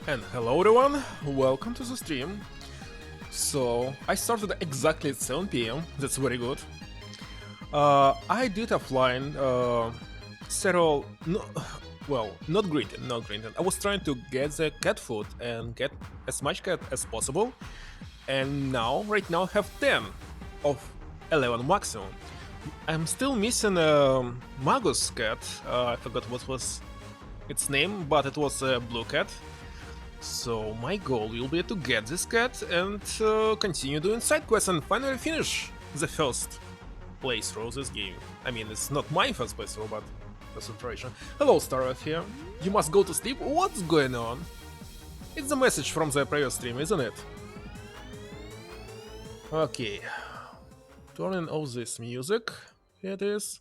And hello everyone, welcome to the stream. So, I started exactly at 7 p.m, that's very good. I did offline several, no, well, not greeting. I was trying to get the cat food and get as much cat as possible. And now, right now, I have 10 of 11 maximum. I'm still missing a Magus cat, I forgot what was its name, but it was a blue cat. So my goal will be to get this cat and continue doing side quests and finally finish the first playthrough of this game. I mean, it's not my first playthrough, but first iteration. Hello, Starlight here. You must go to sleep? What's going on? It's the message from the previous stream, isn't it? Okay. Turning off this music. Here it is.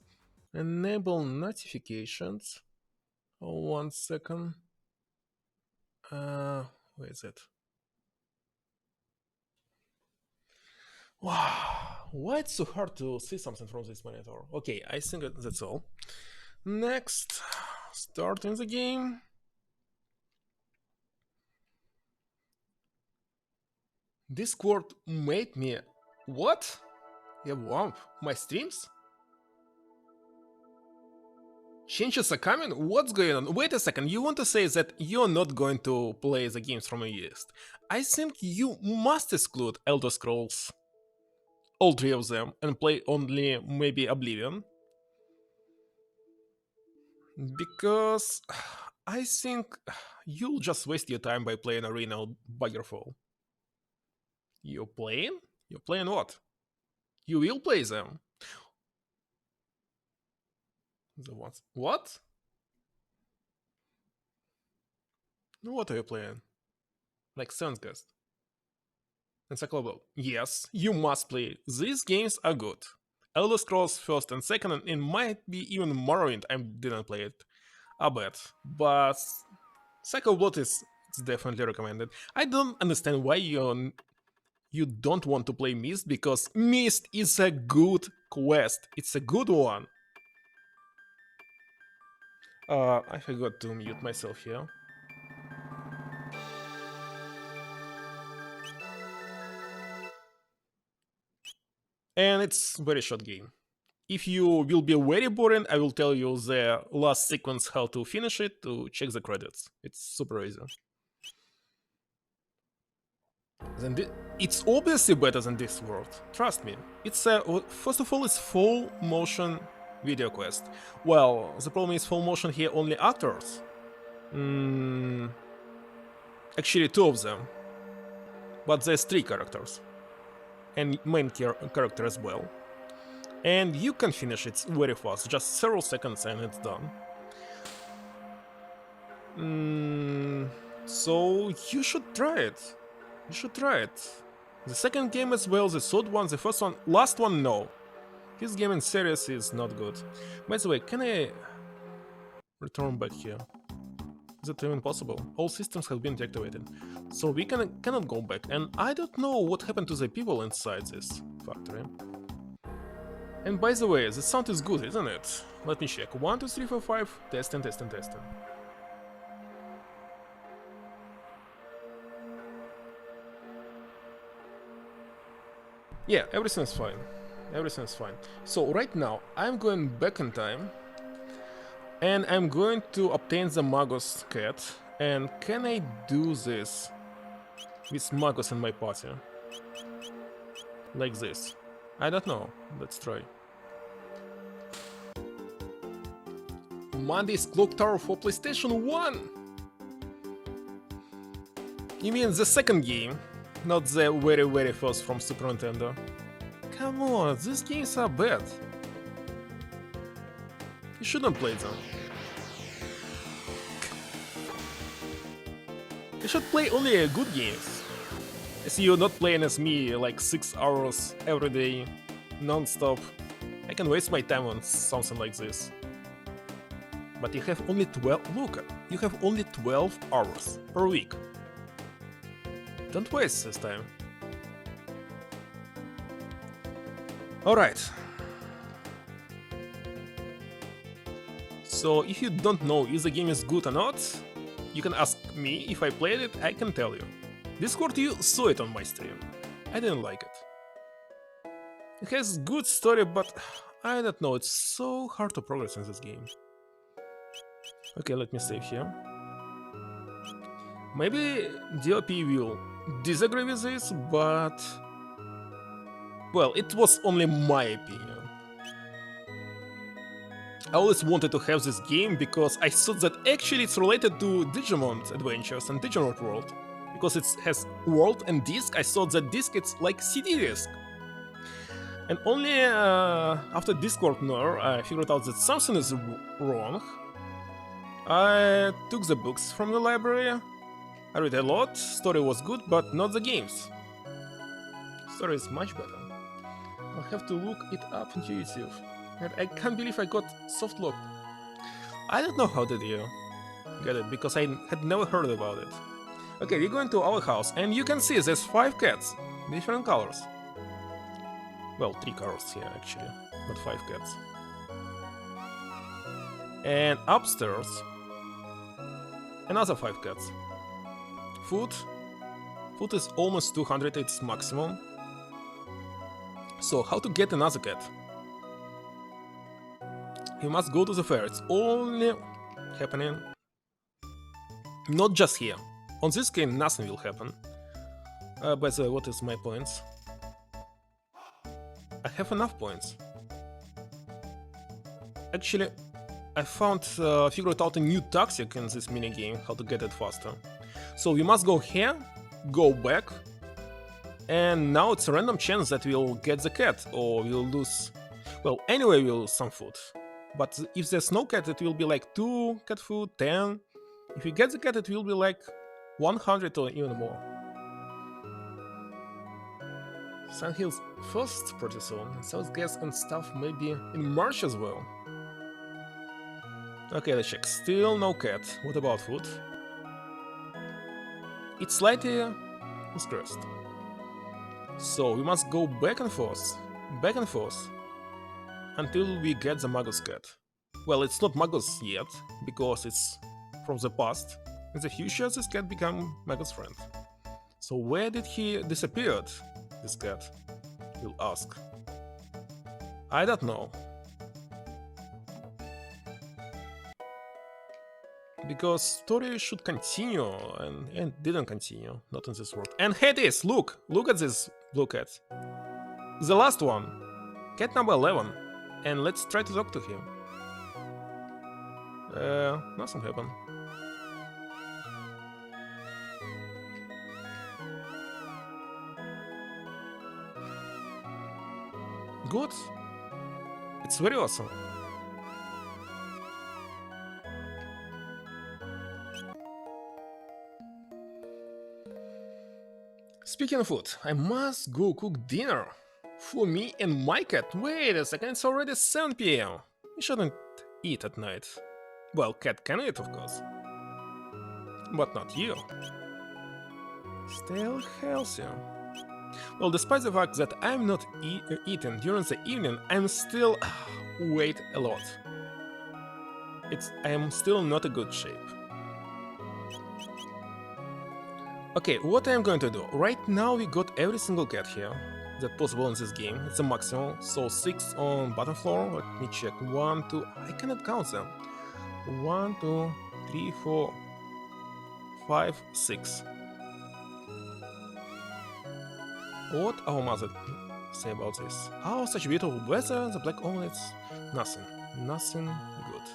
Enable notifications. Oh, 1 second. Where is it? Wow, why it's so hard to see something from this monitor? Okay, I think that's all. Next, starting the game. Discord made me... What? Yeah, wow, my streams? Changes are coming? What's going on? Wait a second, you want to say that you're not going to play the games from your list? I think you must exclude Elder Scrolls, all 3 of them, and play only maybe Oblivion. Because I think you'll just waste your time by playing Arena or Buggerfall. You're playing? You're playing what? You will play them. The ones. What? What are you playing? Like Suncast. Encyclopedia. Yes, you must play. These games are good. Elder Scrolls first and second, and it might be even Morrowind. I didn't play it. I bet. But Cycle Blood is it's definitely recommended. I don't understand why you don't want to play Myst, because Myst is a good quest. It's a good one. I forgot to mute myself here. And it's very short game. If you will be very boring, I will tell you the last sequence how to finish it to check the credits. It's super easy. Then it's obviously better than this world. Trust me. It's first of all, it's full motion video quest. Well, the problem is full motion here only actors. Actually, 2 of them. But there's 3 characters. And main character as well. And you can finish it very fast, just several seconds and it's done. So you should try it. You should try it. The second game as well, the third one, the first one, last one, no. This game in series is not good. By the way, can I return back here? Is it even possible? All systems have been deactivated. So we cannot go back, and I don't know what happened to the people inside this factory. And by the way, the sound is good, isn't it? Let me check. 1, 2, 3, 4, 5. Testing. Yeah, everything's fine. Everything's fine. So right now, I'm going back in time. And I'm going to obtain the Magus cat. And can I do this with Magus in my party? Like this. I don't know. Let's try. Monday's Clock Tower for PlayStation 1! You mean the second game, not the very first from Super Nintendo? Come on, these games are bad. You shouldn't play them. You should play only good games. As you're not playing as me like 6 hours every day, non-stop. I can waste my time on something like this. But you have only 12... Look, you have only 12 hours per week. Don't waste this time. Alright. So if you don't know if the game is good or not, You can ask me if I played it, I can tell you. Discord, you saw it on my stream. I didn't like it. It has good story, but I don't know, it's so hard to progress in this game. Okay, let me save here. Maybe DOP will disagree with this, but... well, it was only my opinion. I always wanted to have this game because I thought that actually it's related to Digimon Adventures and Digimon World. Because it has world and disc, I thought that disc it's like CD disc. And only after Discord nerf, I figured out that something is wrong. I took the books from the library. I read a lot, story was good, but not the games. Story is much better. I'll have to look it up on YouTube. And I can't believe I got soft lock. I don't know how did you get it, because I had never heard about it. Okay, we're going to our house, and you can see there's 5 cats, different colors. Well, 3 colors here actually, not 5 cats. And upstairs, another 5 cats. Food is almost 200, it's maximum. So how to get another cat? You must go to the fair, it's only happening not just here. On this game nothing will happen. By the way, what is my points? I have enough points. Actually, I figured out a new tactic in this minigame, how to get it faster. So we must go here, go back, and now it's a random chance that we'll get the cat, or we'll lose... well, anyway we'll lose some food. But if there's no cat, it will be like 2 cat food, 10. If we get the cat, it will be like 100 or even more. Sun Hill's first pretty soon, South Gas and stuff maybe in March as well. Okay, let's check. Still no cat. What about food? It's slightly stressed. So we must go back and forth, until we get the Magus cat. Well, it's not Magus yet, because it's from the past. In the future, this cat become Magus' friend. So where did he disappeared, this cat? You'll ask. I don't know. Because story should continue, and didn't continue, not in this world. And here it is, look at this blue cat. The last one, cat number 11. And let's try to talk to him. Nothing happened. Good. It's very awesome. Speaking of food, I must go cook dinner. For me and my cat. Wait a second, it's already 7 PM. We shouldn't eat at night. Well, cat can eat, of course. But not you. Still healthy. Well, despite the fact that I'm not eating during the evening, I'm still weight a lot. I am still not a good shape. Okay, what I'm going to do? Right now we got every single cat here that possible in this game. It's a maximum, so 6 on bottom floor. Let me check. 1, 2, I cannot count them. 1, 2, 3, 4, 5, 6. What our mother say about this? Oh, such beautiful weather, the black omelets. Nothing good.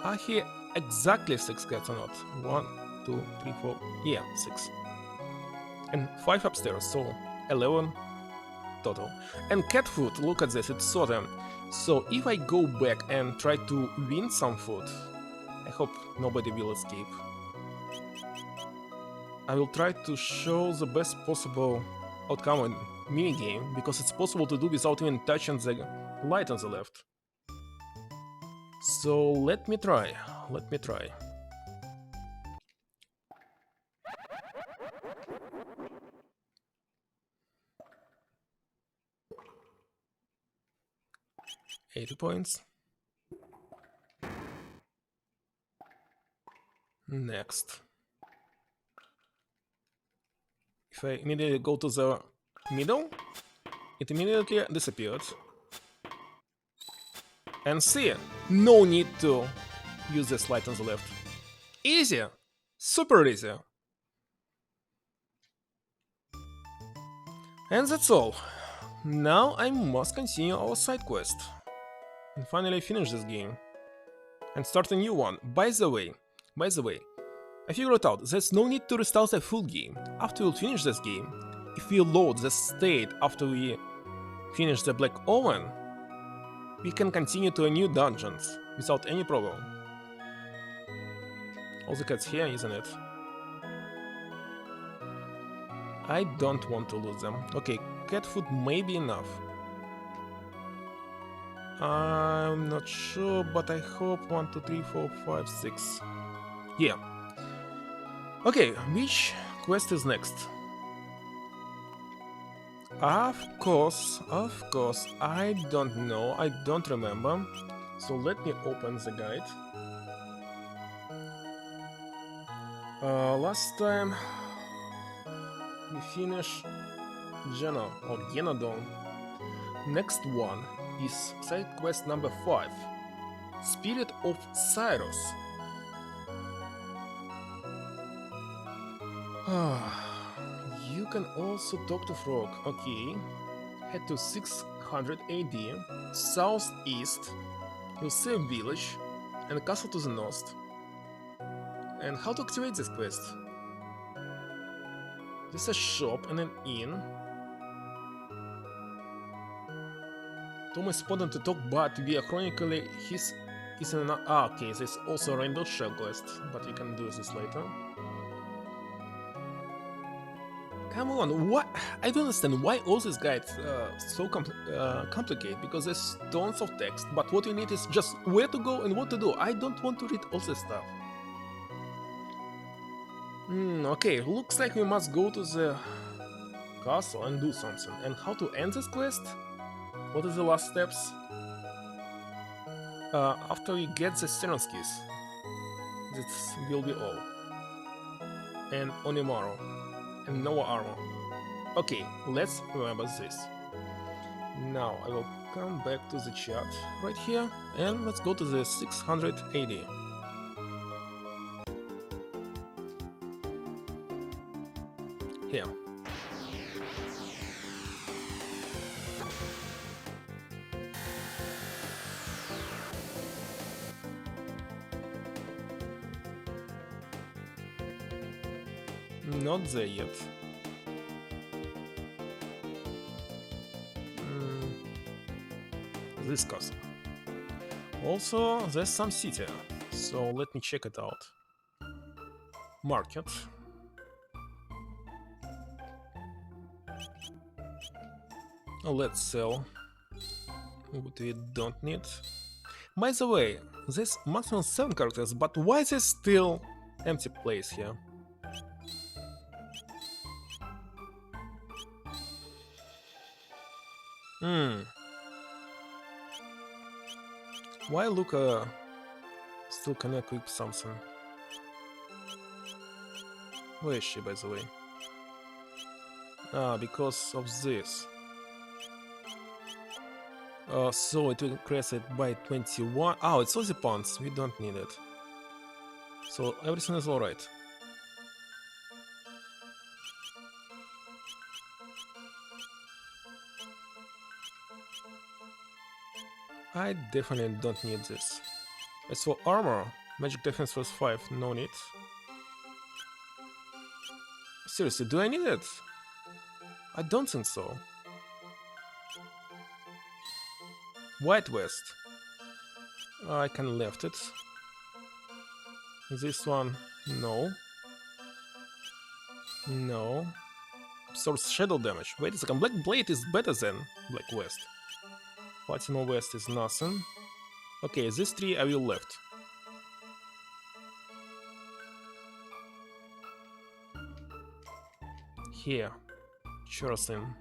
Are here exactly 6 cats or not? 1, 2, 3, 4, yeah, 6. And 5 upstairs, so 11 total. And cat food, look at this, it's sorted. So if I go back and try to win some food, I hope nobody will escape. I will try to show the best possible outcome in minigame, because it's possible to do without even touching the light on the left. So let me try. 80 points. Next. If I immediately go to the middle, it immediately disappeared. And see, no need to use the slide on the left. Easy! Super easy! And that's all. Now I must continue our side quest. And finally finish this game. And start a new one. By the way, I figured it out. There's no need to restart the full game. After we finish this game, if we load the state after we finish the Black Oven, we can continue to a new dungeons without any problem. All the cats here, isn't it? I don't want to lose them. Okay, cat food may be enough. I'm not sure, but I hope 1, 2, 3, 4, 5, 6. Yeah. Okay, which quest is next? Of course, I don't know, I don't remember. So let me open the guide. Last time we finished Geno or Genodon. Next one is side quest number 5, Spirit of Cyrus. You can also talk to Frog. Okay. Head to 600 AD, southeast. You'll see a village and a castle to the north. And how to activate this quest? There's a shop and an inn. Tom is important to talk, but we are chronically his is an okay. There's also a Rainbow Shell quest, but we can do this later. Come on, what? I don't understand why all these guides so complicated, because there's tons of text, but what you need is just where to go and what to do. I don't want to read all this stuff. Okay, looks like we must go to the castle and do something. And how to end this quest? What are the last steps? After we get the Seren's keys. This will be all. And Onimaru. And no armor. Okay, let's remember this. Now I will come back to the chat right here and let's go to the 600 AD. Here. Not there yet. This castle. Also, there's some city, so let me check it out. Market. Let's sell what we don't need. By the way, there's maximum 7 characters, but why is there still empty place here? Why Luca still can equip something? Where is she, by the way? Because of this. So it will increase it by 21. Oh, it's all the points. We don't need it. So everything is alright. I definitely don't need this. As for armor, magic defense was 5, no need. Seriously, do I need it? I don't think so. White West. I can left it. This one, no. No. Source shadow damage. Wait a second, Black Blade is better than Black West. Platinum West is nothing. Okay, these 3 I will left. Here. Cherosene.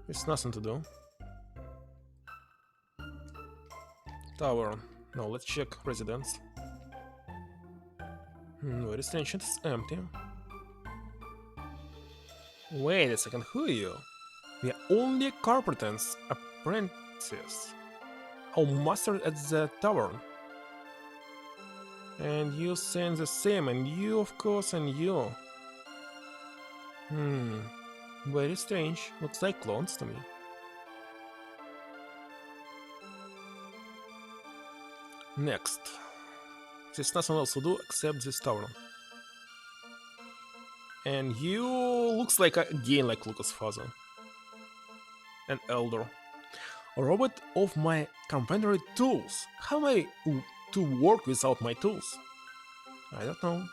It's nothing to do. Tower. Now let's check residence. Very strange, it's empty. Wait a second, who are you? We are only carpenter's apprentices. Our master at the tavern. And you saying the same, and you of course, and you. Very strange. Looks like clones to me. Next. There's nothing else to do except this tavern. And you looks like again like Lucas' father. An elder. A robot of my carpentry tools. How am I to work without my tools? I don't know.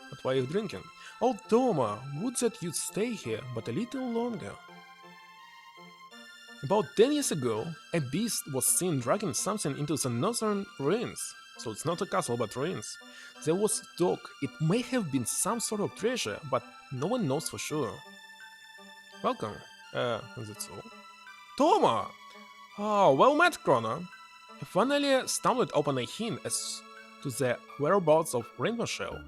But why are you drinking? Oh, Toma, would that you'd stay here, but a little longer. About 10 years ago, a beast was seen dragging something into the northern ruins. So it's not a castle, but ruins. There was talk it may have been some sort of treasure, but no one knows for sure. Welcome. That's all. Toma! Oh, well met, Chrono. I finally stumbled upon a hint as to the whereabouts of Rainbow Shell.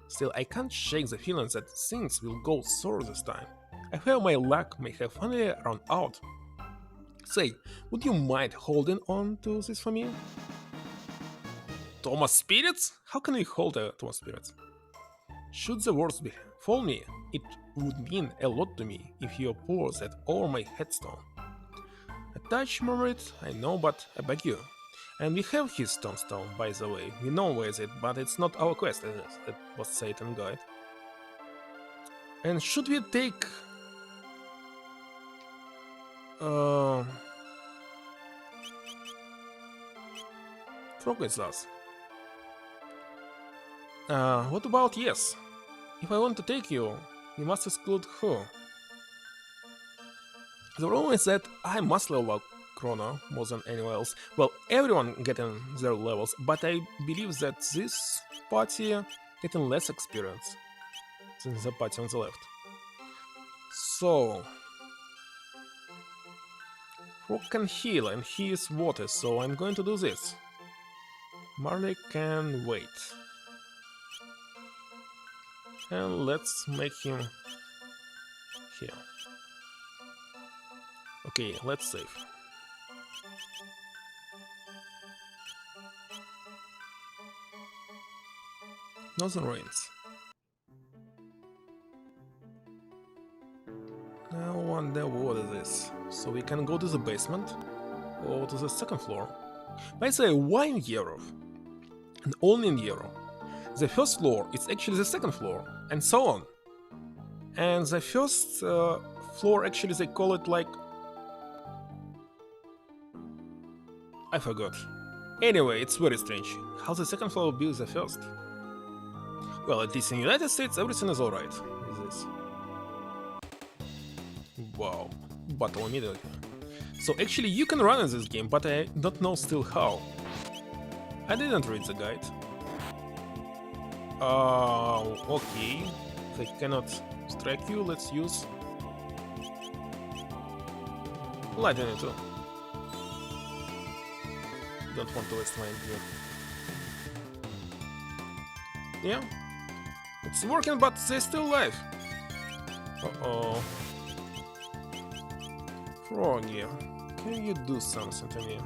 Still, I can't shake the feeling that things will go sour this time. I fear my luck may have finally run out. Say, would you mind holding on to this for me? Thomas Spirits? How can we hold a Thomas Spirits? Should the worst befall me, it would mean a lot to me if you pour that over my headstone. A touch murmured, I know, but I beg you. And we have his tombstone, by the way. We know where is it, but it's not our quest, it was Satan Guide. And should we take... Frog with us. What about yes? If I want to take you, we must exclude who? The problem is that I must level up Chrono more than anyone else. Well, everyone getting their levels, but I believe that this party getting less experience than the party on the left. So... Frog can heal and he is water, so I'm going to do this. Marley can wait. And let's make him here. Okay, let's save. Northern Ruins. I wonder what is this. So we can go to the basement or to the second floor. I say why in Europe? And only in Europe. The first floor is actually the second floor, and so on. And the first floor actually they call it like... I forgot. Anyway, it's very strange. How the second floor will be the first? Well, at least in the United States everything is alright with this. Wow, battle immediately. So actually you can run in this game, but I don't know still how. I didn't read the guide. Okay. If I cannot strike you, let's use lightning too. Don't want to waste my gear. Yeah, it's working, but they're still alive. Uh-oh. Froggy, can you do something to me?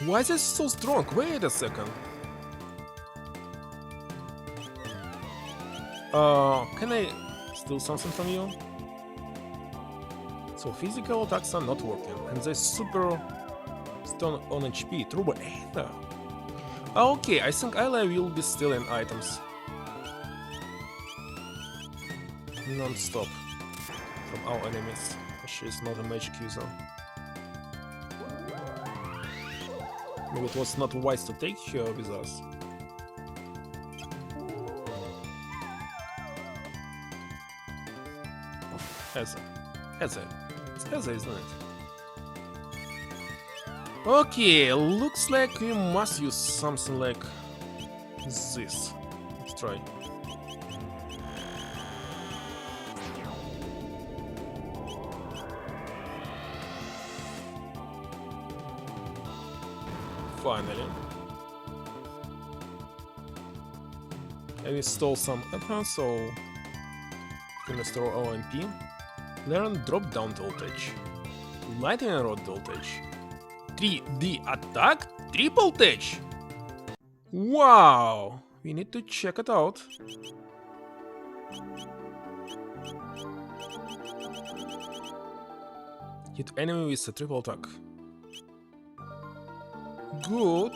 Why is this so strong? Wait a second. Can I steal something from you? So physical attacks are not working, and they super stun on HP. Turbo Aether. Okay, I think Ayla will be stealing items non-stop from our enemies. She is not a magic user. Maybe it was not wise to take her with us. Eza. It's Eza, isn't it? Okay, looks like we must use something like this. Let's try. Finally. And we stole some weapons, so we can restore our MP. Learn drop down voltage. Lightning rod voltage. 3D attack? Triple touch! Wow! We need to check it out. Hit enemy with a triple attack. Good.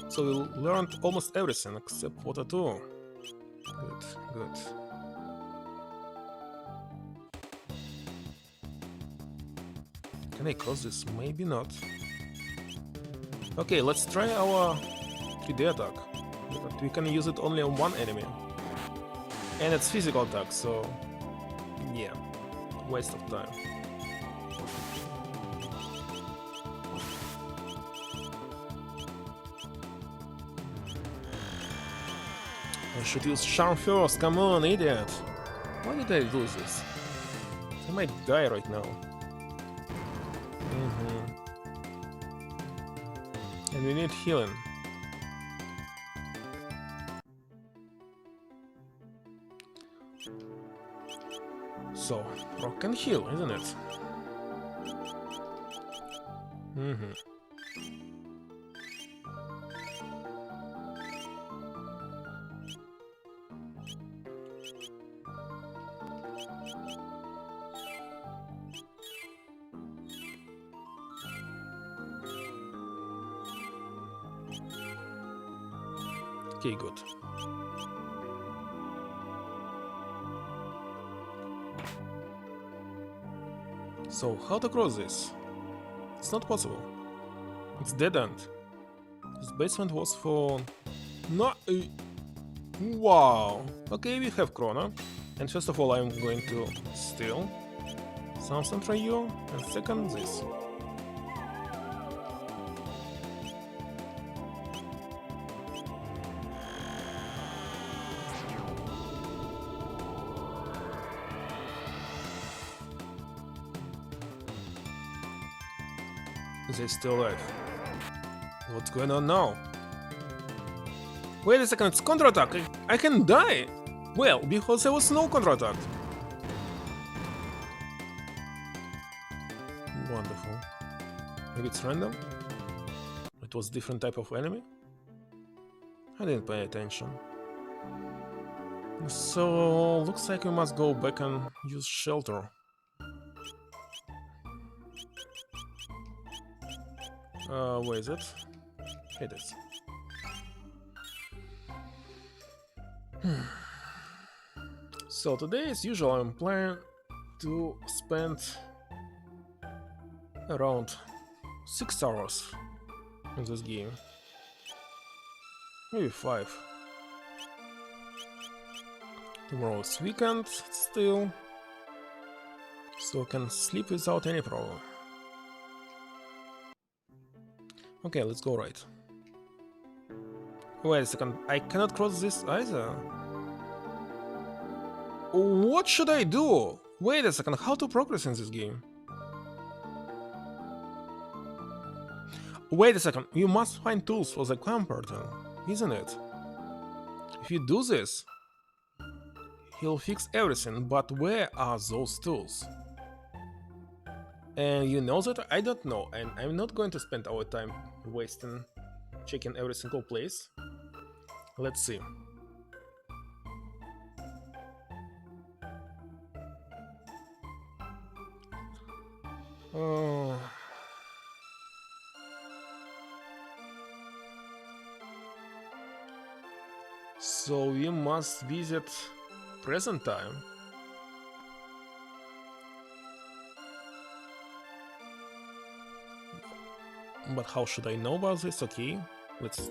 So we learned almost everything except water 2. Good, good. Can I cross this? Maybe not. Okay, let's try our 3D attack. But we can use it only on one enemy. And it's physical attack, so... yeah. Waste of time. I should use charm first, come on, idiot! Why did I do this? I might die right now. And we need healing. So, rock can heal, isn't it? Okay, good. So, how to cross this? It's not possible. It's dead end. This basement was for... no... wow! Okay, we have Chrono. And first of all, I'm going to steal something from you, and second, this. They're still alive. What's going on now? Wait a second, it's counter-attack! I can die! Well, because there was no counter-attack. Wonderful. Maybe it's random? It was different type of enemy? I didn't pay attention. So, looks like we must go back and use shelter. Where is it? It is. So today, as usual, I'm planning to spend around 6 hours in this game. Maybe 5. Tomorrow is weekend still, so I can sleep without any problem. Okay, let's go right. Wait a second, I cannot cross this either. What should I do? Wait a second, how to progress in this game? Wait a second, you must find tools for the comforter, isn't it? If you do this, he'll fix everything, but where are those tools? And you know that I don't know, and I'm not going to spend our time wasting checking every single place. Let's see. So we must visit present time. But how should I know about this? Okay, let's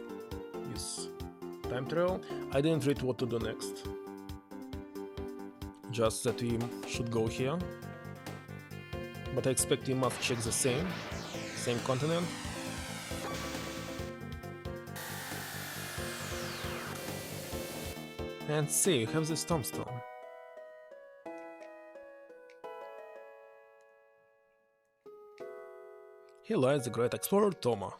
use time travel. I didn't read what to do next. Just that we should go here. But I expect we must check the same continent. And see, we have this tombstone. Here lies the great explorer Toma.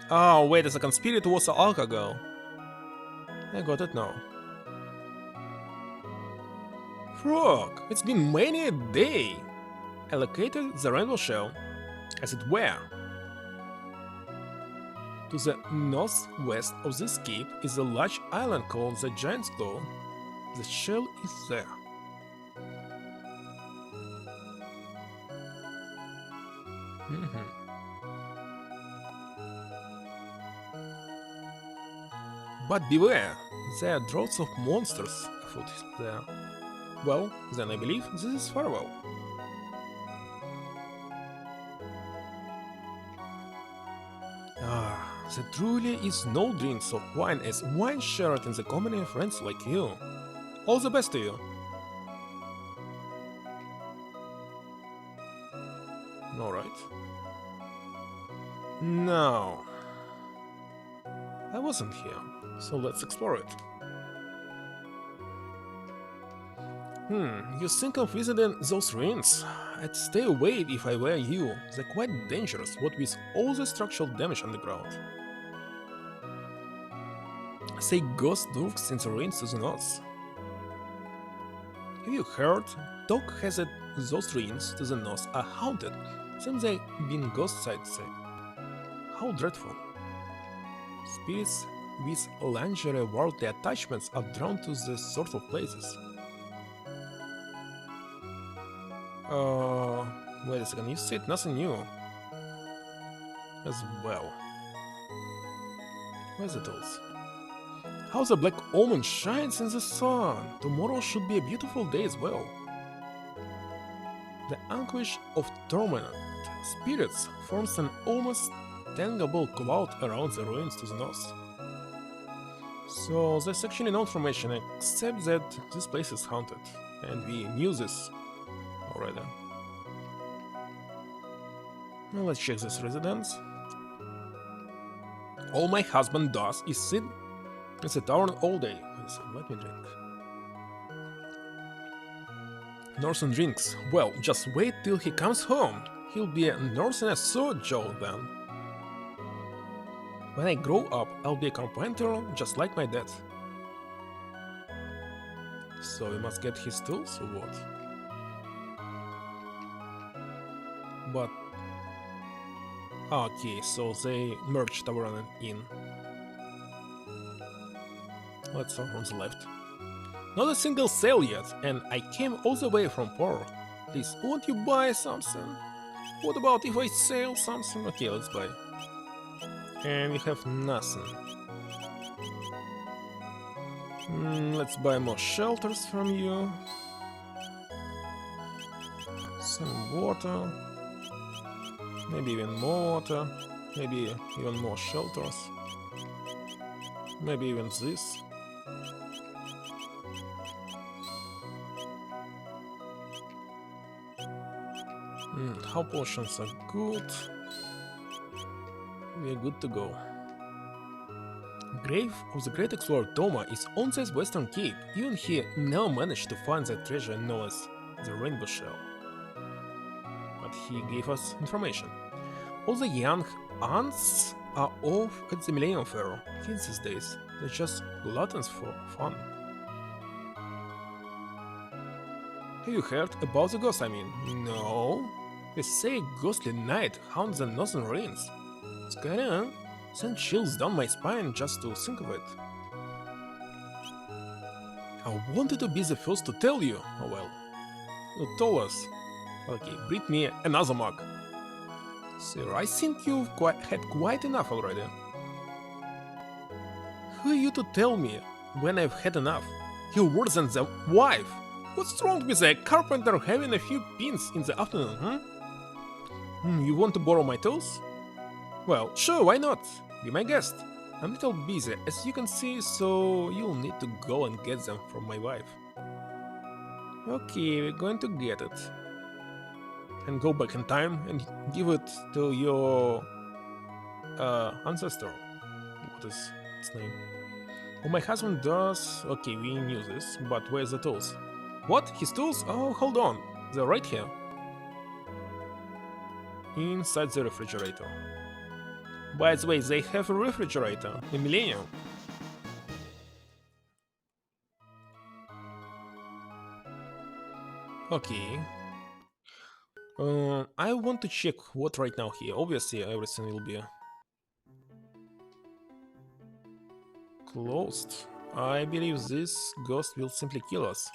Oh, wait a second, spirit was alcohol. I got it now. Frog, it's been many a day. I located the rainbow shell, as it were. To the northwest of this cape is a large island called the Giant's Claw. The shell is there. But beware, there are draughts of monsters afoot there. Well, then I believe this is farewell. Ah, there truly is no drink so fine as wine shared in the company of friends like you. All the best to you. Alright. Now, I wasn't here, so let's explore it. You think of visiting those ruins? I'd stay away if I were you. They're quite dangerous, what with all the structural damage underground. Say ghost lurks in the ruins to the north. Have you heard? Talk has it those ruins to the north are haunted, since they've been ghost sites. How dreadful. Spirits with lingerie worldly attachments are drawn to these sort of places. Wait a second, you said nothing new. As well. Where's the tools? How the black omen shines in the sun! Tomorrow should be a beautiful day as well. The anguish of tormented spirits forms an almost tangible cloud around the ruins to the north. So there's actually no information except that this place is haunted, and we knew this already. Now let's check this residence. All my husband does is sit in the tavern all day. So let me drink. Northern drinks. Well, just wait till he comes home. He'll be a Northern as so Joe then. When I grow up, I'll be a carpenter just like my dad. So we must get his tools or what? But okay, so they merged tavern and inn. Let's start from the left. Not a single sale yet, and I came all the way from Port. Please, won't you buy something? What about if I sell something? Okay, let's buy. And we have nothing. Let's buy more shelters from you. Some water. Maybe even more water. Maybe even more shelters. Maybe even this. Health potions are good. We are good to go. Grave of the great explorer Toma is on this western cape. Even he never managed to find that treasure known as the Rainbow Shell. But he gave us information. All the young ants are off at the Millennium Fair. Kids these days, they're just gluttons for fun. Have you heard about the ghost? I mean, no? They say a ghostly night haunts the northern ruins. Scary, sends chills down my spine just to think of it. I wanted to be the first to tell you. Oh well. You told us. Okay, breed me another mug. Sir, I think you've had quite enough already. Who are you to tell me when I've had enough? You're worse than the wife. What's wrong with a carpenter having a few pins in the afternoon, You want to borrow my tools? Well, sure, why not? Be my guest. I'm a little busy, as you can see, so you'll need to go and get them from my wife. Okay, we're going to get it. And go back in time and give it to your ancestor. What is its name? Oh, my husband does... Okay, we knew this, but where's the tools? What? His tools? Oh, hold on. They're right here. Inside the refrigerator. By the way, they have a refrigerator in Millennium. Okay. I want to check what right now here. Obviously, everything will be closed. I believe this ghost will simply kill us.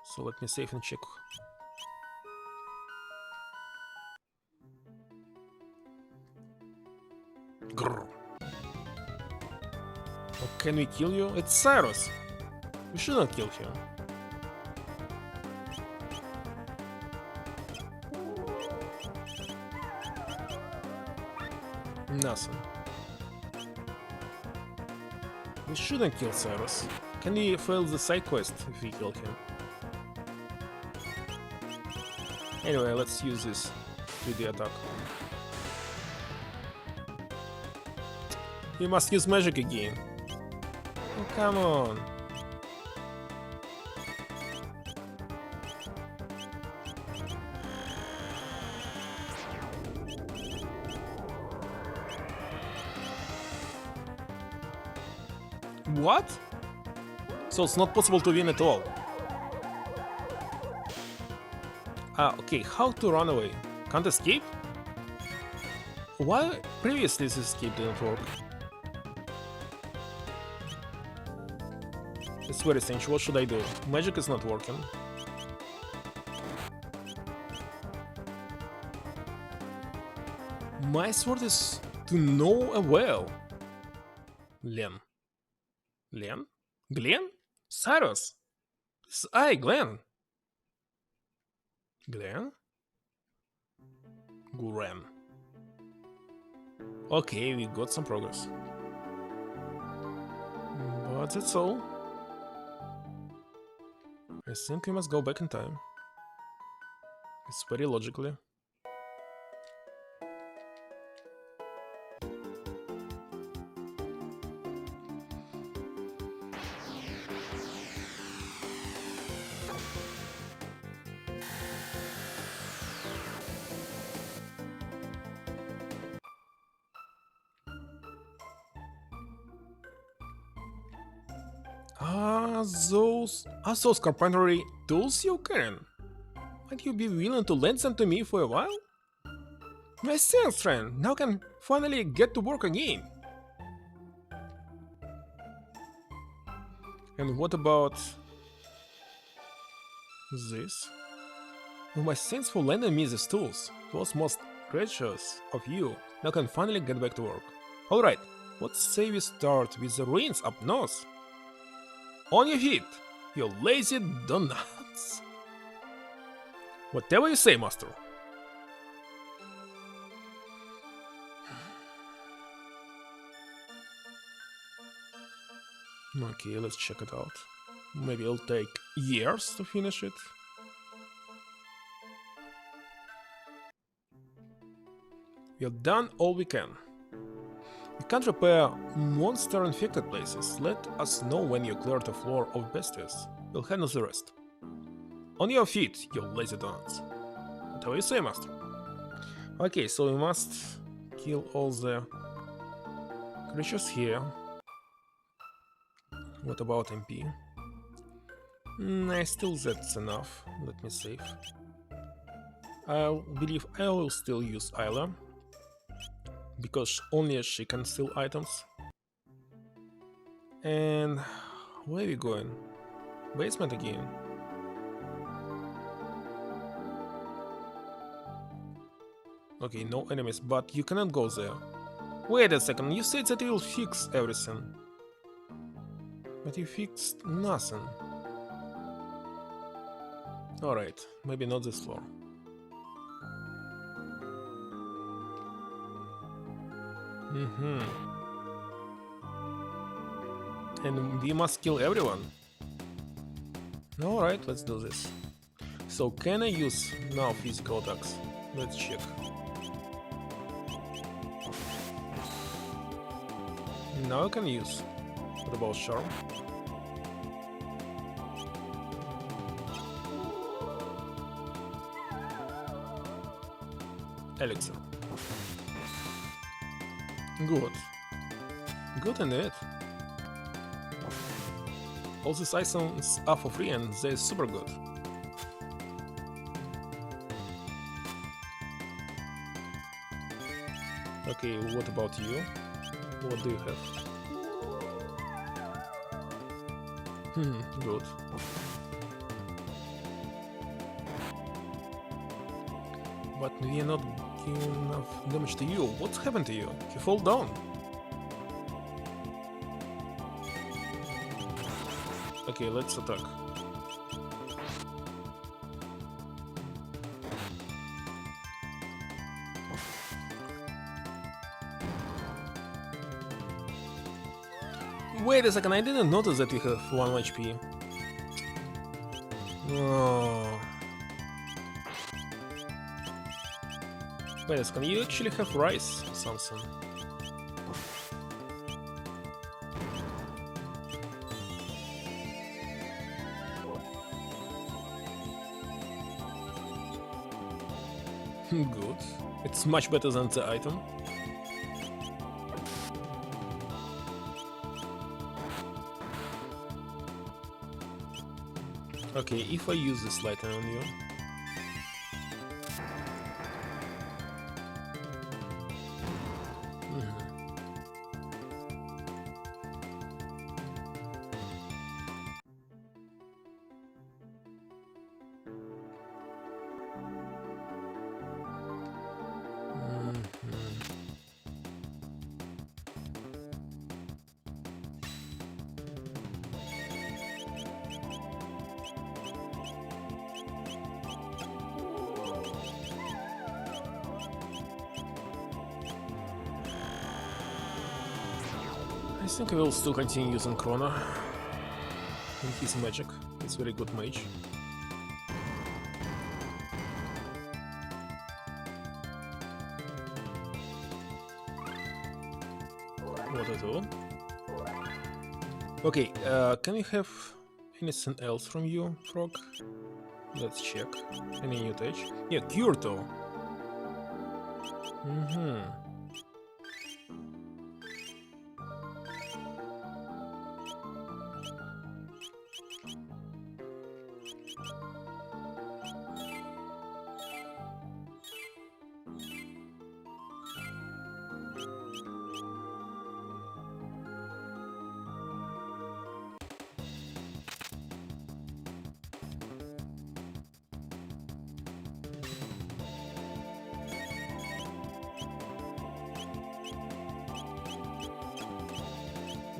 So let me save and check. Grrr. Oh, can we kill you? It's Cyrus. We shouldn't kill him. Nothing. We shouldn't kill Cyrus. Can we fail the side quest if we kill him? Anyway, let's use this 3D attack. We must use magic again. Oh, come on. What? So it's not possible to win at all. Ah, okay, how to run away? Can't escape? Why previously this escape didn't work? It's very strange, what should I do? Magic is not working. My sword is to no avail. Len. Len? Glenn? Cyrus? It's I, Glenn. Glenn? Guren. Okay, we got some progress. But that's all. I think we must go back in time. It's very logically. Are those carpentry tools you can? Might you be willing to lend them to me for a while? My sales friend now can finally get to work again. And what about this? Oh, my thanks for lending me these tools. It was most gracious of you. Now can finally get back to work. Alright, let's say we start with the ruins up north. On your feet, you lazy donuts. Whatever you say, master. Okay, let's check it out. Maybe it'll take years to finish it. We've done all we can. We can't repair monster-infected places. Let us know when you clear the floor of bestias. We'll handle the rest. On your feet, you lazy donuts. Whatever you say, master. Okay, so we must kill all the creatures here. What about MP? Still that's enough. Let me save. I believe I will still use Isla, because only she can steal items. And where are we going? Basement again. Okay, no enemies, but you cannot go there. Wait a second, you said that you will fix everything. But you fixed nothing. Alright, maybe not this floor. And we must kill everyone. Alright, let's do this. So can I use now physical attacks? Let's check. Now I can use. What about charm? Elixir. Good. Good indeed. All these items are for free and they're super good. Okay, what about you? What do you have? Good. But we are not giving enough damage to you. What's happened to you? You fall down. Okay, let's attack. Wait a second, I didn't notice that you have 1 HP. Oh. Wait a second, you actually have rice or something. Good. It's much better than the item. Okay, if I use this light on you... I think I will still continue using Chrono and his magic. It's very good mage. What I do? Okay, can we have anything else from you, Frog? Let's check. Any new touch? Yeah, Kyoto.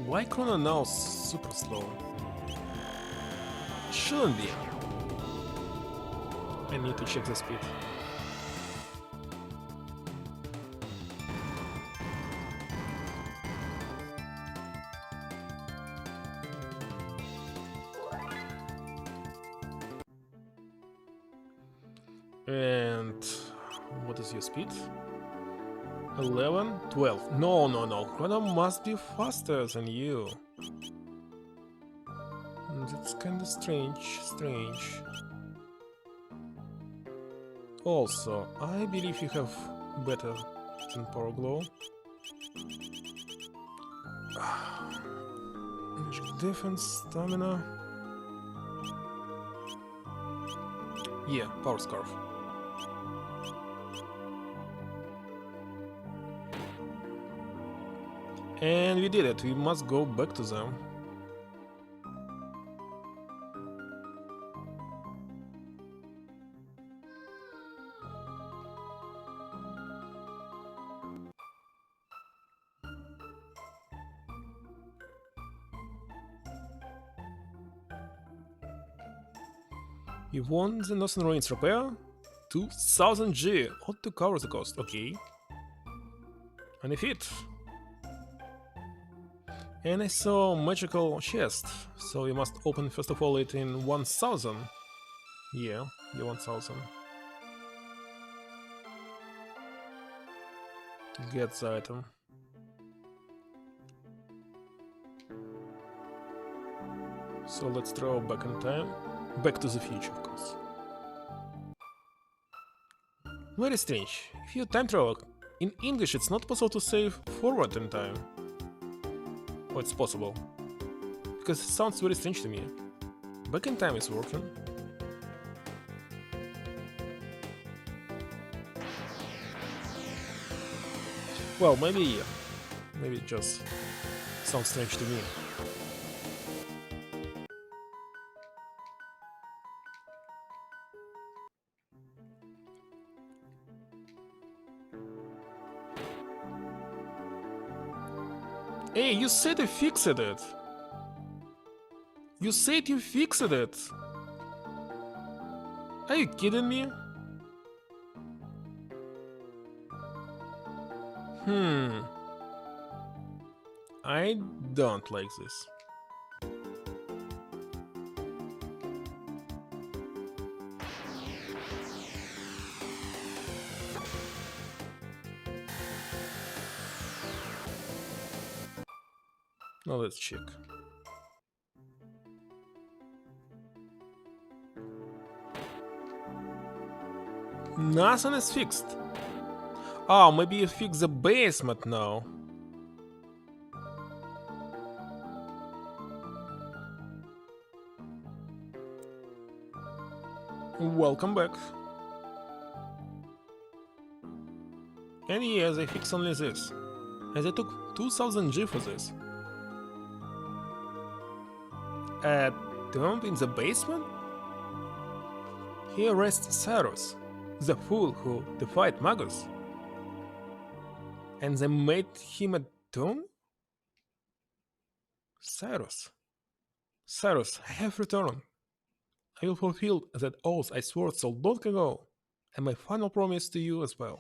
Why Chrono now super slow? Shouldn't be. I need to check the speed. And what is your speed? 11, 12. No. Chrono must be faster than you. That's kinda strange. Also, I believe you have better than Power Glow. Defense, stamina. Yeah, Power Scarf. And we did it, we must go back to them. You want the Northern Ruins repair? 2000 G, ought to cover the cost, okay. And a fit. And I saw magical chest, so you must open first of all it in 1000. Yeah, 1000. Get the item. So let's throw back in time. Back to the future, of course. Very strange. If you time travel, in English it's not possible to save forward in time. Oh, it's possible. Because it sounds very strange to me. Back in time is working. Well, maybe it just sounds strange to me. Hey, you said you fixed it! You said you fixed it! Are you kidding me? I don't like this. Now let's check. Nothing is fixed. Oh, maybe you fix the basement now. Welcome back. And yes, I fixed only this. And I took 2000 G for this. A tomb in the basement? Here rests Cyrus, the fool who defied Magus. And they made him a tomb? Cyrus, I have returned. I will fulfill that oath I swore so long ago, and my final promise to you as well.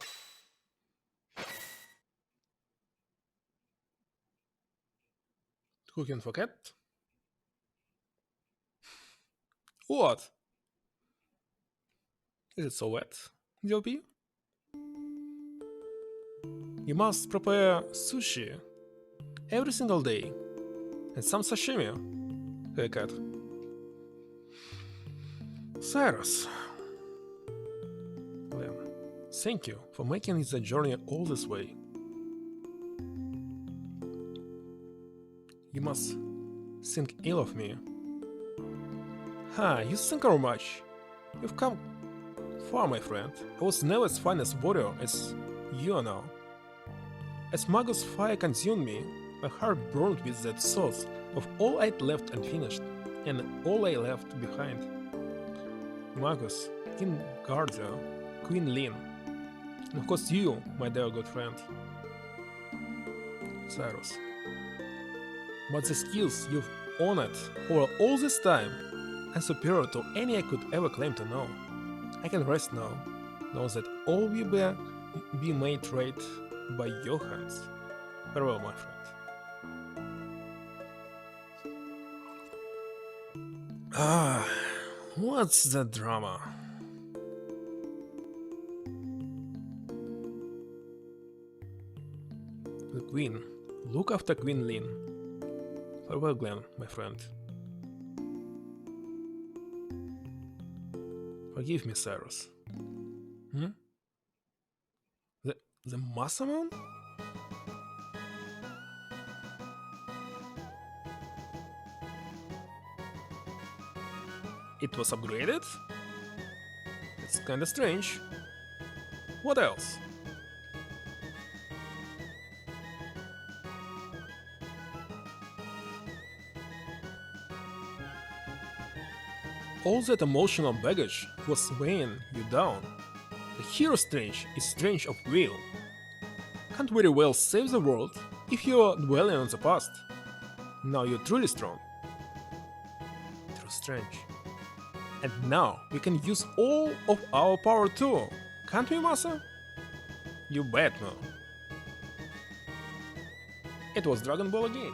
Who can forget? What? Is it so wet, DLP? You must prepare sushi every single day, and some sashimi, haircut. Cyrus, well, thank you for making it the journey all this way. You must think ill of me. You think how much? You've come far, my friend. I was never as fine as warrior as you are now. As Magus' fire consumed me, my heart burned with that thought of all I'd left unfinished, and all I left behind. Magus, King Guardia, Queen Lin, and of course you, my dear good friend, Cyrus. But the skills you've honored over all this time are superior to any I could ever claim to know. I can rest now, know that all will be made right by your hands. Farewell, my friend. What's the drama? The Queen. Look after Queen Lin. Farewell, Glenn, my friend. Forgive me, Cyrus. The Masamon? It was upgraded? It's kinda strange. What else? All that emotional baggage was weighing you down. The hero strange is strange of will. Can't very well save the world if you're dwelling on the past. Now you're truly strong. True strange. And now we can use all of our power too, can't we, Masa? You bet, no. It was Dragon Ball again.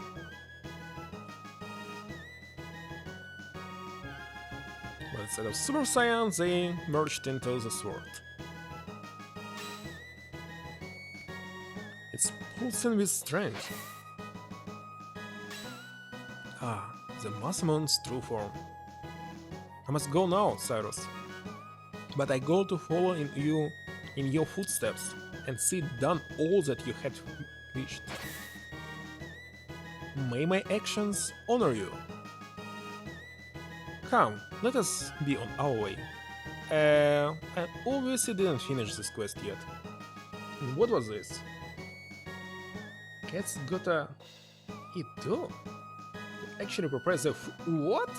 But instead of Super Saiyan, they merged into the sword. It's pulsing with strength. The Masamon's true form. I must go now, Cyrus. But I go to follow in your footsteps and see done all that you had wished. May my actions honor you. Come, let us be on our way. I obviously didn't finish this quest yet. What was this? Cats gotta eat too? Actually prepare the what?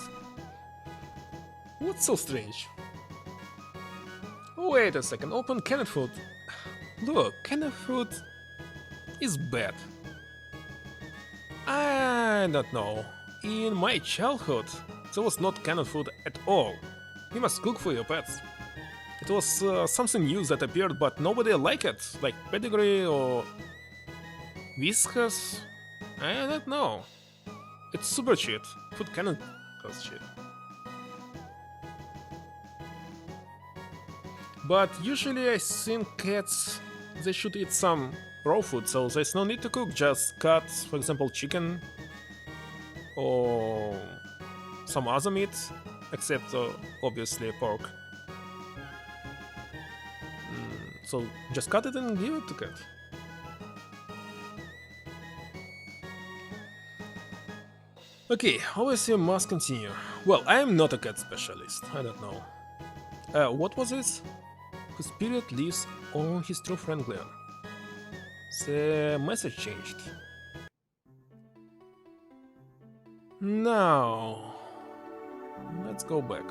What's so strange? Wait a second, open canned food. Look, canned food is bad. I don't know. In my childhood, there was not canned food at all. You must cook for your pets. It was something new that appeared, but nobody liked it, like pedigree or Whiskas. I don't know. It's super cheap. Food cannot cost cheap. But usually I think cats, they should eat some raw food, so there's no need to cook, just cut, for example, chicken or some other meat, except obviously pork. So just cut it and give it to cat. Okay, obviously must continue. Well, I am not a cat specialist, I don't know. What was this? The spirit lives on his true friend Glenn. The message changed. Now, let's go back.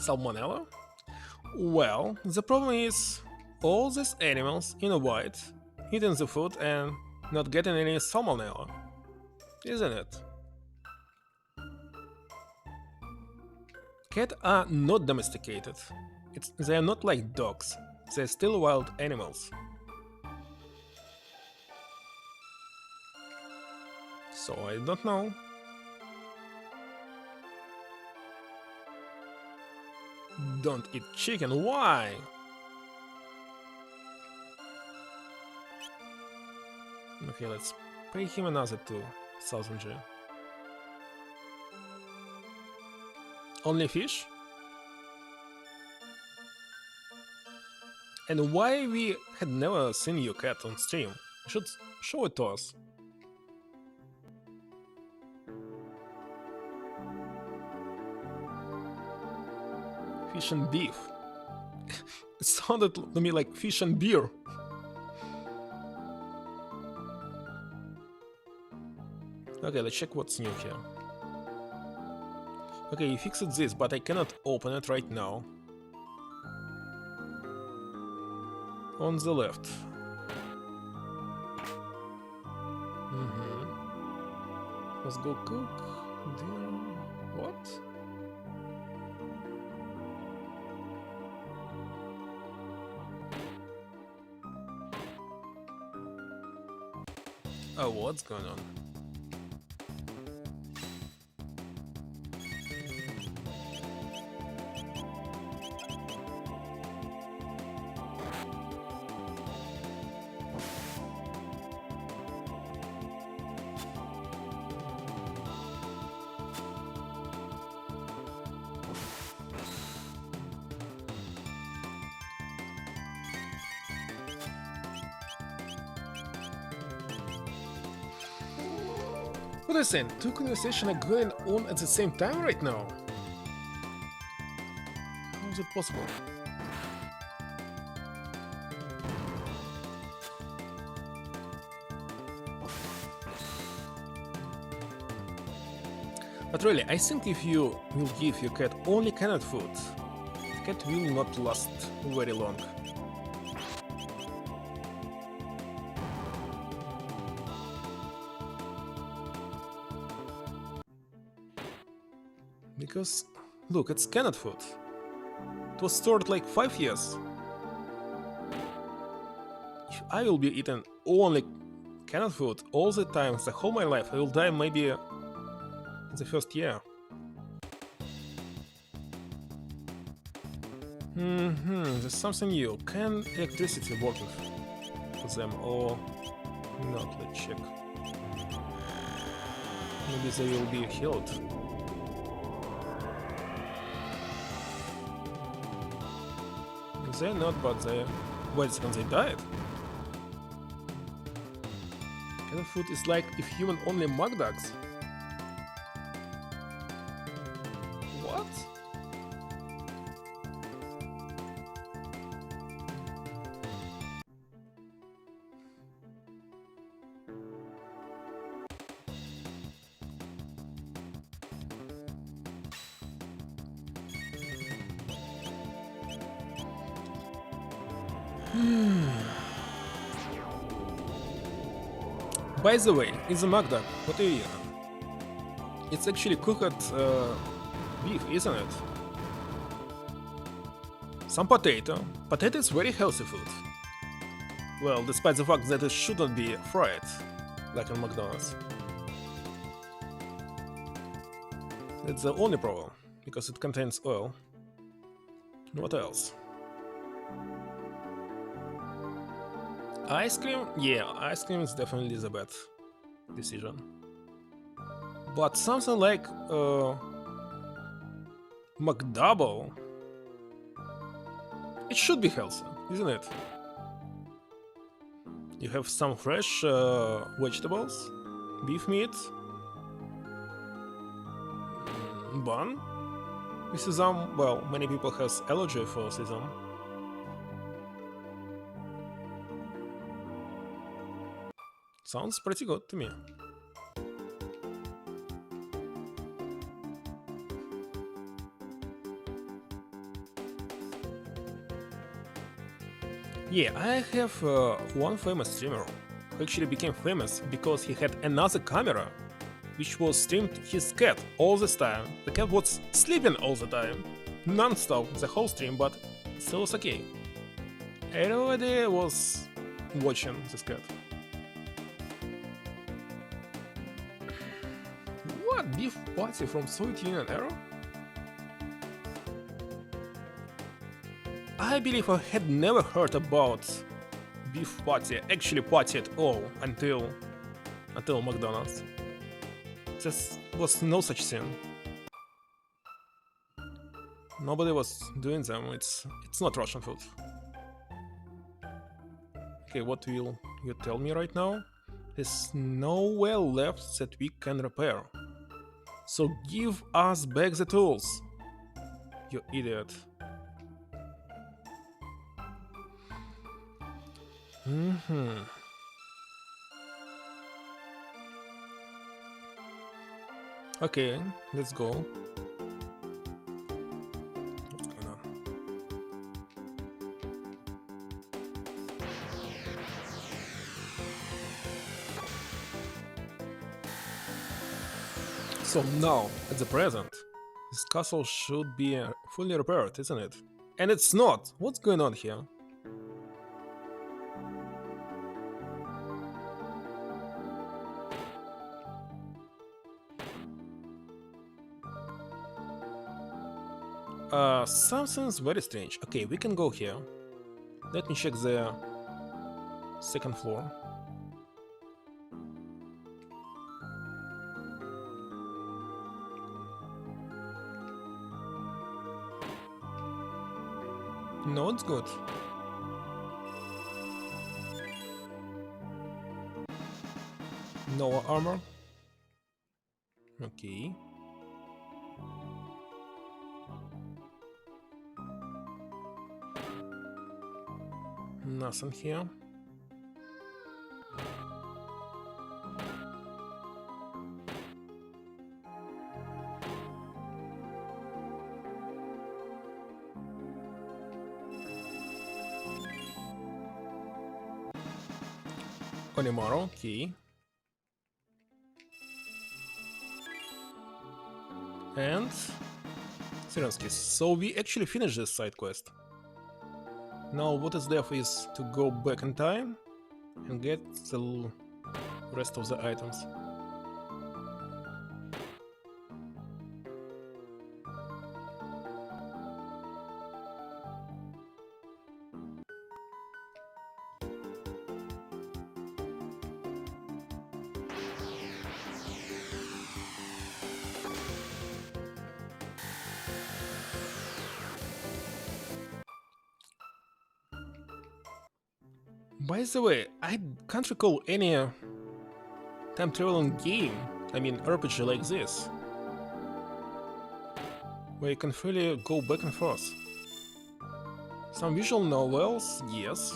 Salmonella? Well, the problem is all these animals in a white eating the food and not getting any salmonella, isn't it? Cats are not domesticated. They are not like dogs. They're still wild animals. So I don't know. Don't eat chicken, why? Okay, let's pay him another 2,000 G. Only fish? And why we had never seen your cat on stream? You should show it to us. Fish and beef. It sounded to me like fish and beer. Okay, let's check what's new here. Okay, you fixed this, but I cannot open it right now. On the left. Let's go cook. Dinner. What? Oh, what's going on? What is it? Two conversations are going on at the same time right now? How is it possible? But really, I think if you will give your cat only canned food, the cat will not last very long. Because, look, it's canned food. It was stored like 5 years. If I will be eating only canned food all the time, the whole my life, I will die maybe in the first year. There's something new. Can electricity working for them or not? Let's check. Maybe they will be healed. They're not, but they... Wait a second, they died? Cat food is like if human only mug dogs. What? By the way, it's a mugdog. What are you eating? It's actually cooked beef, isn't it? Some potato. Potato is very healthy food. Well, despite the fact that it shouldn't be fried, like in McDonald's. That's the only problem, because it contains oil. What else? Ice cream? Yeah, ice cream is definitely the best decision. But something like McDouble, it should be healthy, isn't it? You have some fresh vegetables, beef meat, bun with sesame. Well, many people have allergy for sesame. Sounds pretty good to me. Yeah, I have one famous streamer who actually became famous because he had another camera which was streamed his cat all this time. The cat was sleeping all the time, non-stop the whole stream, but still was okay. Everybody was watching this cat. What? Beef patty from Soviet Union era? I believe I had never heard about beef patty, actually patty at all, until McDonald's. There was no such thing. Nobody was doing them. It's not Russian food. Okay, what will you tell me right now? There's nowhere left that we can repair. So give us back the tools, you idiot. Okay, let's go. What's going on? So now, at the present, this castle should be fully repaired, isn't it? And it's not! What's going on here? Something's very strange. Okay, we can go here. Let me check the second floor. No, it's good. No armor. Okay. Nothing here. Onimaro, key. And Sirensky. So we actually finished this side quest. Now what is left is to go back in time and get the rest of the items. By the way, I can't recall any time traveling game, I mean RPG like this, where you can freely go back and forth. Some visual novels, yes.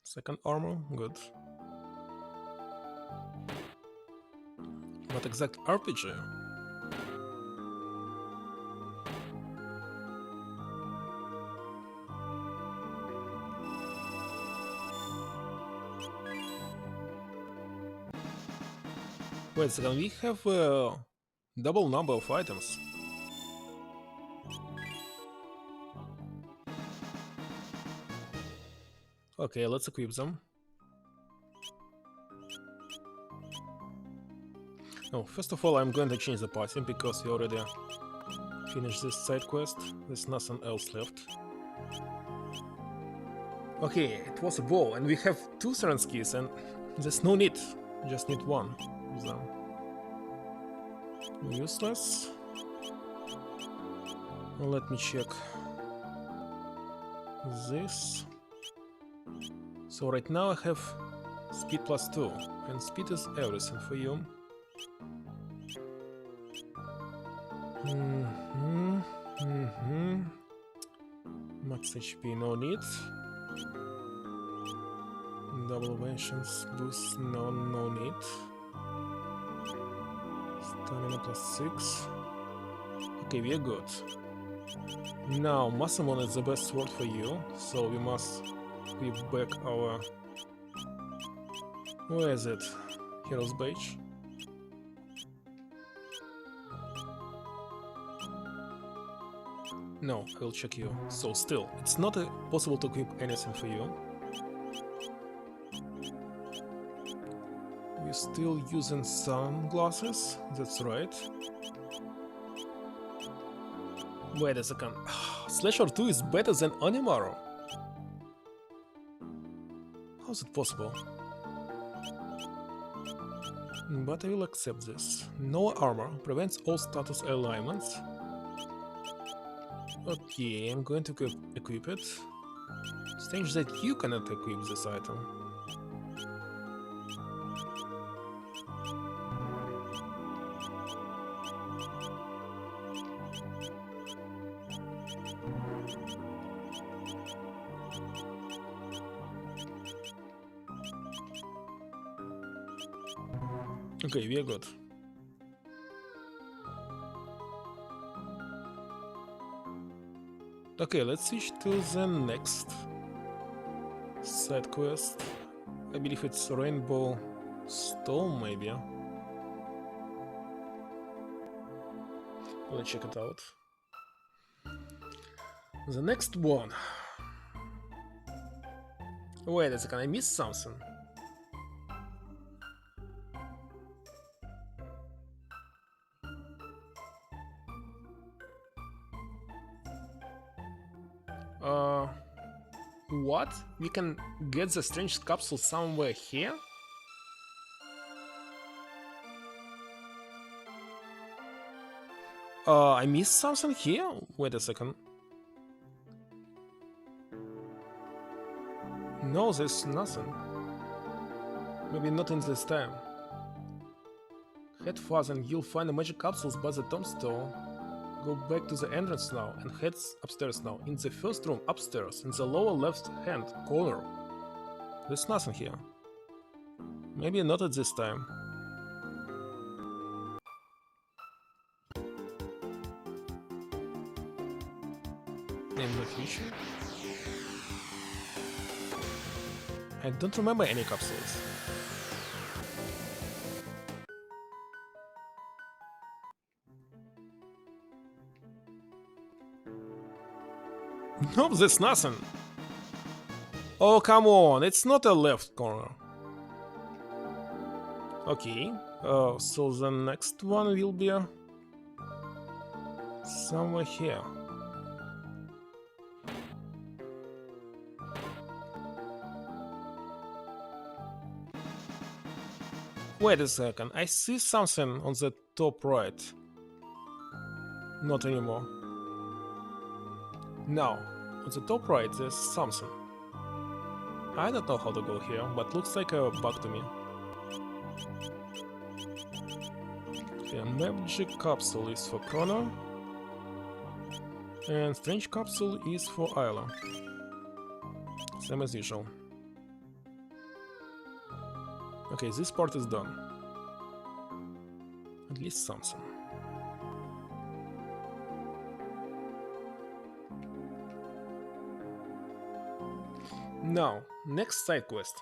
Second armor, good. But exact RPG? Wait a second, we have a double number of items. Okay, let's equip them. Oh, first of all, I'm going to change the party because we already finished this side quest. There's nothing else left. Okay, it was a ball, and we have 2 Serenskis, and there's no need. Just need one of them. Useless. Well, let me check this. So right now I have speed +2, and speed is everything for you. Max HP, no need. Double vengeance boost, no need. Stamina +6. Okay, we are good. Now, Masamon is the best sword for you, so we must equip back our... Where is it? Hero's Badge. No, I will check you. So still, it's not possible to equip anything for you. We're still using sunglasses, that's right. Wait a second. Slasher 2 is better than Onimaru. How's it possible? But I will accept this. No armor prevents all status alignments. Okay, I'm going to equip it. Strange that you cannot equip this item. Okay, we are good. Okay, let's switch to the next side quest. I believe it's Rainbow Storm, maybe. Let's check it out. The next one. Wait a second, I missed something. What? We can get the strange capsule somewhere here? I missed something here? Wait a second. No, there's nothing. Maybe not in this time. Head fast and you'll find the magic capsules by the tombstone. Go back to the entrance now and head upstairs now. In the first room upstairs, in the lower left hand corner. There's nothing here. Maybe not at this time. In the future? I don't remember any capsules. No, there's nothing. Oh, come on, it's not a left corner. Okay, so the next one will be somewhere here. Wait a second, I see something on the top right. Not anymore. Now, on the top right there's something. I don't know how to go here, but looks like a bug to me. Okay, magic capsule is for Chrono. And strange capsule is for Isla. Same as usual. Okay, this part is done. At least something. Now, next side quest.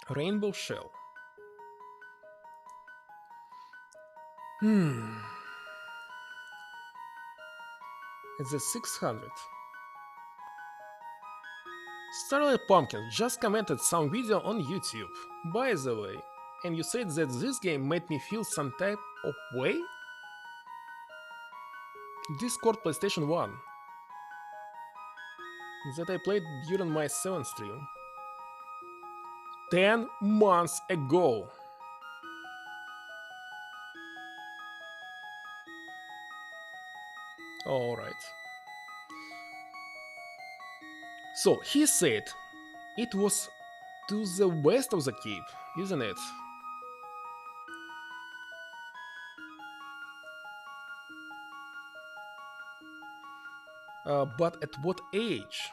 Rainbow Shell. It's a 600. Starlight Pumpkin just commented some video on YouTube, by the way, and you said that this game made me feel some type of way? Discord PlayStation 1. That I played during my 7th stream. 10 months ago. Alright. So, he said it was to the west of the keep, isn't it? But at what age?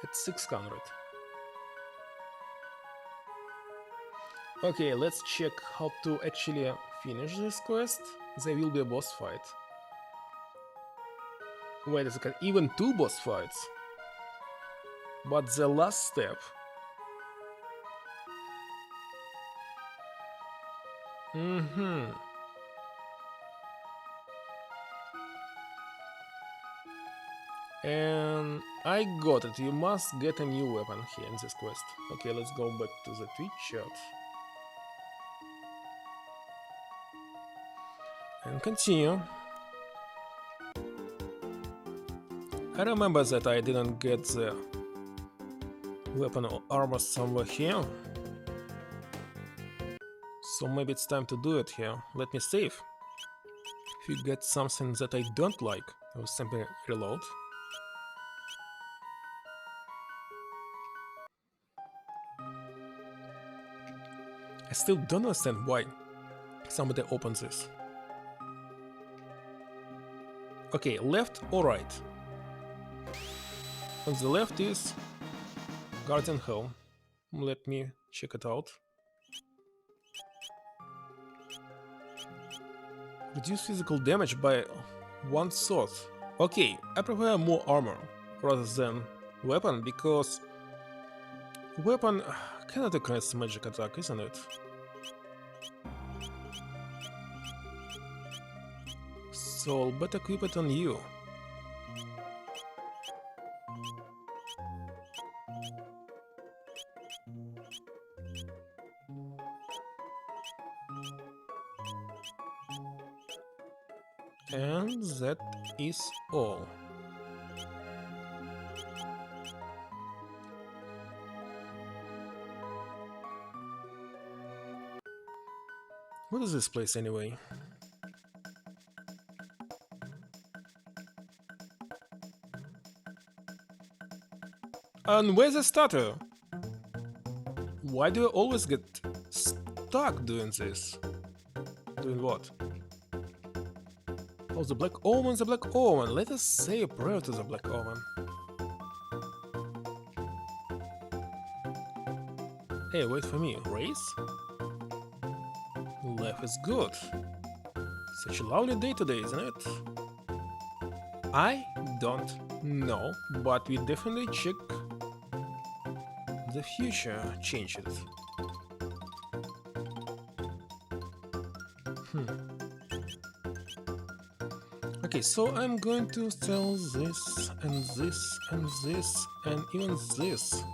At 600. Okay, let's check how to actually finish this quest. There will be a boss fight. Wait a second, even 2 boss fights. But the last step. And I got it, you must get a new weapon here in this quest. Okay, let's go back to the Twitch chat. And continue. I remember that I didn't get the weapon or armor somewhere here. So maybe it's time to do it here. Let me save. If you get something that I don't like, I will simply reload. I still don't understand why somebody opens this. Okay, left or right? On the left is Guardian Helm. Let me check it out. Reduce physical damage by 1/3. Okay, I prefer more armor rather than weapon because weapon cannot increase magic attack, isn't it? So I'll better equip it on you. And that is all. What is this place anyway? And where's the statue? Why do I always get stuck doing this? Doing what? Oh, the Black Omen, the Black Omen. Let us say a prayer to the Black Omen. Hey, wait for me. Race? Life is good. Such a lovely day today, isn't it? I don't know, but we definitely check the future changes. Okay, so I'm going to sell this and this and this and even this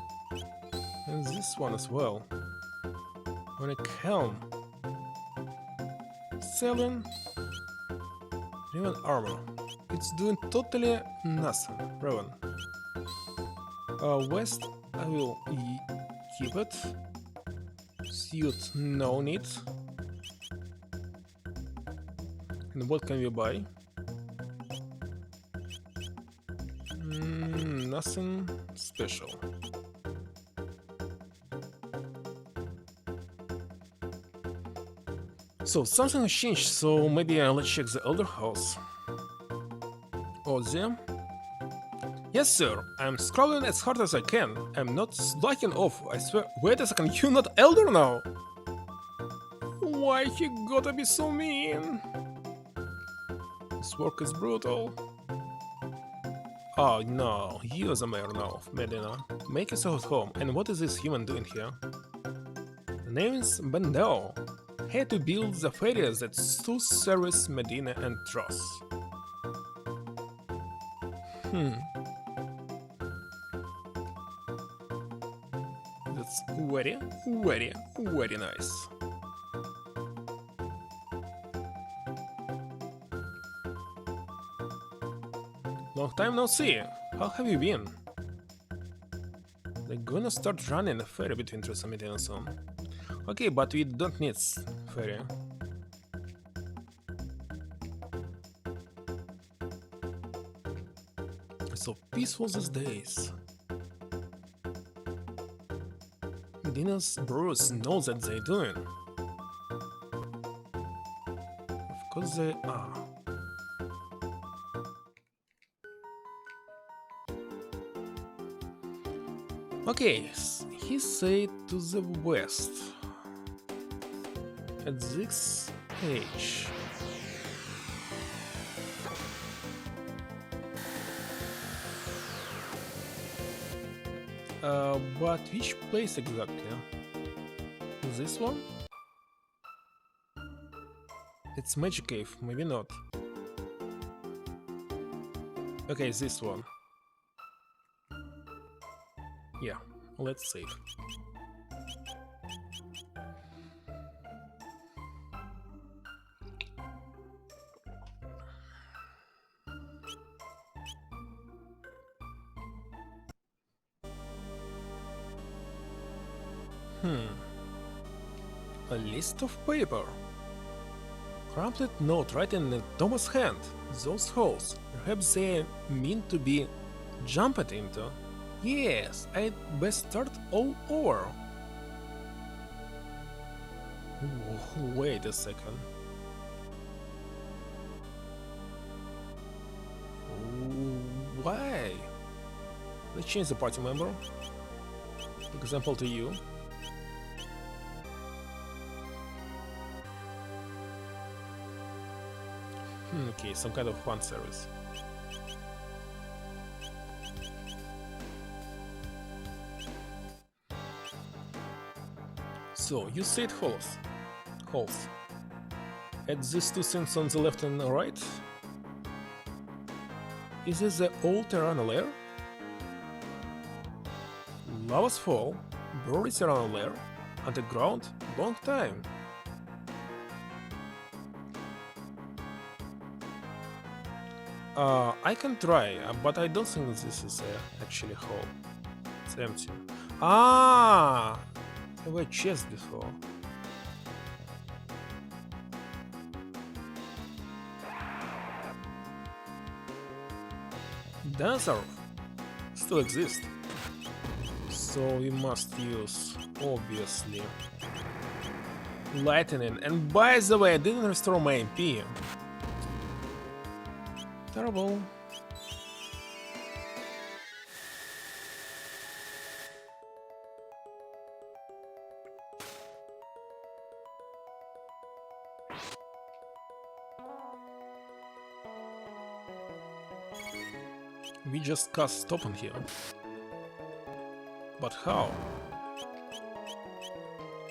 and this one as well. When I come selling even armor, it's doing totally nothing. Raven. West, I will keep it. Suit, no need. And what can we buy? nothing special. So something has changed, so maybe let's check the elder house. Ozzy? Yes, sir. I'm scrolling as hard as I can. I'm not slacking off, I swear. Wait a second, you're not elder now? Why he gotta be so mean? This work is brutal. Oh no, you're the mayor now of Medina. Make yourself at home. And what is this human doing here? The name is Bendo. Here to build the ferries that still service Medina and Tross. That's very, very, very nice. Long time no see. How have you been? They're gonna start running a ferry between Tross and Medina soon. Okay, but we don't need ferry. So peaceful these days. Medina's brewers know that they're doing. Of course they are. Okay, he said to the west. At this page. But which place exactly? This one? It's Magic Cave, maybe not. Okay, this one. Yeah, let's save. A list of paper. Crumpled note written in Thomas' hand. Those holes, perhaps they mean to be jumped into. Yes, I'd best start all over. Wait a second. Why? Let's change the party member. Example to you. Okay, some kind of fun service. So, you said holes. Holes. Add these two things on the left and right. Is this the old Terrano lair? Lava's fall, buried Terrano lair, underground, long time. I can try, but I don't think this is actually a hole. It's empty. Ah! There were chests before. Dancer still exists. So we must use, obviously, lightning. And by the way, I didn't restore my MP. Terrible. We just cast stop on here. But how?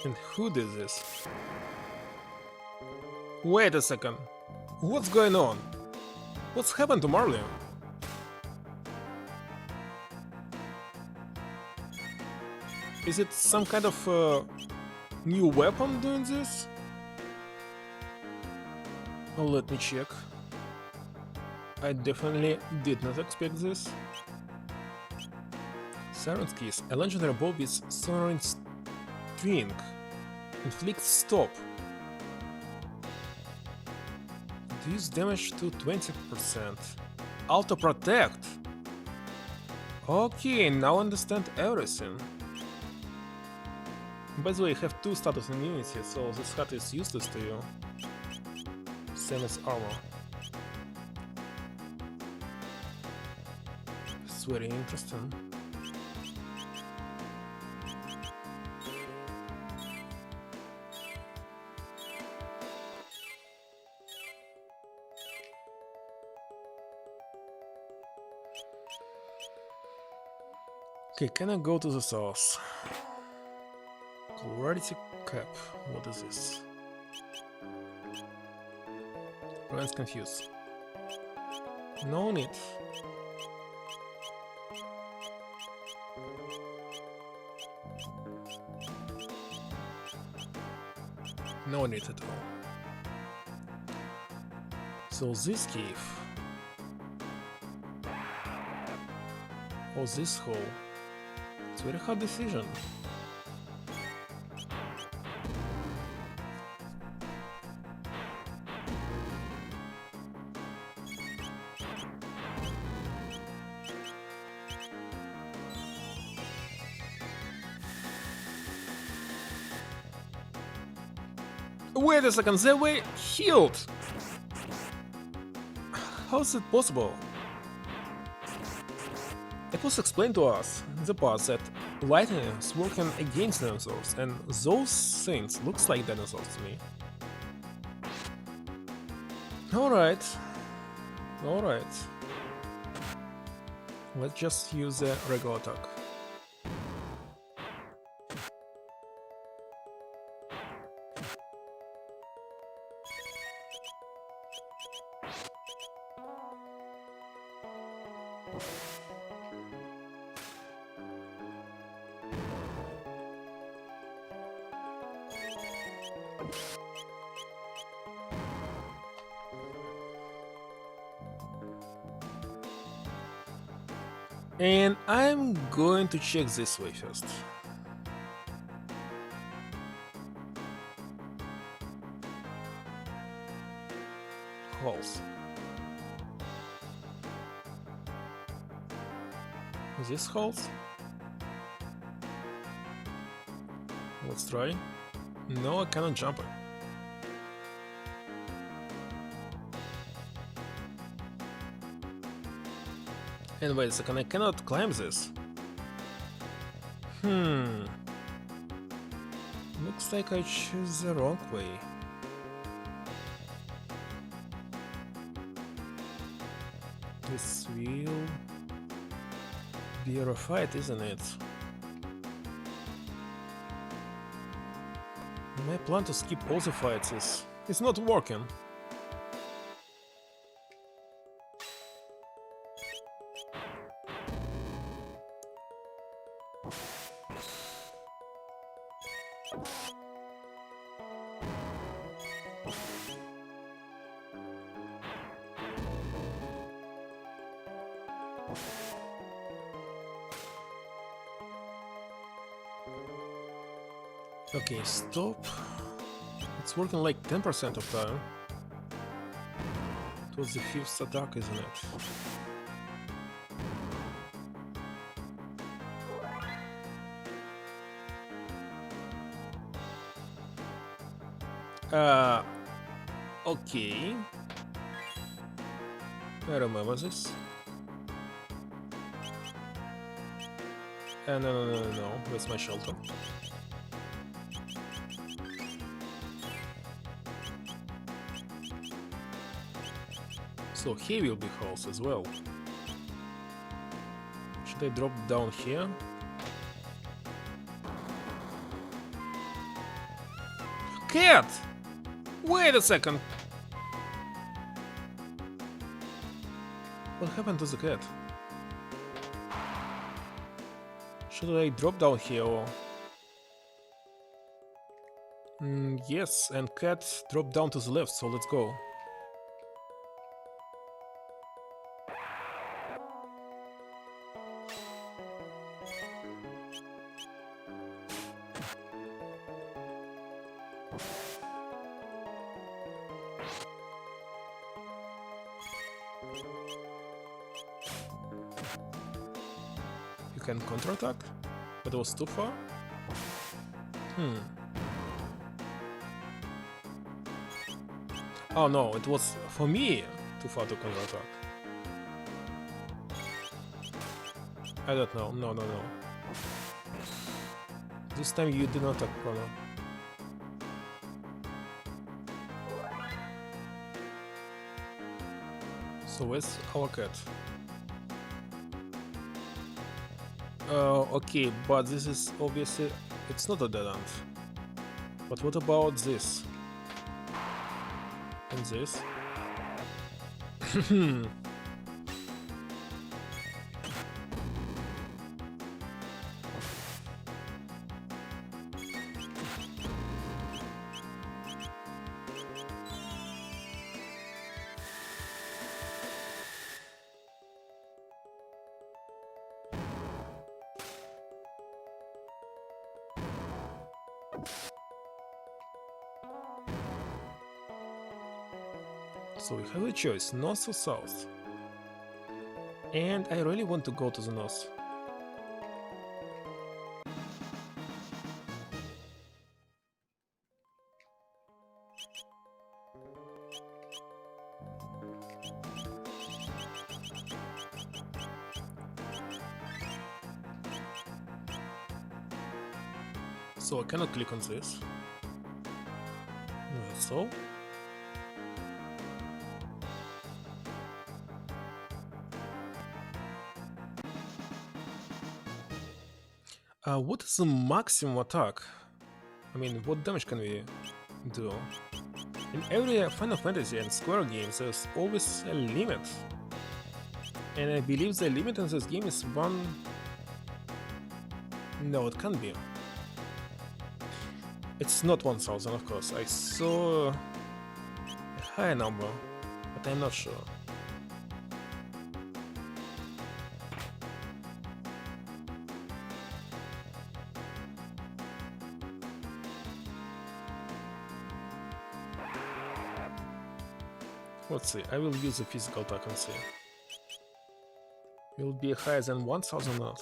And who did this? Wait a second. What's going on? What's happened to Marley? Is it some kind of new weapon doing this? Oh, let me check. I definitely did not expect this. Siren's Kiss, a legendary bow with soaring string. Inflicts stop. Reduce damage to 20%. Auto protect. Okay, now understand everything. By the way, you have 2 status immunity, so this hat is useless to you. Same as armor. It's very interesting. Okay, can I go to the source? Clarity cap. What is this? Everyone's confused. No need. No need at all. So this cave. Or this hole. It's a very hard decision. Wait a second, they were healed! How is it possible? It was explained to us in the past that lightning is working against dinosaurs, and those things looks like dinosaurs to me. Alright. Alright. Let's just use the regular attack. And I'm going to check this way first. Holes. Is this holes? Let's try. No, I cannot jump it. And wait a second, I cannot climb this. Looks like I chose the wrong way. This will be a fight, isn't it? My plan to skip all the fights is not working. Okay, stop. It's working like 10% of time. It was the 5th attack, isn't it? Okay. I remember this. No, where's my shelter? So here will be holes as well. Should I drop down here? Cat! Wait a second! What happened to the cat? Should I drop down here or... yes, and cat dropped down to the left, so let's go. You can counterattack, but it was too far. Oh no, it was for me too far to counterattack. I don't know. No. This time you did not attack Chrono. So where's our cat? Okay, but this is obviously... It's not a dead end. But what about this? And this? So we have a choice, north or south. And I really want to go to the north. So I cannot click on this. That's all. What is the maximum attack? I mean, what damage can we do? In every Final Fantasy and Square game, there's always a limit. And I believe the limit in this game is 1... No, it can't be. It's not 1000, of course. I saw a higher number, but I'm not sure. Let's see, I will use a physical attack and see. Will be higher than 1000 or not?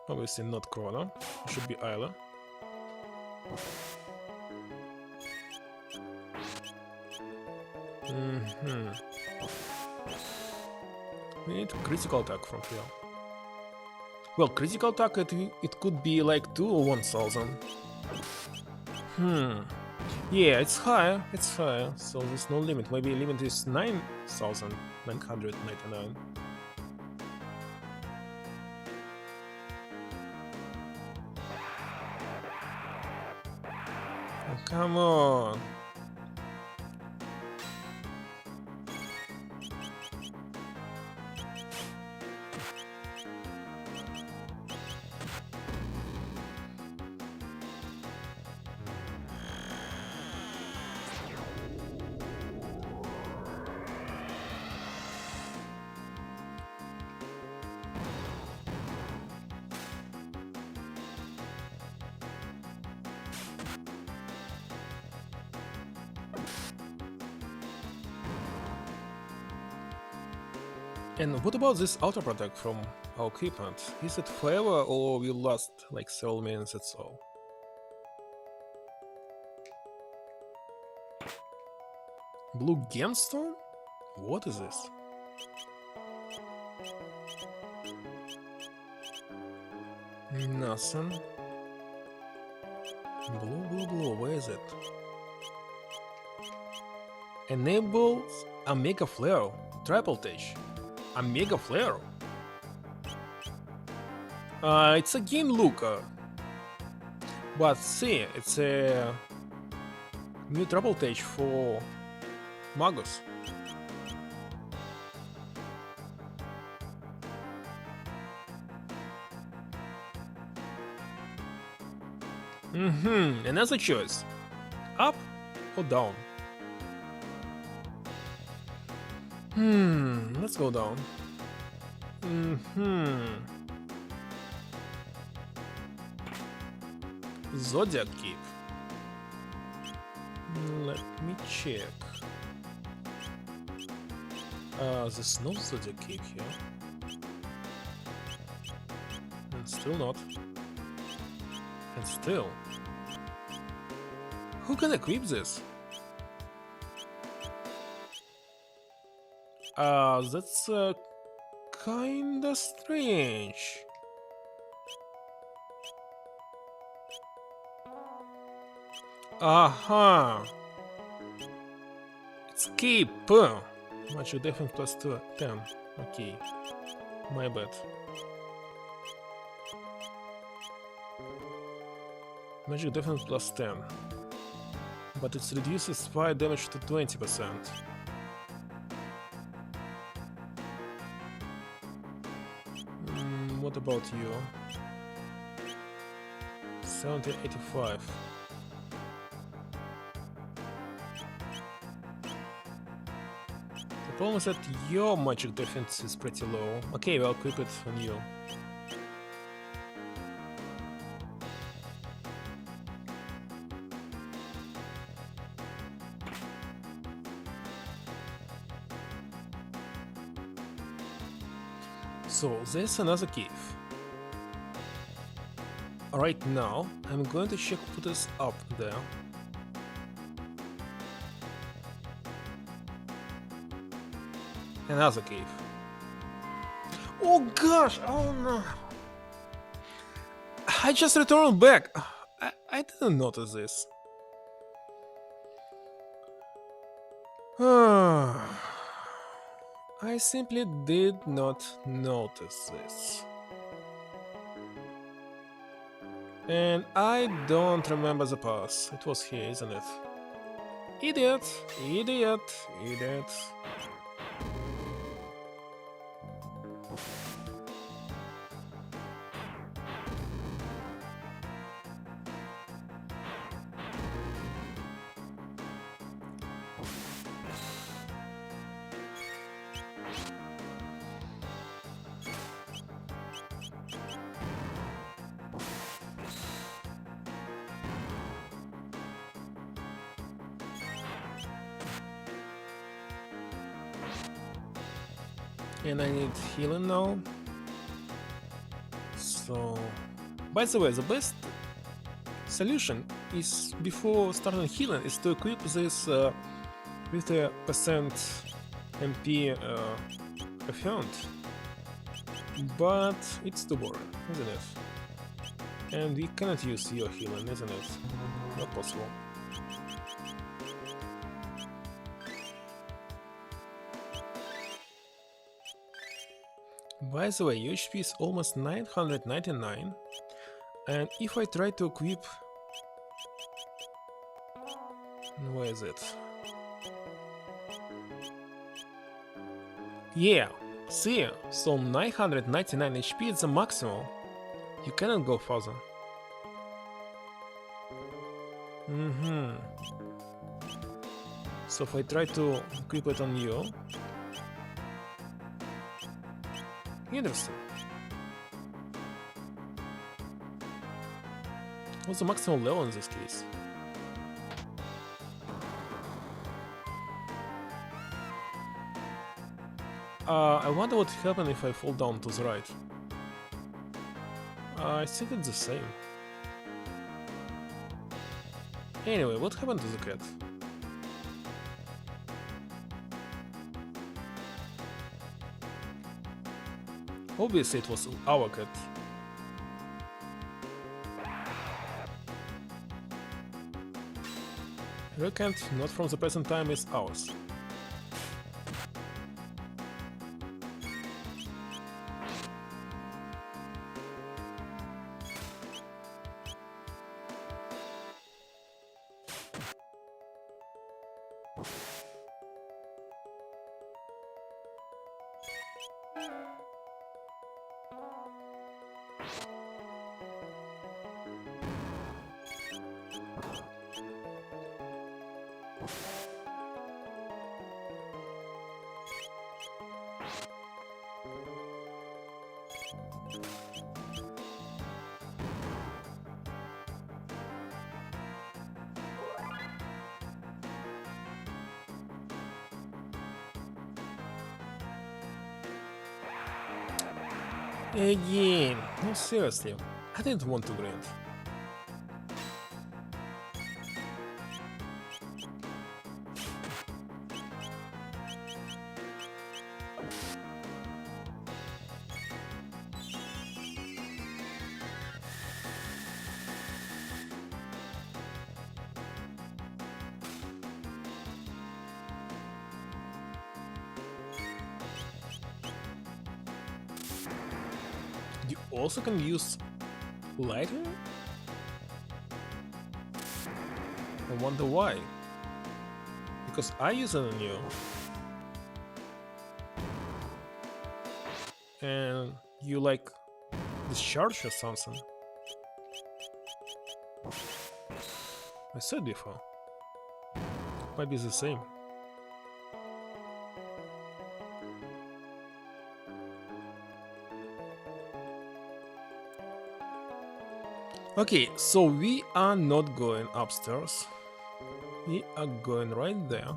Obviously not Chrono, it should be Isla. We need critical attack from here. Well, critical attack it could be like 2 or 1000. Yeah, it's higher, so there's no limit. Maybe limit is 9,999. Oh, come on. And what about this auto protect from our equipment? Is it forever or will last like several minutes, that's all? Blue gemstone? What is this? Nothing. Blue, where is it? Enables a mega flare, triple touch. A mega flare? It's a game looker. But see, it's a new triple touch for Magus. Another choice. Up or down? Let's go down. Zodiac Kick. Let me check. There's no Zodiac Cave here. And still not. And still. Who can equip this? That's kinda strange. Aha! Escape! Magic defense plus 10. Okay. My bad. Magic defense plus 10. But it reduces fire damage to 20%. What about you? 1785. The problem is that your magic defense is pretty low. Okay, I'll equip it on you. So, there's another cave. Right now, I'm going to check what is up there. Another cave. Oh gosh! Oh no! I just returned back! I didn't notice this. I simply did not notice this. And I don't remember the pass. It was here, isn't it? Idiot! Idiot! Idiot! And I need healing now. So, by the way, the best solution is before starting healing is to equip this with a percent MP coefficient. But it's too boring, isn't it? And we cannot use your healing, isn't it? Not possible. By the way, your HP is almost 999, and if I try to equip... Where is it? Yeah, see, so 999 HP is the maximum. You cannot go further. So if I try to equip it on you... Interesting. What's the maximum level in this case? I wonder what happens if I fall down to the right. I think it's the same. Anyway, what happened to the cat? Obviously it was our cat. Vacant, not from the present time, is ours. Again. No, seriously. I didn't want to grind. You also can use lighter? I wonder why. Because I use it on you. And you like discharge or something. I said before. Might be the same. Okay, so we are not going upstairs. We are going right there.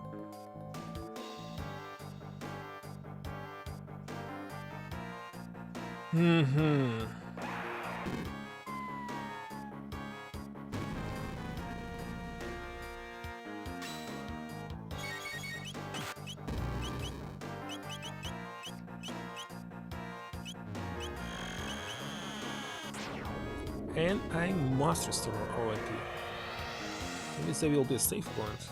And I must restore our IP. Maybe there will be a save point.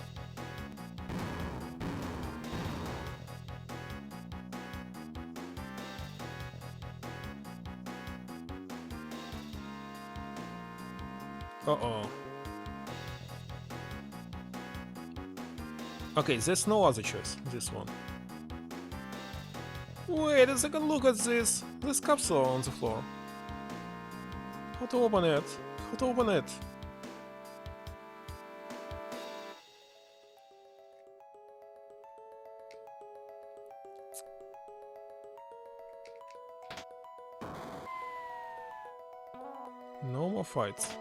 Uh-oh. Okay, there's no other choice, this one. Wait a second, look at this! This capsule on the floor. How to open it? How to open it? No more fights.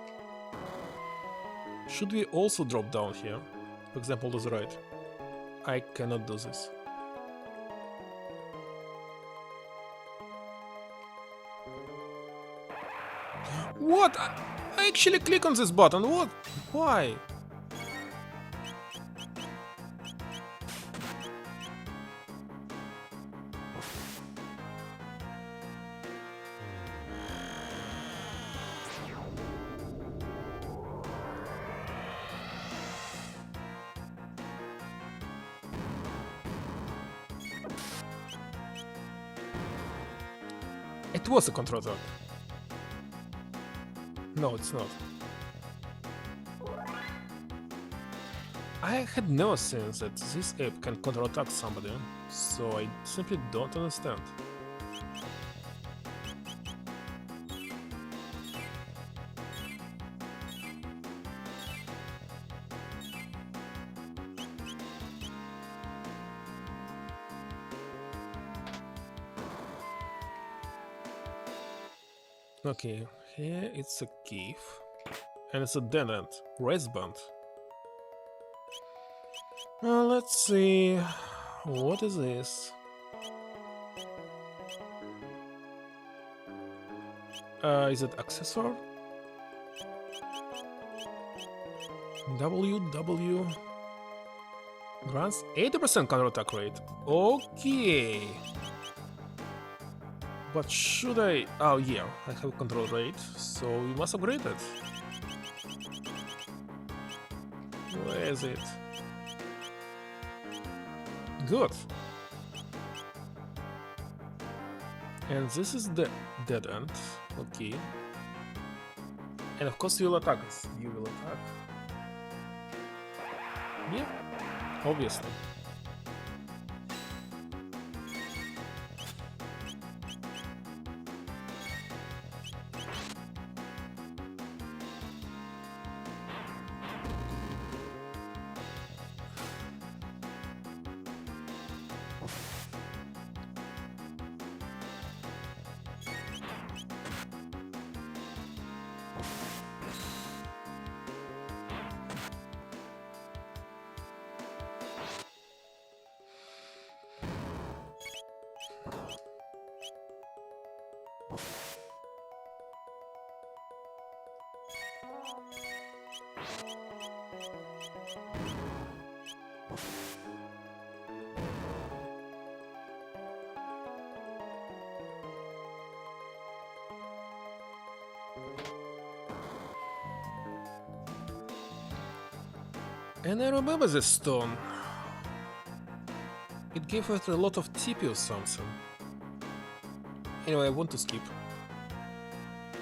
Should we also drop down here? For example, to the right. I cannot do this. What? I actually click on this button. What? Why? It was a control attack. No, it's not. I had never seen that this ape can counterattack somebody, so I simply don't understand. Okay, here it's a cave, and it's a dead end, race band. Let's see, what is this? Is it accessor? WW grants 80% counterattack rate. Okay. But should I? Oh yeah, I have control rate, so we must upgrade it. Where is it? Good. And this is the dead end. Okay. And of course you will attack us. You will attack. Yeah, obviously. And I remember this stone. It gave us a lot of TP or something. Anyway, I want to skip.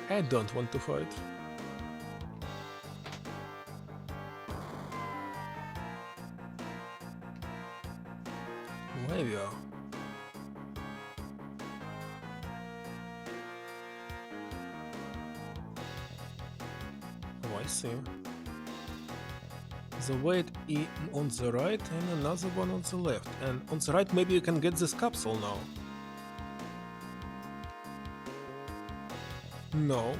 I don't want to fight. Where we are? Oh, I see. The weight on the right and another one on the left. And on the right maybe you can get this capsule now. No.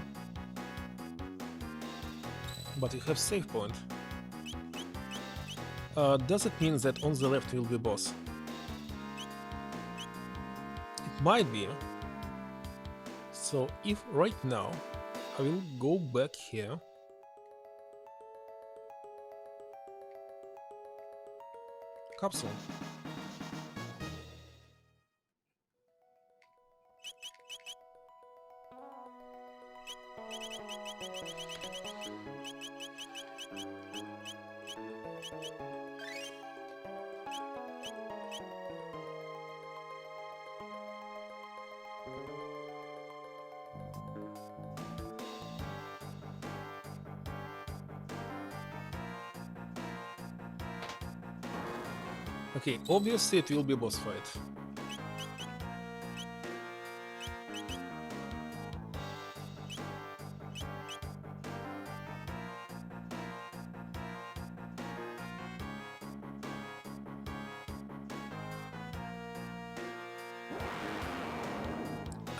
But you have save point. Does it mean that on the left will be boss? It might be. So if right now I will go back here. Capsule. Okay, obviously it will be a boss fight.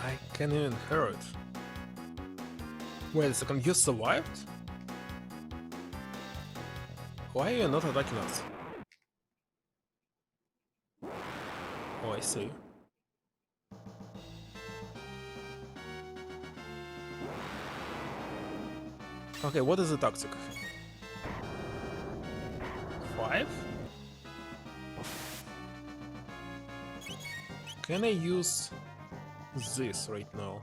I can't even hear it. Wait a second, you survived? Why are you not attacking us? Oh, I see. Okay, what is the tactic? 5? Can I use this right now?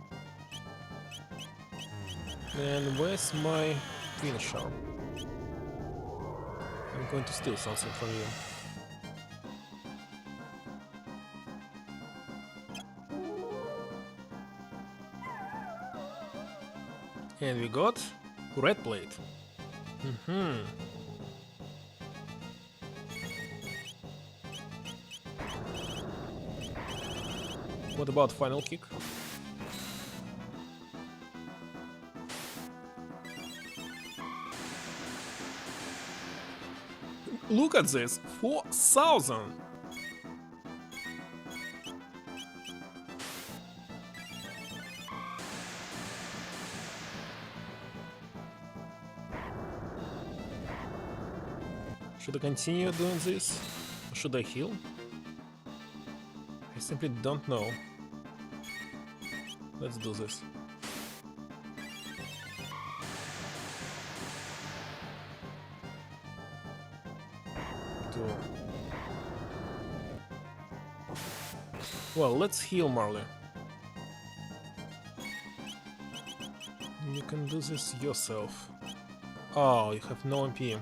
And where's my twin shell? I'm going to steal something from you. And we got red plate. What about final kick? Look at this, 4,000! Should I continue doing this? Or should I heal? I simply don't know. Let's do this. Well, let's heal Marley. You can do this yourself. Oh, you have no MP.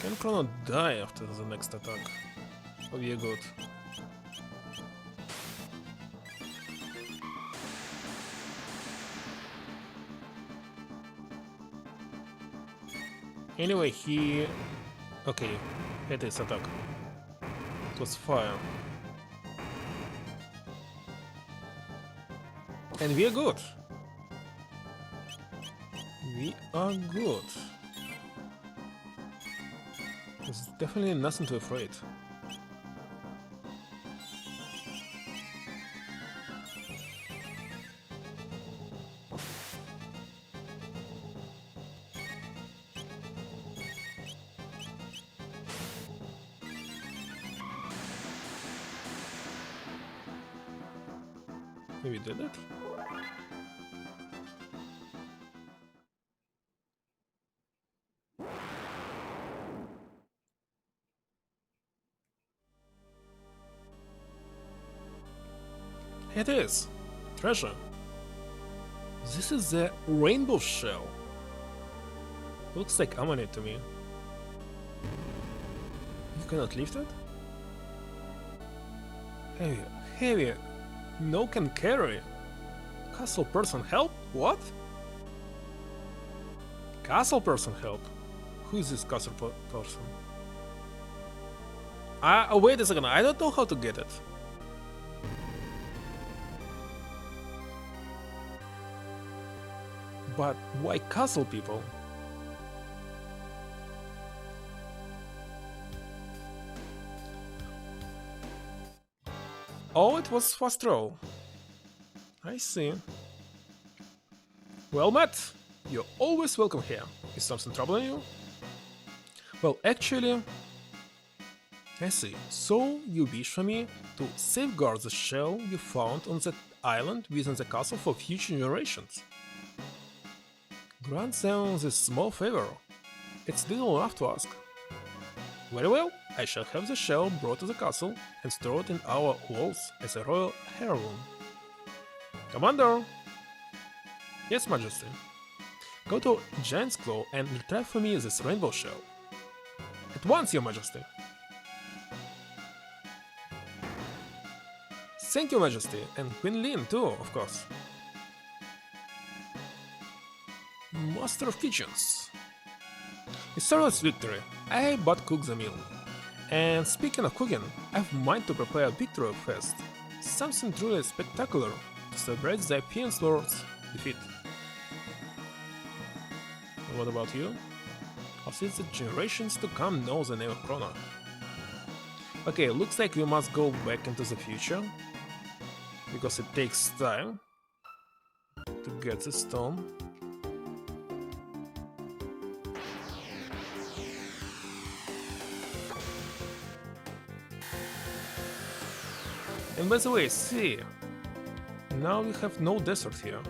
Can Chrono die after the next attack? Oh, yeah, good. Anyway, he... Okay, hit his attack. It was fire. And we are good. We are good. There's definitely nothing to afraid. We did it. It is. Treasure. This is the rainbow shell. Looks like ammonite to me. You cannot lift it? Heavy. Heavy. No can carry. Castle person help? What? Castle person help? Who is this castle person? Wait a second, I don't know how to get it. But why castle people? Oh, it was fast roll. I see. Well met! You're always welcome here. Is something troubling you? Well, actually... I see. So you wish for me to safeguard the shell you found on that island within the castle for future generations. Grant them this small favor. It's little enough to ask. Very well, I shall have the shell brought to the castle and stored in our walls as a royal heirloom. Commander! Yes, Majesty. Go to Giant's Claw and retrieve for me this rainbow shell. At once, Your Majesty! Thank you, Majesty, and Queen Lin too, of course. Master of Kitchens. It's Sarah's victory. I but cook the meal. And speaking of cooking, I've mind to prepare a victory feast. Something truly spectacular to celebrate the Appearance Lord's defeat. And what about you? How since the generations to come know the name of Chrono? Okay, looks like we must go back into the future. Because it takes time to get the stone. And by the way, see, now we have no desert here.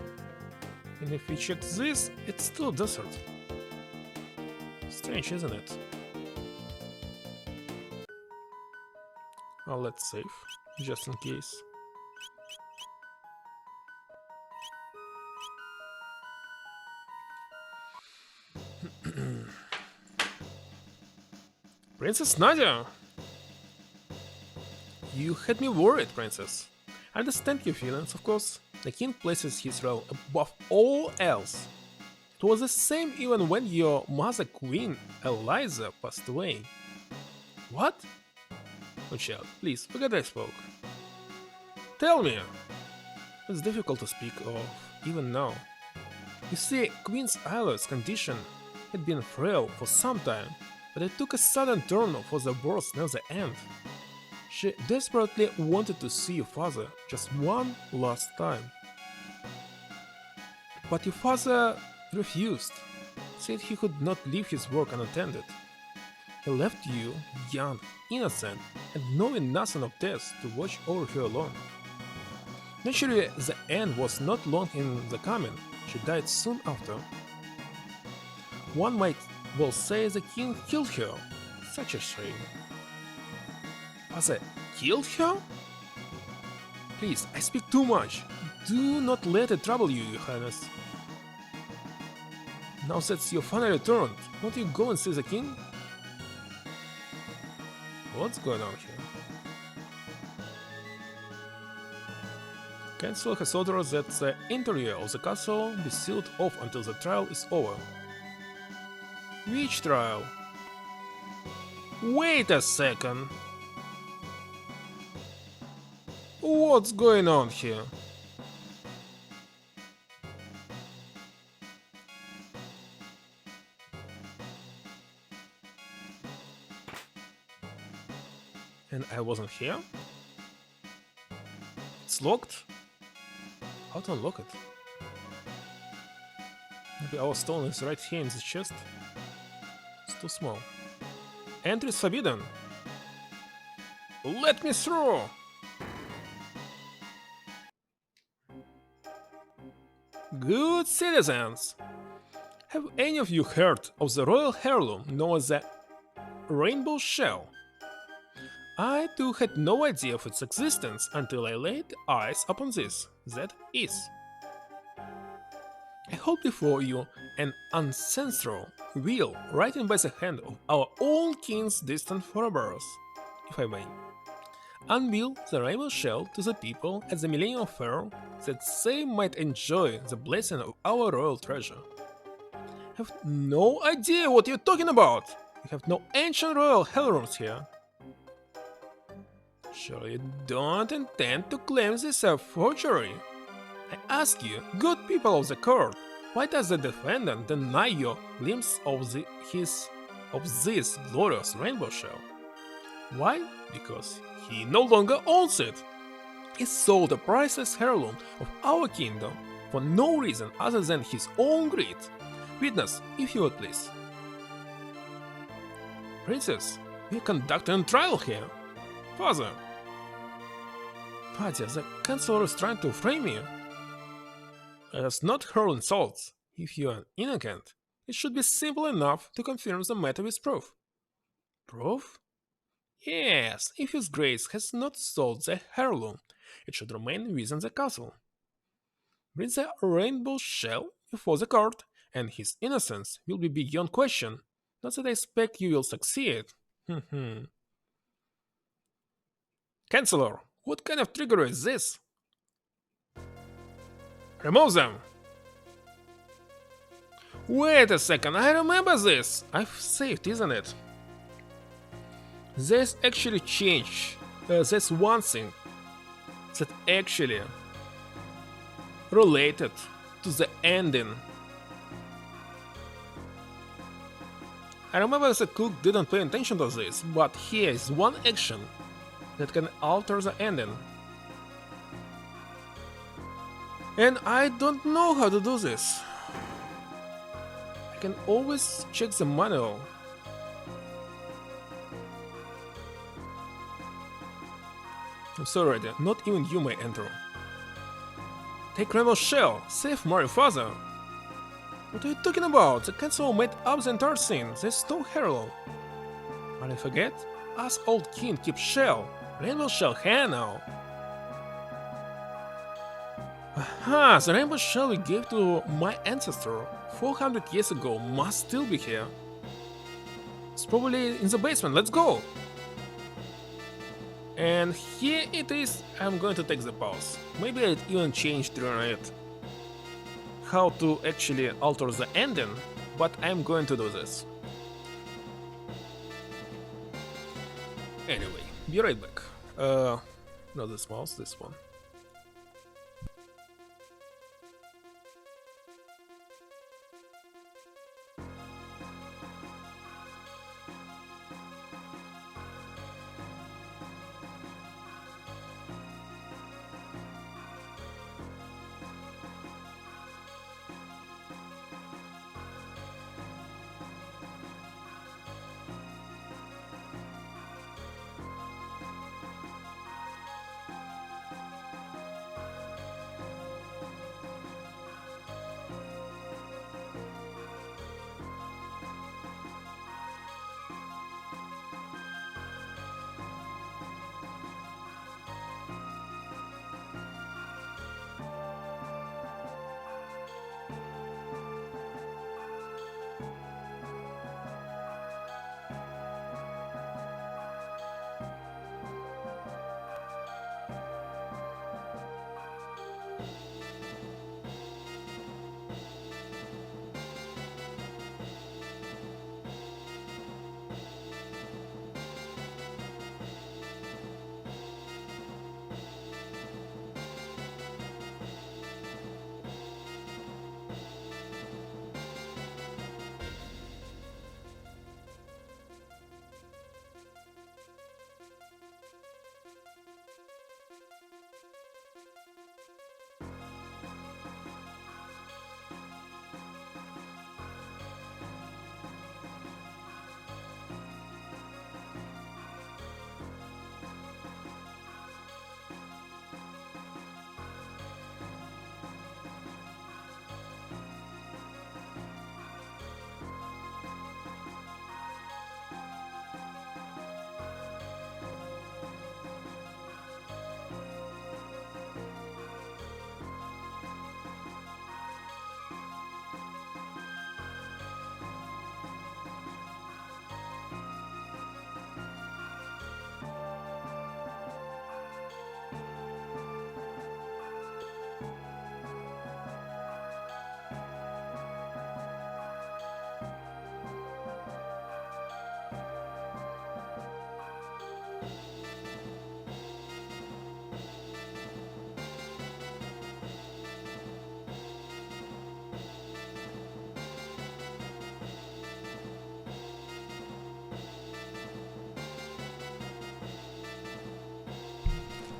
And if we check this, it's still desert. Strange, isn't it? Well, let's save, just in case. Princess Nadia! You had me worried, Princess. I understand your feelings, of course. The king places his realm above all else. It was the same even when your mother, Queen Eliza, passed away. What? Oh child, please, forget I spoke. Tell me! It's difficult to speak of, even now. You see, Queen Eliza's condition had been frail for some time, but it took a sudden turn for the worse near the end. She desperately wanted to see your father just one last time. But your father refused, said he could not leave his work unattended. He left you, young, innocent, and knowing nothing of death, to watch over her alone. Naturally, the end was not long in the coming. She died soon after. One might well say the king killed her. Such a shame. Father killed her? Please, I speak too much. Do not let it trouble you, Your Highness. Now that your father returned, won't you go and see the king? What's going on here? Council has ordered that the interior of the castle be sealed off until the trial is over. Which trial? Wait a second! What's going on here? And I wasn't here? It's locked? How to unlock it? Maybe our stone is right here in this chest? It's too small. Entry is forbidden. Let me through! Good citizens! Have any of you heard of the royal heirloom known as the Rainbow Shell? I too had no idea of its existence until I laid eyes upon this. That is. I hold before you an ancestral will written by the hand of our own king's distant forebears, if I may. Unveil the rainbow shell to the people at the Millennium Fair that they might enjoy the blessing of our royal treasure. I have no idea what you're talking about! We have no ancient royal heirlooms here. Surely you don't intend to claim this a forgery? I ask you, good people of the court, why does the defendant deny you a glimpse of this glorious rainbow shell? Why? Because he no longer owns it. He sold a priceless heirloom of our kingdom for no reason other than his own greed. Witness, if you would please. Princess, we are conducting a trial here. Father. Father, the chancellor is trying to frame me. Let us not hurl insults. If you are innocent, it should be simple enough to confirm the matter with proof. Proof? Yes, if his grace has not sold the heirloom, it should remain within the castle. Bring the rainbow shell before the court, and his innocence will be beyond question. Not that I expect you will succeed. Chancellor, what kind of trigger is this? Remove them! Wait a second, I remember this! I've saved, isn't it? There's actually change. There's one thing that actually related to the ending. I remember the cook didn't pay attention to this, but here is one action that can alter the ending. And I don't know how to do this. I can always check the manual. I'm sorry, not even you may enter. Take Rainbow Shell, save my father. What are you talking about? The council made up the entire thing. There's no heirloom. But I forget? Ask old king keep shell. Rainbow Shell here now. Aha, the Rainbow Shell we gave to my ancestor 400 years ago must still be here. It's probably in the basement, let's go! And here it is. I'm going to take the pause. Maybe I even changed during it how to actually alter the ending, but I'm going to do this. Anyway, be right back. Not this mouse, this one.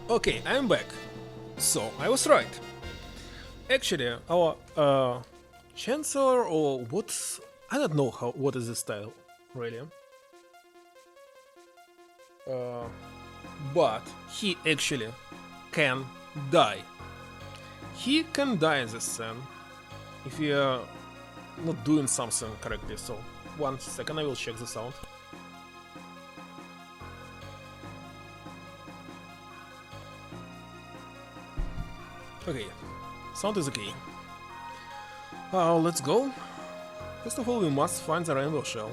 Okay, I'm back. So, I was right. Actually, our Chancellor or what? I don't know what is the style, really. Uh, but he actually can die. He can die in this scene if you're not doing something correctly. So, 1 second, I will check the sound. Okay, sound is okay. Let's go. First of all, we must find the rainbow shell.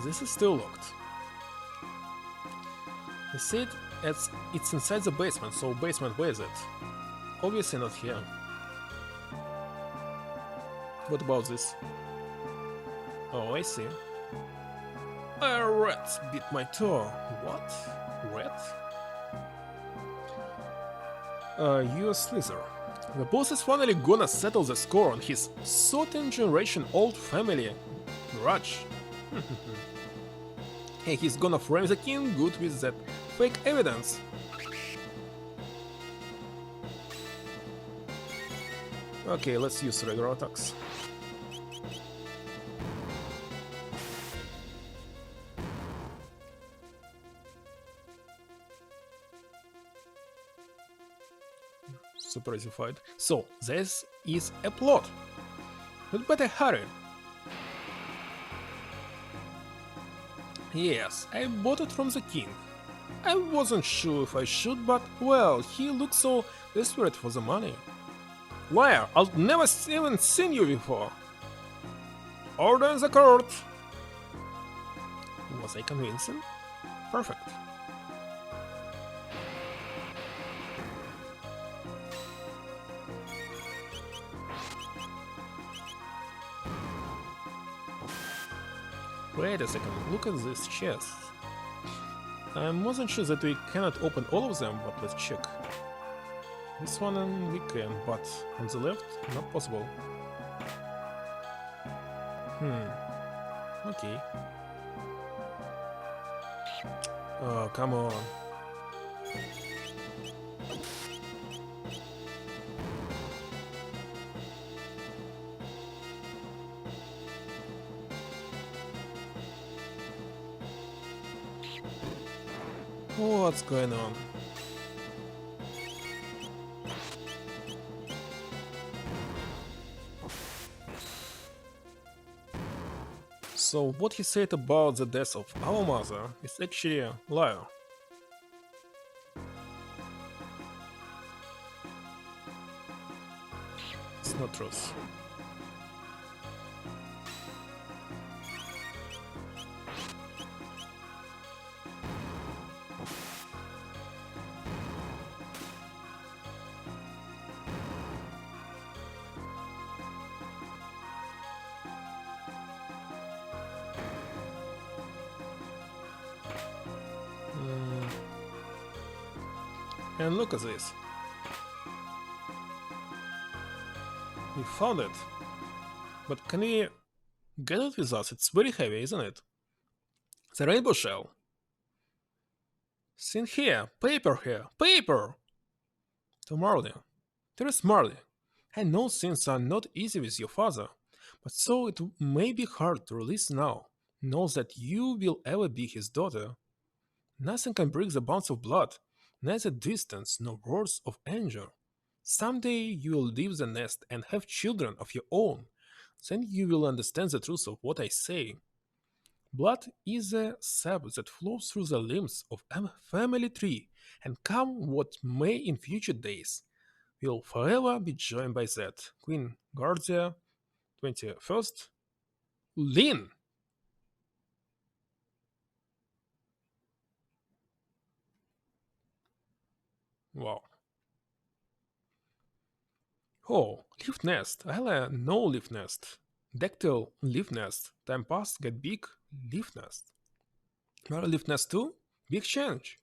This is still locked. They said it's inside the basement, so basement, where is it? Obviously not here. What about this? Oh, I see. A rat bit my toe. What? Rat? You're Slither. The boss is finally gonna settle the score on his 13th generation old family grudge. Hey, he's gonna frame the king good with that fake evidence. Okay, let's use regular attacks. Surprised. So, this is a plot. We'd better hurry. Yes, I bought it from the king. I wasn't sure if I should, but well, he looks so desperate for the money. Liar, I've never even seen you before. Order in the court. Was I convincing? Perfect. Wait a second, look at this chest. I wasn't sure that we cannot open all of them, but let's check. This one we can, but on the left, not possible. Okay. Oh, come on. What's going on? So what he said about the death of our mother is actually a lie. It's not truth. And look at this. We found it. But can we get it with us? It's very heavy, isn't it? The rainbow shell. Sin here, paper here, paper! To Marley. There is Marley. I know things are not easy with your father, but so it may be hard to release now. Know that you will ever be his daughter. Nothing can break the bonds of blood, neither distance nor words of anger. Someday you will leave the nest and have children of your own. Then you will understand the truth of what I say. Blood is a sap that flows through the limbs of a family tree, and come what may in future days, will forever be joined by that. Queen Guardia, 21st. Lin! Wow. Oh, leaf nest. No leaf nest. Dactyl leaf nest. Time passed, get big, leaf nest. More leaf nest too? Big change.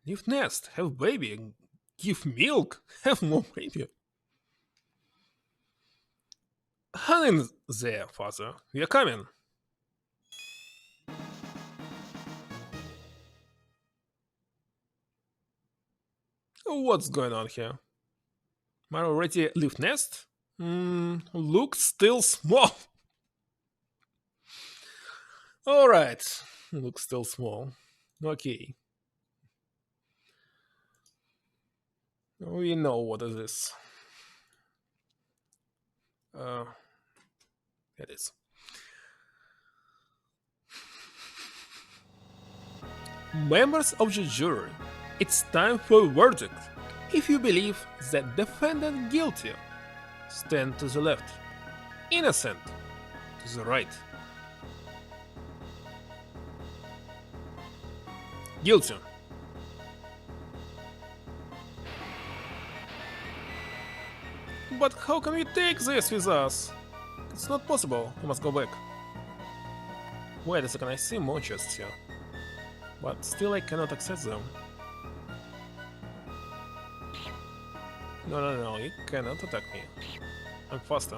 Leaf nest, have baby. Give milk, have more baby. Hang in there, father. We are coming. What's going on here? Am I already leaf nest? Look still small. Alright. Looks still small. Okay. We know what is this. It is. Members of the jury, it's time for a verdict. If you believe the defendant guilty, stand to the left. Innocent, to the right. Guilty. But how can we take this with us? It's not possible. We must go back. Wait a second, I see more chests here. But still I cannot access them. No, you cannot attack me. I'm faster.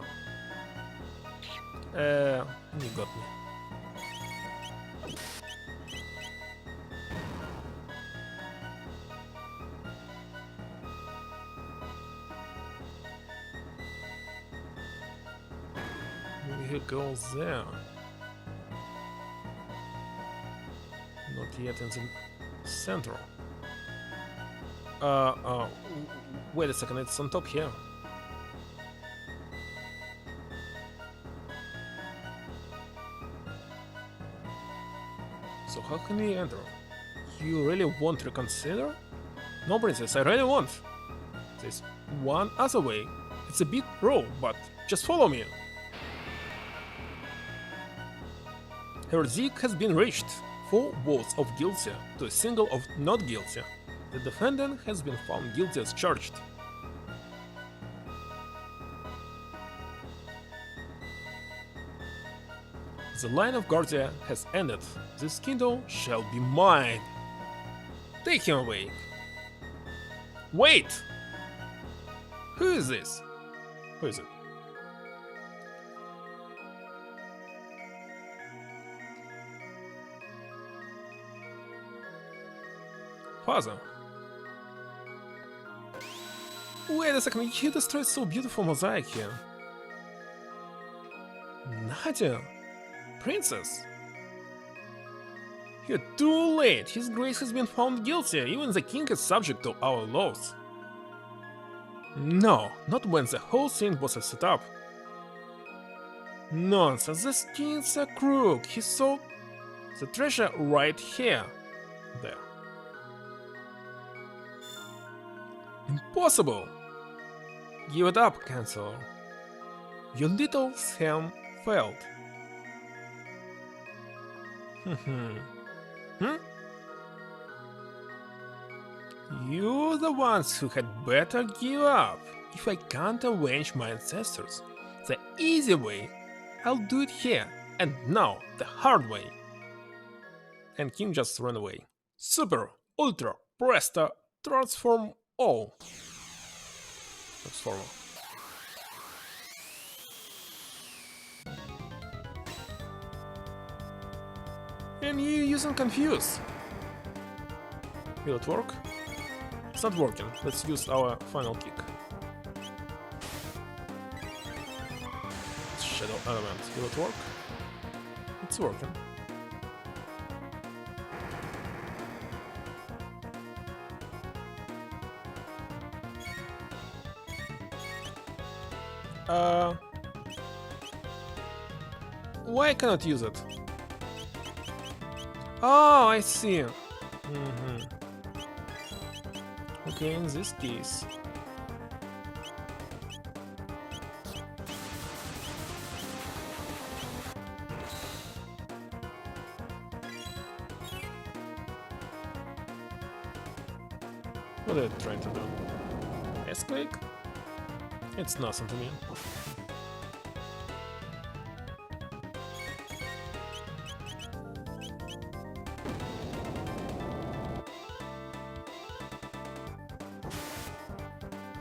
You got me. We go there. Not yet in the center. Wait a second, it's on top here. So how can we enter? You really want to reconsider? No, princess, I really want. There's one other way. It's a bit raw, but just follow me. A verdict has been reached. 4 votes of guilty to a single of not guilty. The defendant has been found guilty as charged. The line of Guardia has ended. This kingdom shall be mine. Take him away. Wait! Who is this? Who is it? Father. Wait a second, you destroyed so beautiful mosaic here. Nadia? Princess? You're too late. His Grace has been found guilty. Even the king is subject to our laws. No, not when the whole thing was set up. Nonsense, this king's a crook. He saw the treasure right here. There. Impossible! Give it up, Chancellor. Your little scheme failed. You're the ones who had better give up. If I can't avenge my ancestors the easy way, I'll do it here and now the hard way. And King just ran away. Super, ultra, presto, transform all. Transform. And you using confuse. Will it work? It's not working. Let's use our final kick. Shadow element. Will it work? It's working. Why I cannot use it? Oh, I see. Okay, in this case. What are you trying to do? S-click? It's nothing to me.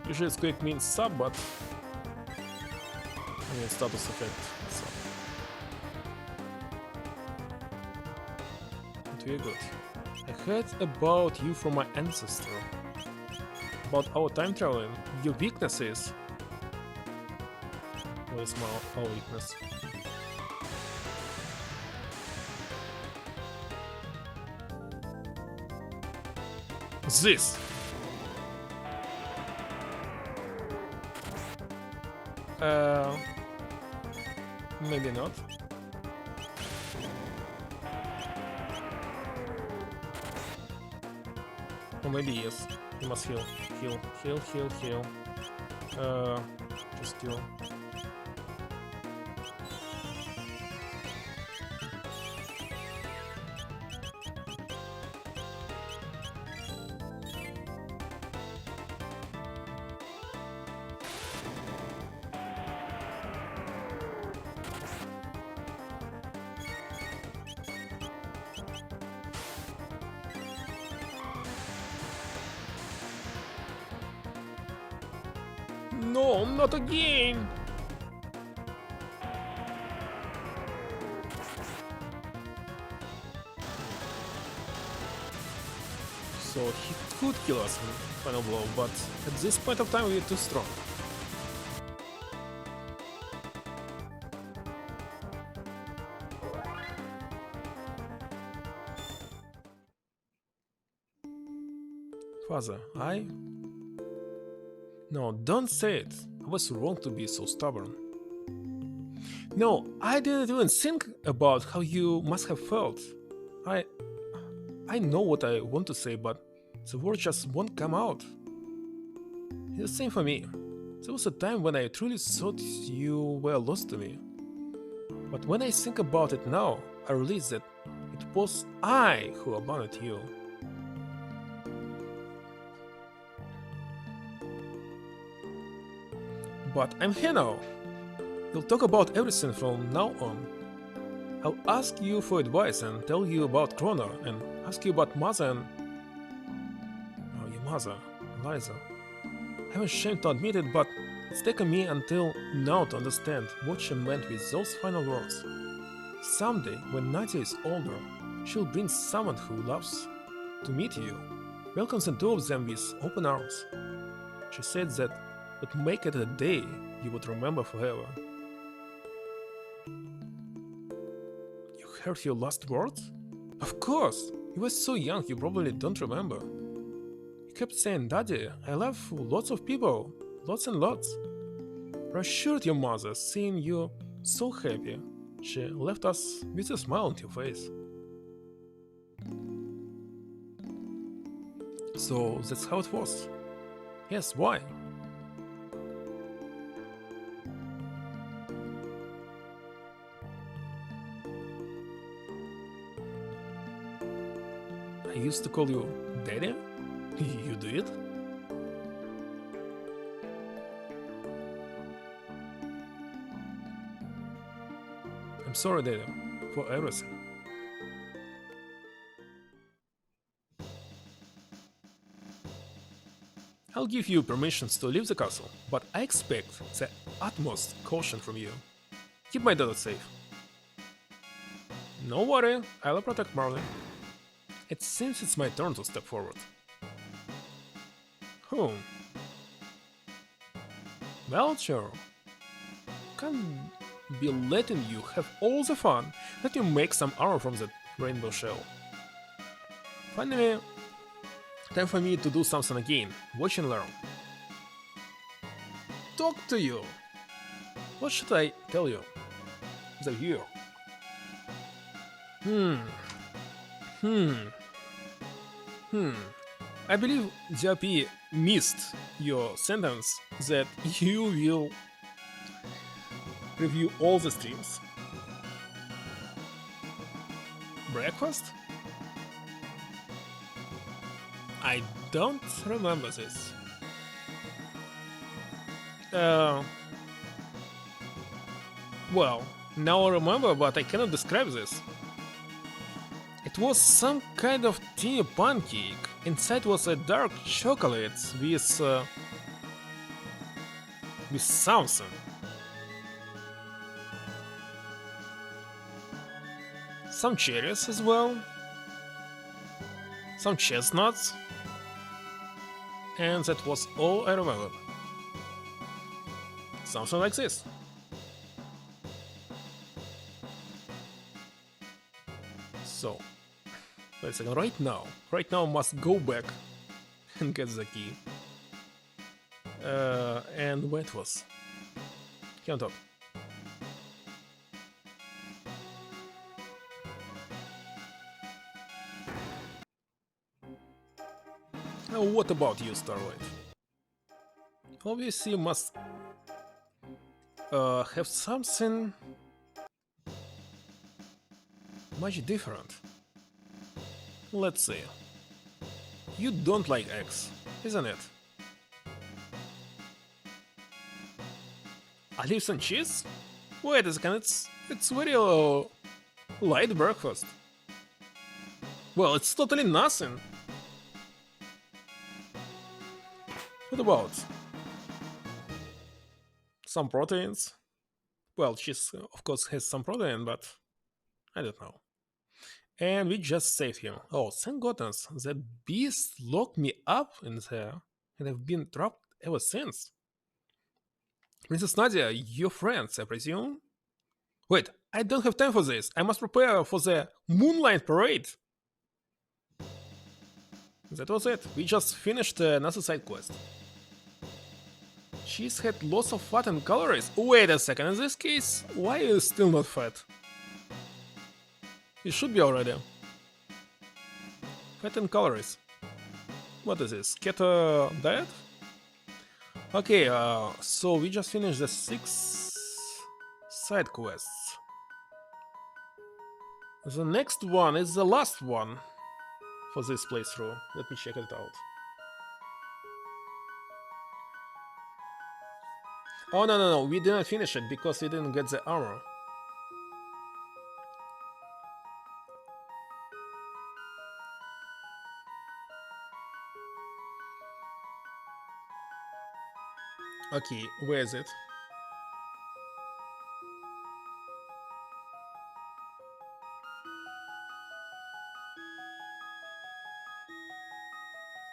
Usually S-click means sub, but I mean status effect. So. But we're good. I heard about you from my ancestor. about our time traveling. Your weakness is... What is our weakness? This! Maybe not. Or maybe yes. You must heal. Heal, heal, heal, heal. Just heal. No, not again! So he could kill us in final blow, but at this point of time we're too strong. Father, No, don't say it. I was wrong to be so stubborn. No, I didn't even think about how you must have felt. I know what I want to say, but the words just won't come out. It's the same for me. There was a time when I truly thought you were lost to me. But when I think about it now, I realize that it was I who abandoned you. But I'm here now. We'll talk about everything from now on. I'll ask you for advice and tell you about Chrono and ask you about Mother and... Oh, your mother, Eliza. I'm ashamed to admit it, but it's taken me until now to understand what she meant with those final words. Someday, when Nadia is older, she'll bring someone who loves to meet you, welcomes the two of them with open arms. She said that would make it a day you would remember forever. You heard your last words? Of course! You were so young you probably don't remember. You kept saying, Daddy, I love lots of people, lots and lots. Reassured your mother, seeing you so happy. She left us with a smile on your face. So that's how it was. Yes, why? I used to call you Daddy? You did? I'm sorry, Daddy, for everything. I'll give you permissions to leave the castle, but I expect the utmost caution from you. Keep my daughter safe. No worry, I'll protect Marley. It seems it's my turn to step forward. Whom? Well, sure. Can't be letting you have all the fun. Let you make some armor from that rainbow shell. Finally, time for me to do something again. Watch and learn. Talk to you. What should I tell you? The viewer. I believe JP missed your sentence that you will review all the streams. Breakfast? I don't remember this. Well, now I remember, but I cannot describe this. It was some kind of teeny pancake. Inside was a dark chocolate with something. Some cherries as well. Some chestnuts. And that was all I remember. Something like this. So, wait a second, right now must go back and get the key. And where it was? Here on top. Now what about you, Starlight? Obviously you must have something much different. Let's see. You don't like eggs, isn't it? Olives and cheese? Wait a second, it's very light breakfast. Well, it's totally nothing. What about some proteins? Well, cheese of course has some protein, but I don't know. And we just saved him. Oh, thank goodness, that beast locked me up in there, and I've been trapped ever since. Princess Nadia, your friends, I presume? Wait, I don't have time for this. I must prepare for the Moonlight Parade. That was it. We just finished another side quest. She's had lots of fat and calories. Wait a second, in this case, why are you still not fat? You should be already. Fat and calories. What is this? Keto diet? Okay, so we just finished the 6 side quests. The next one is the last one for this playthrough. Let me check it out. Oh no, we didn't finish it because we didn't get the armor. Okay, where is it?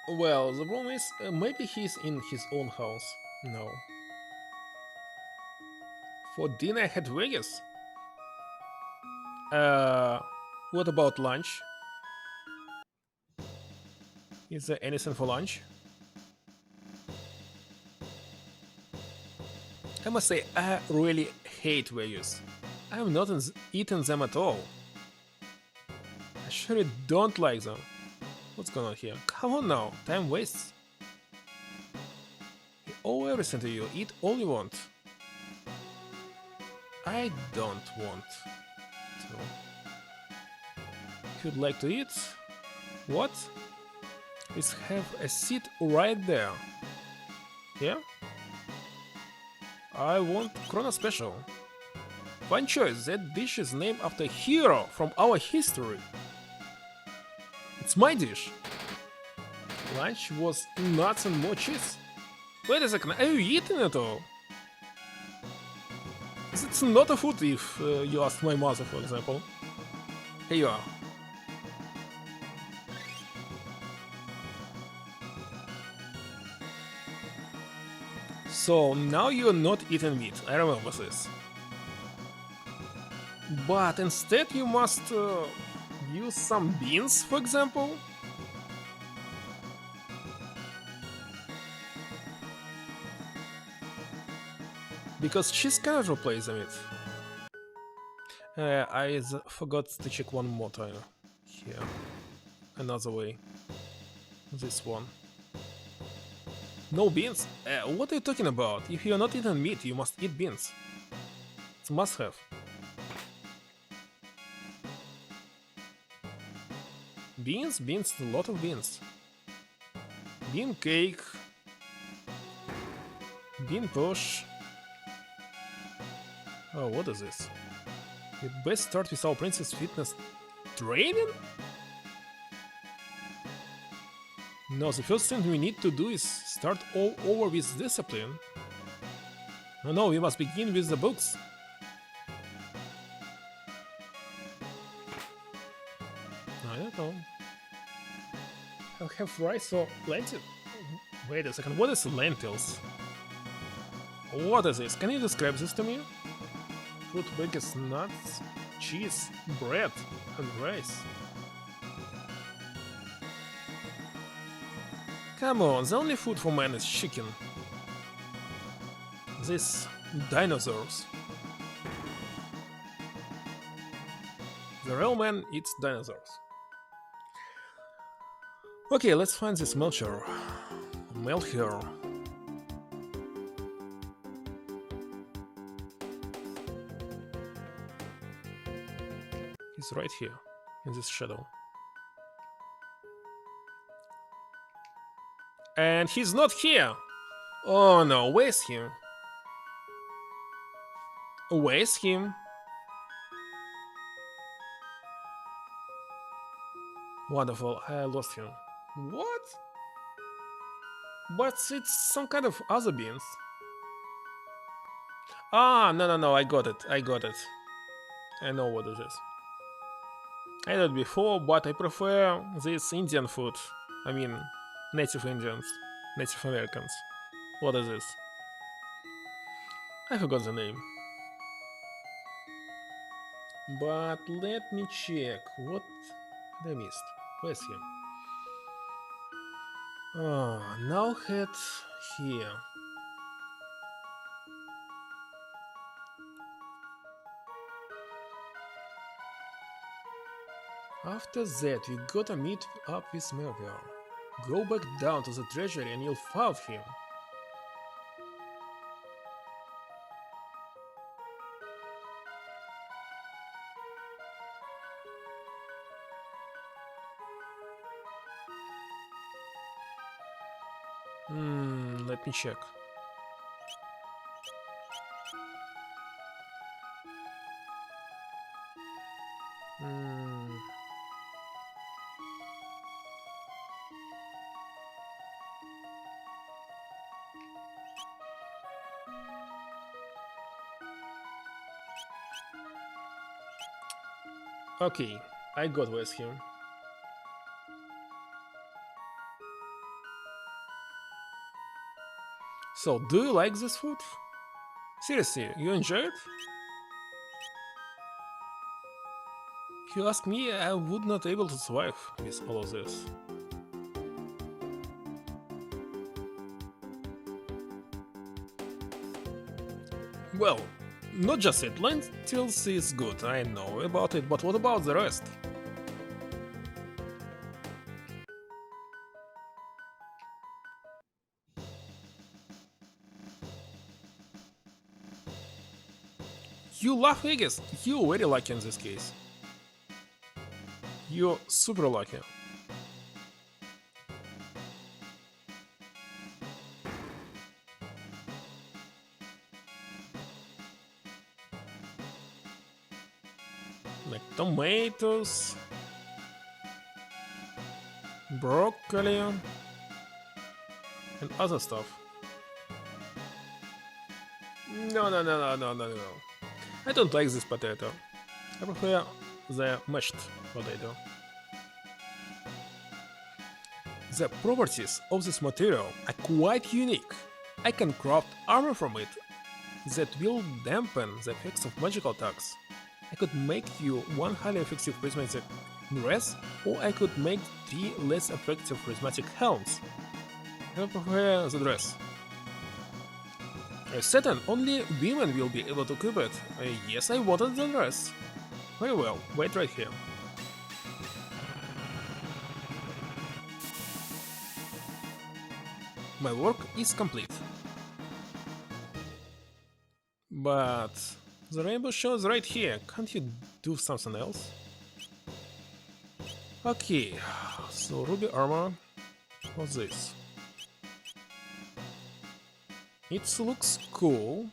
Well, the problem is, maybe he's in his own house. No. For dinner I had Vegas. What about lunch? Is there anything for lunch? I must say, I really hate Vegas. I have not eaten them at all. I surely don't like them. What's going on here? Come on now, time wastes. I owe everything to you, eat all you want. I don't want to. If you'd like to eat, what? Please have a seat right there. Yeah? I want Chrono Special. Fine choice, that dish is named after a hero from our history. It's my dish. Lunch was nuts and more cheese. Wait a second, are you eating it all? It's not a food if you ask my mother, for example. Here you are. So now you're not eating meat, I remember this. But instead you must use some beans, for example. Because cheese cannot replace the meat. I forgot to check one more time. Here. Another way. This one. No beans? What are you talking about? If you're not eating meat, you must eat beans. It's a must-have. Beans? Beans, a lot of beans. Bean cake. Bean push. Oh, what is this? We'd best start with our princess fitness training? No, the first thing we need to do is start all over with discipline. No, we must begin with the books. I don't know. I'll have rice for plenty. Wait a second, what is lentils? What is this? Can you describe this to me? Fruit bakers, nuts, cheese, bread, and rice. Come on, the only food for man is chicken. These dinosaurs. The real man eats dinosaurs. Okay, let's find this Melchior. Melchior. He's right here, in this shadow. And he's not here! Oh no, where's him? Where's him? Wonderful, I lost him. What? But it's some kind of other beans. Ah, no, I got it. I know what it is. I did it before, but I prefer this Indian food. I mean, native Indians, Native Americans. What is this? I forgot the name. But let me check. What did I missed? Where's him? Oh, now head here. After that, we gotta meet up with Melchior. Go back down to the treasury and you'll find him. Let me check. Okay, I got with him. So, do you like this food? Seriously, you enjoy it? If you ask me, I would not able to survive with all of this. Well, not just it, lentils is good, I know about it, but what about the rest? You love eggs! You're very lucky in this case. You're super lucky. Like tomatoes, broccoli, and other stuff. No. I don't like this potato. I prefer the mashed potato. The properties of this material are quite unique. I can craft armor from it that will dampen the effects of magical attacks. I could make you one highly effective prismatic dress, or I could make 3 less effective prismatic helms. I prefer the dress. Satan, only women will be able to keep it. Yes, I wanted the dress. Very well, wait right here. My work is complete. But the rainbow shows right here. Can't you do something else? Okay, so ruby armor. What's this? It looks cool.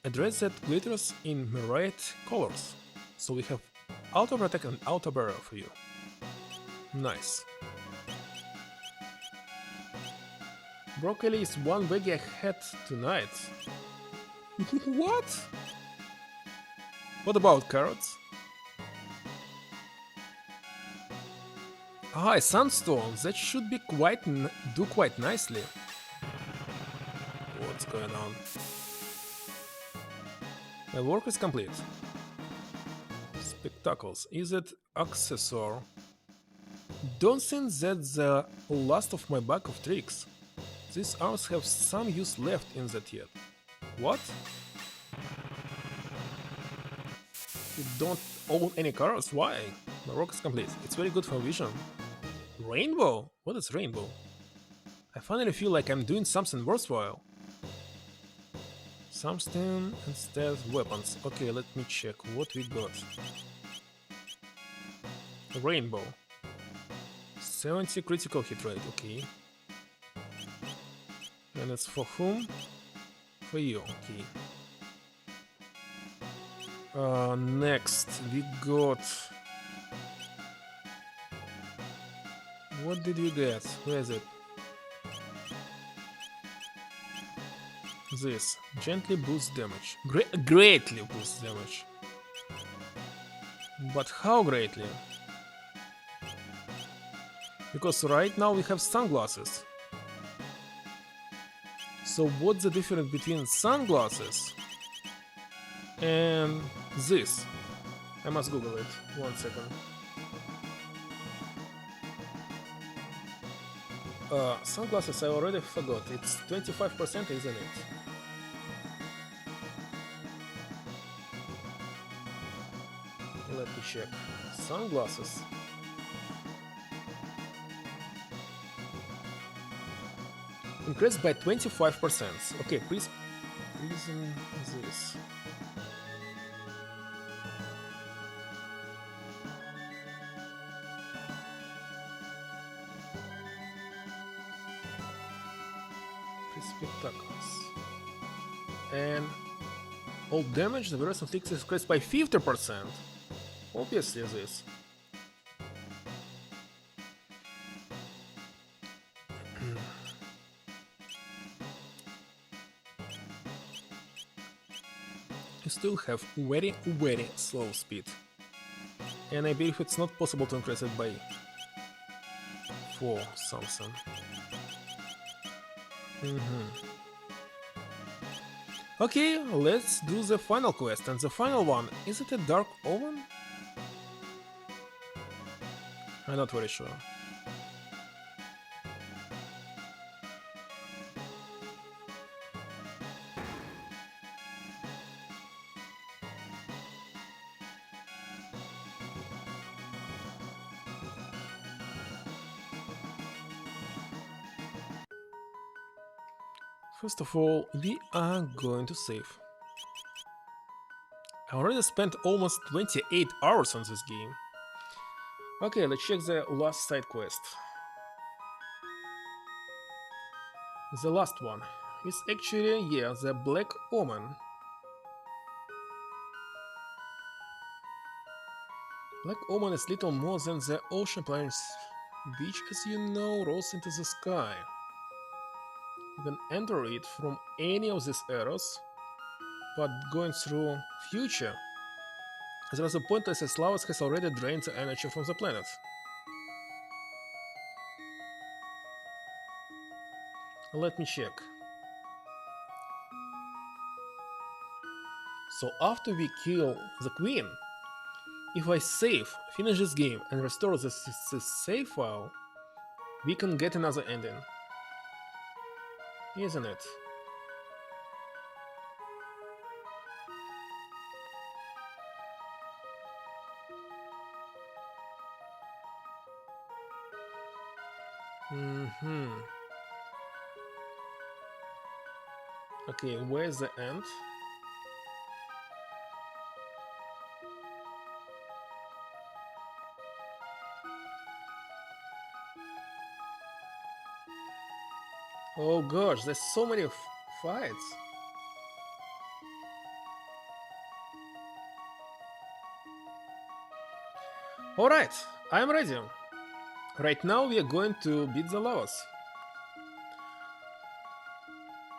A dress that glitters in myriad colors. So we have auto protect and auto barrier for you. Nice. Broccoli is one baggy ahead tonight. What? What about carrots? Ah, sandstone. That should be do quite nicely. What's going on? My work is complete. Spectacles. Is it accessor? Don't think that's the last of my bag of tricks. These arms have some use left in that yet. What? You don't own any cars? Why? My work is complete. It's very good for vision. Rainbow? What is rainbow? I finally feel like I'm doing something worthwhile. Something instead of weapons. Okay, let me check what we got. Rainbow. 70 critical hit rate, okay. And it's for whom? For you, okay. Next, we got... What did we get? Where is it? This. Gently boosts damage. Greatly boosts damage. But how greatly? Because right now we have sunglasses. So what's the difference between sunglasses and this? I must Google it. 1 second. Sunglasses I already forgot. It's 25%, isn't it? Let me check. Sunglasses. Increased by 25%. Okay, please prism this. Spectacles. And all damage the virus inflicts is increased by 50%. Obviously this. You still have very slow speed. And I believe it's not possible to increase it by 4 something. Okay, let's do the final quest, and the final one, is it a Dark Omen? I'm not very sure. First of all, we are going to save. I already spent almost 28 hours on this game. Okay, let's check the last side quest. The last one is actually, yeah, the Black Omen. Black Omen is little more than the ocean planet's which, as you know, rose into the sky. You can enter it from any of these eras, but going through future is rather pointless as Lavas has already drained the energy from the planet. Let me check. So after we kill the queen, if I finish this game and restore this save file, we can get another ending. Isn't it? Okay, where's the end? Oh gosh, there's so many fights. Alright, I'm ready. Right now we are going to beat the Lavas.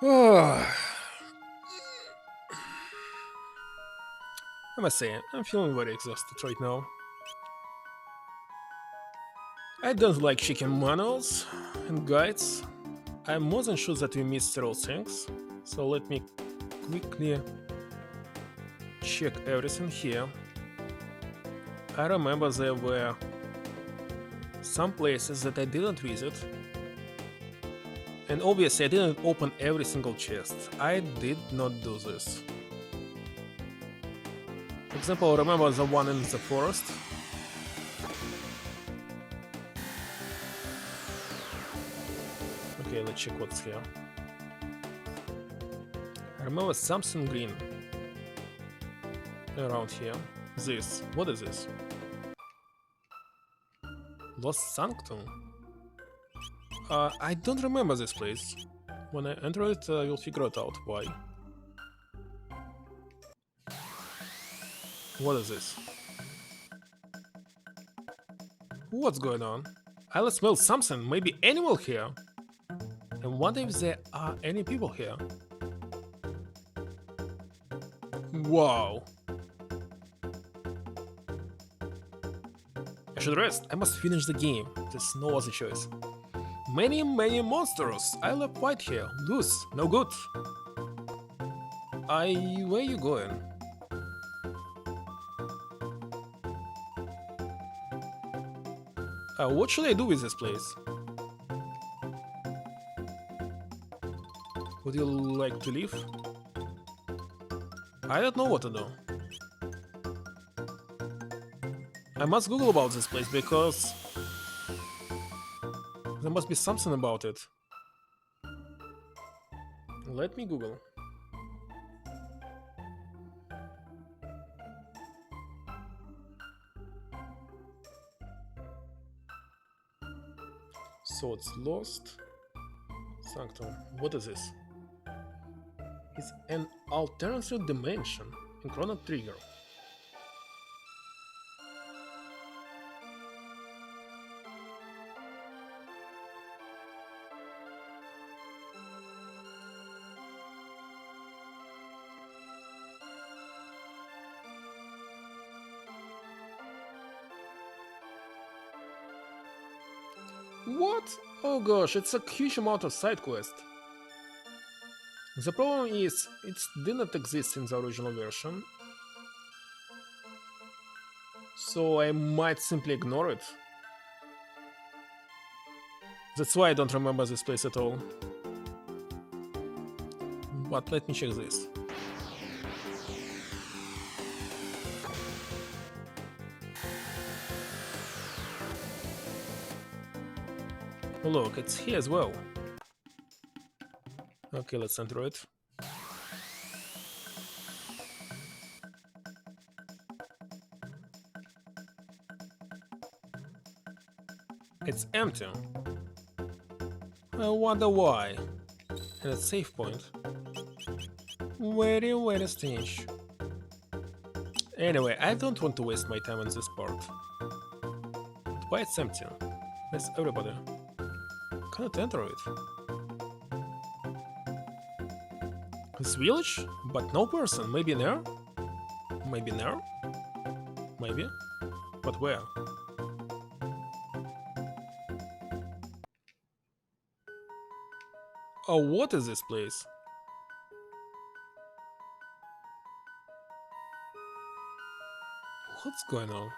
I must say, I'm feeling very exhausted right now. I don't like checking manuals and guides. I'm more than sure that we missed several things, so let me quickly check everything here. I remember there were some places that I didn't visit, and obviously I didn't open every single chest. I did not do this. For example, remember the one in the forest? Okay, let's check what's here. I remember something green around here. This. What is this? Lost Sanctum? I don't remember this place. When I enter it, you'll figure it out why. What is this? What's going on? I smell something, maybe animal here. And wonder if there are any people here. Wow. I should rest. I must finish the game. There's no other choice. Many monsters. I left white here. Loose. No good. Where you going? What should I do with this place? Would you like to leave? I don't know what to do. I must Google about this place because there must be something about it. Let me Google. So it's Lost Sanctum. What is this? It's an alternative dimension in Chrono Trigger. What? Oh gosh, it's a huge amount of side quest. The problem is, it didn't exist in the original version, so I might simply ignore it. That's why I don't remember this place at all. But let me check this. Look, it's here as well. Okay, let's enter it. It's empty. I wonder why. And it's save point. Very strange. Anyway, I don't want to waste my time on this part. But why it's empty? That's everybody. Cannot enter it. This village, but no person. Maybe there? Maybe there? Maybe? But where? Oh, what is this place? What's going on?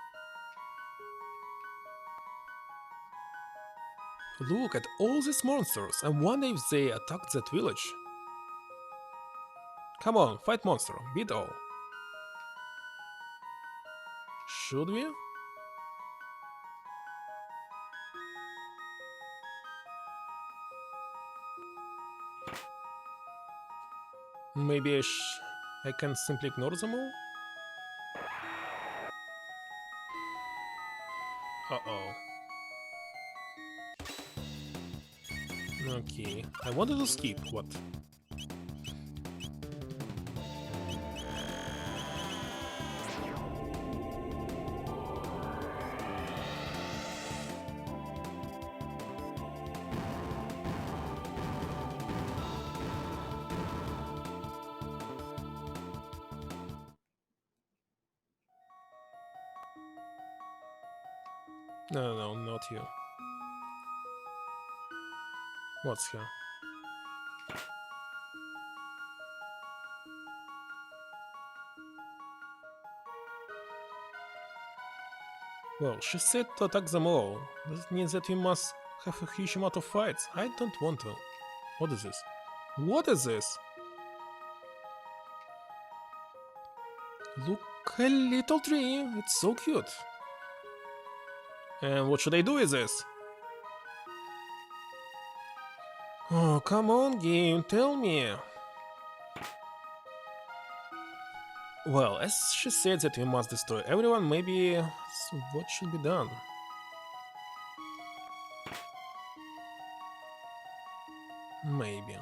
Look at all these monsters. I wonder if they attacked that village. Come on, fight monster, beat all. Should we? Maybe I can simply ignore them all? Uh-oh. Okay, I wanted to skip, what? No, not you. What's here? Well, she said to attack them all. Does it mean that we must have a huge amount of fights? I don't want to. What is this? What is this? Look, a little tree. It's so cute. And what should I do with this? Oh, come on, game, tell me. Well, as she said that we must destroy everyone, maybe what should be done? Maybe.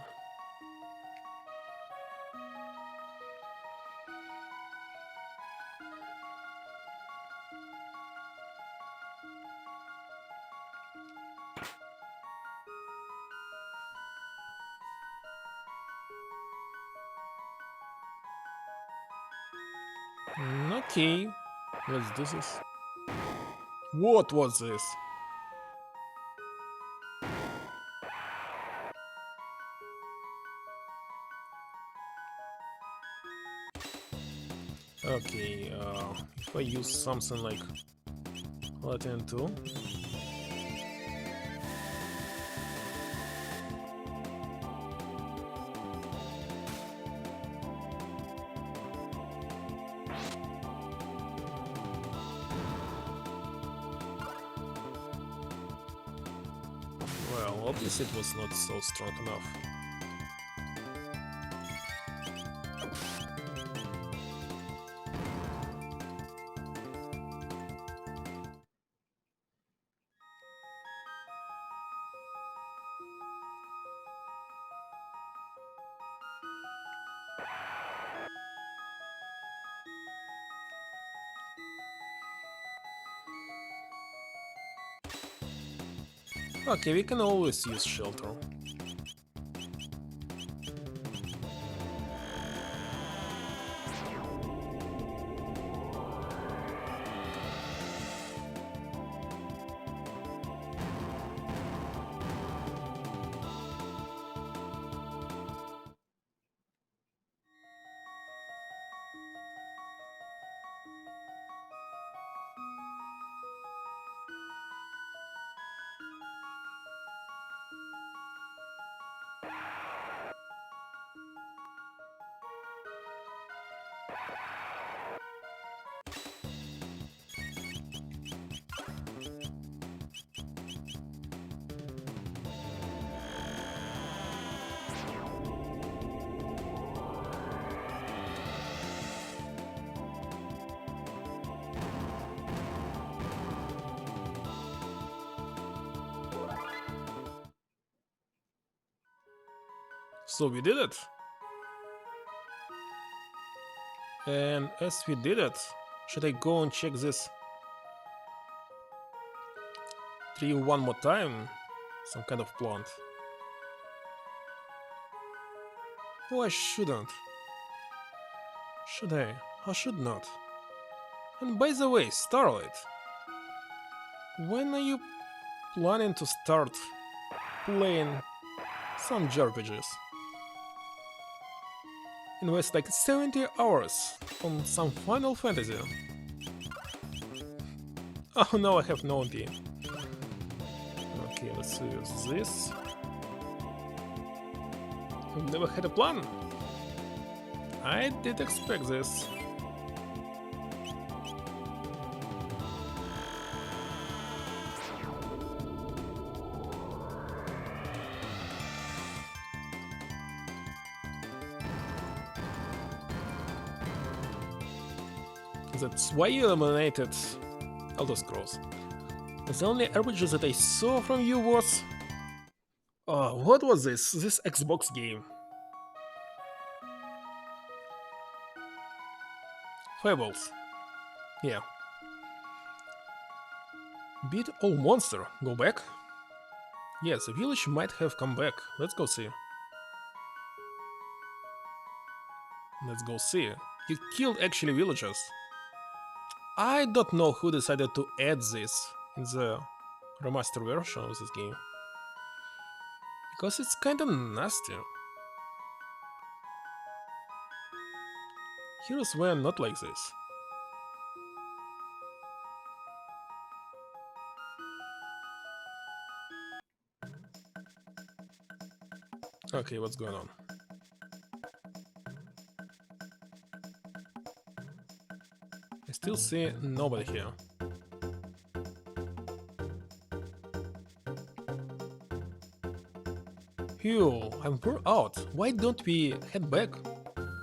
Okay, let's do this. What was this? Okay, if I use something like Latin 2. Well, obviously it was not so strong enough. Okay, we can always use shelter. So we did it. And as we did it, should I go and check this tree one more time? Some kind of plant. Oh, I shouldn't. Should I? I should not. And by the way, Starlight, when are you planning to start playing some JRPGs? Invest like 70 hours on some Final Fantasy. Oh no, I have no idea. Okay, let's use this. I've never had a plan. I did expect this. That's why you eliminated Elder Scrolls. The only RPG that I saw from you was... Oh, what was this? This Xbox game. Fables. Yeah. Beat all monster. Go back? Yes, the village might have come back. Let's go see. Let's go see. You killed actually villagers. I don't know who decided to add this in the remastered version of this game. Cause it's kinda nasty. Heroes were not like this. Okay, what's going on? I still see nobody here. Phew, I'm wore out. Why don't we head back?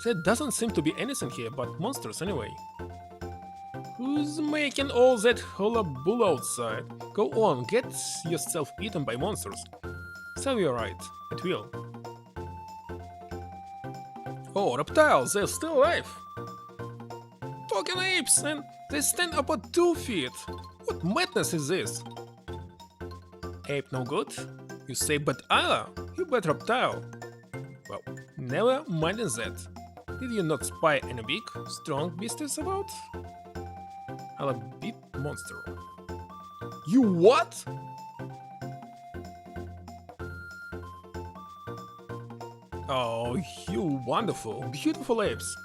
There doesn't seem to be anything here but monsters anyway. Who's making all that hullabaloo outside? Go on, get yourself eaten by monsters. So you're right, it will. Oh, reptiles, they're still alive! Fucking apes, and they stand up at 2 feet! What madness is this? Ape no good? You say but Allah, you bad reptile. Well, never minding that. Did you not spy any big, strong beasties about? I'll beat monster. You what? Oh, you wonderful, beautiful apes.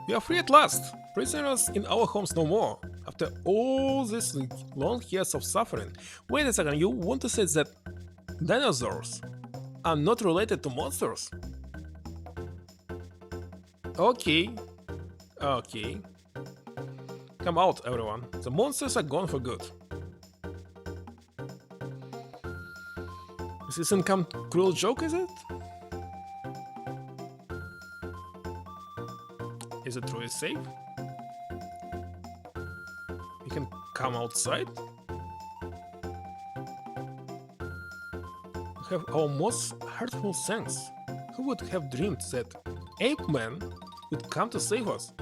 We are free at last. Prisoners in our homes no more. After all these long years of suffering. Wait a second, you want to say that dinosaurs are not related to monsters? Okay. Okay. Come out, everyone. The monsters are gone for good. This isn't some cruel joke, is it? Is it truly safe? We can come outside? We have our most heartful thanks. Who would have dreamed that Ape Man would come to save us?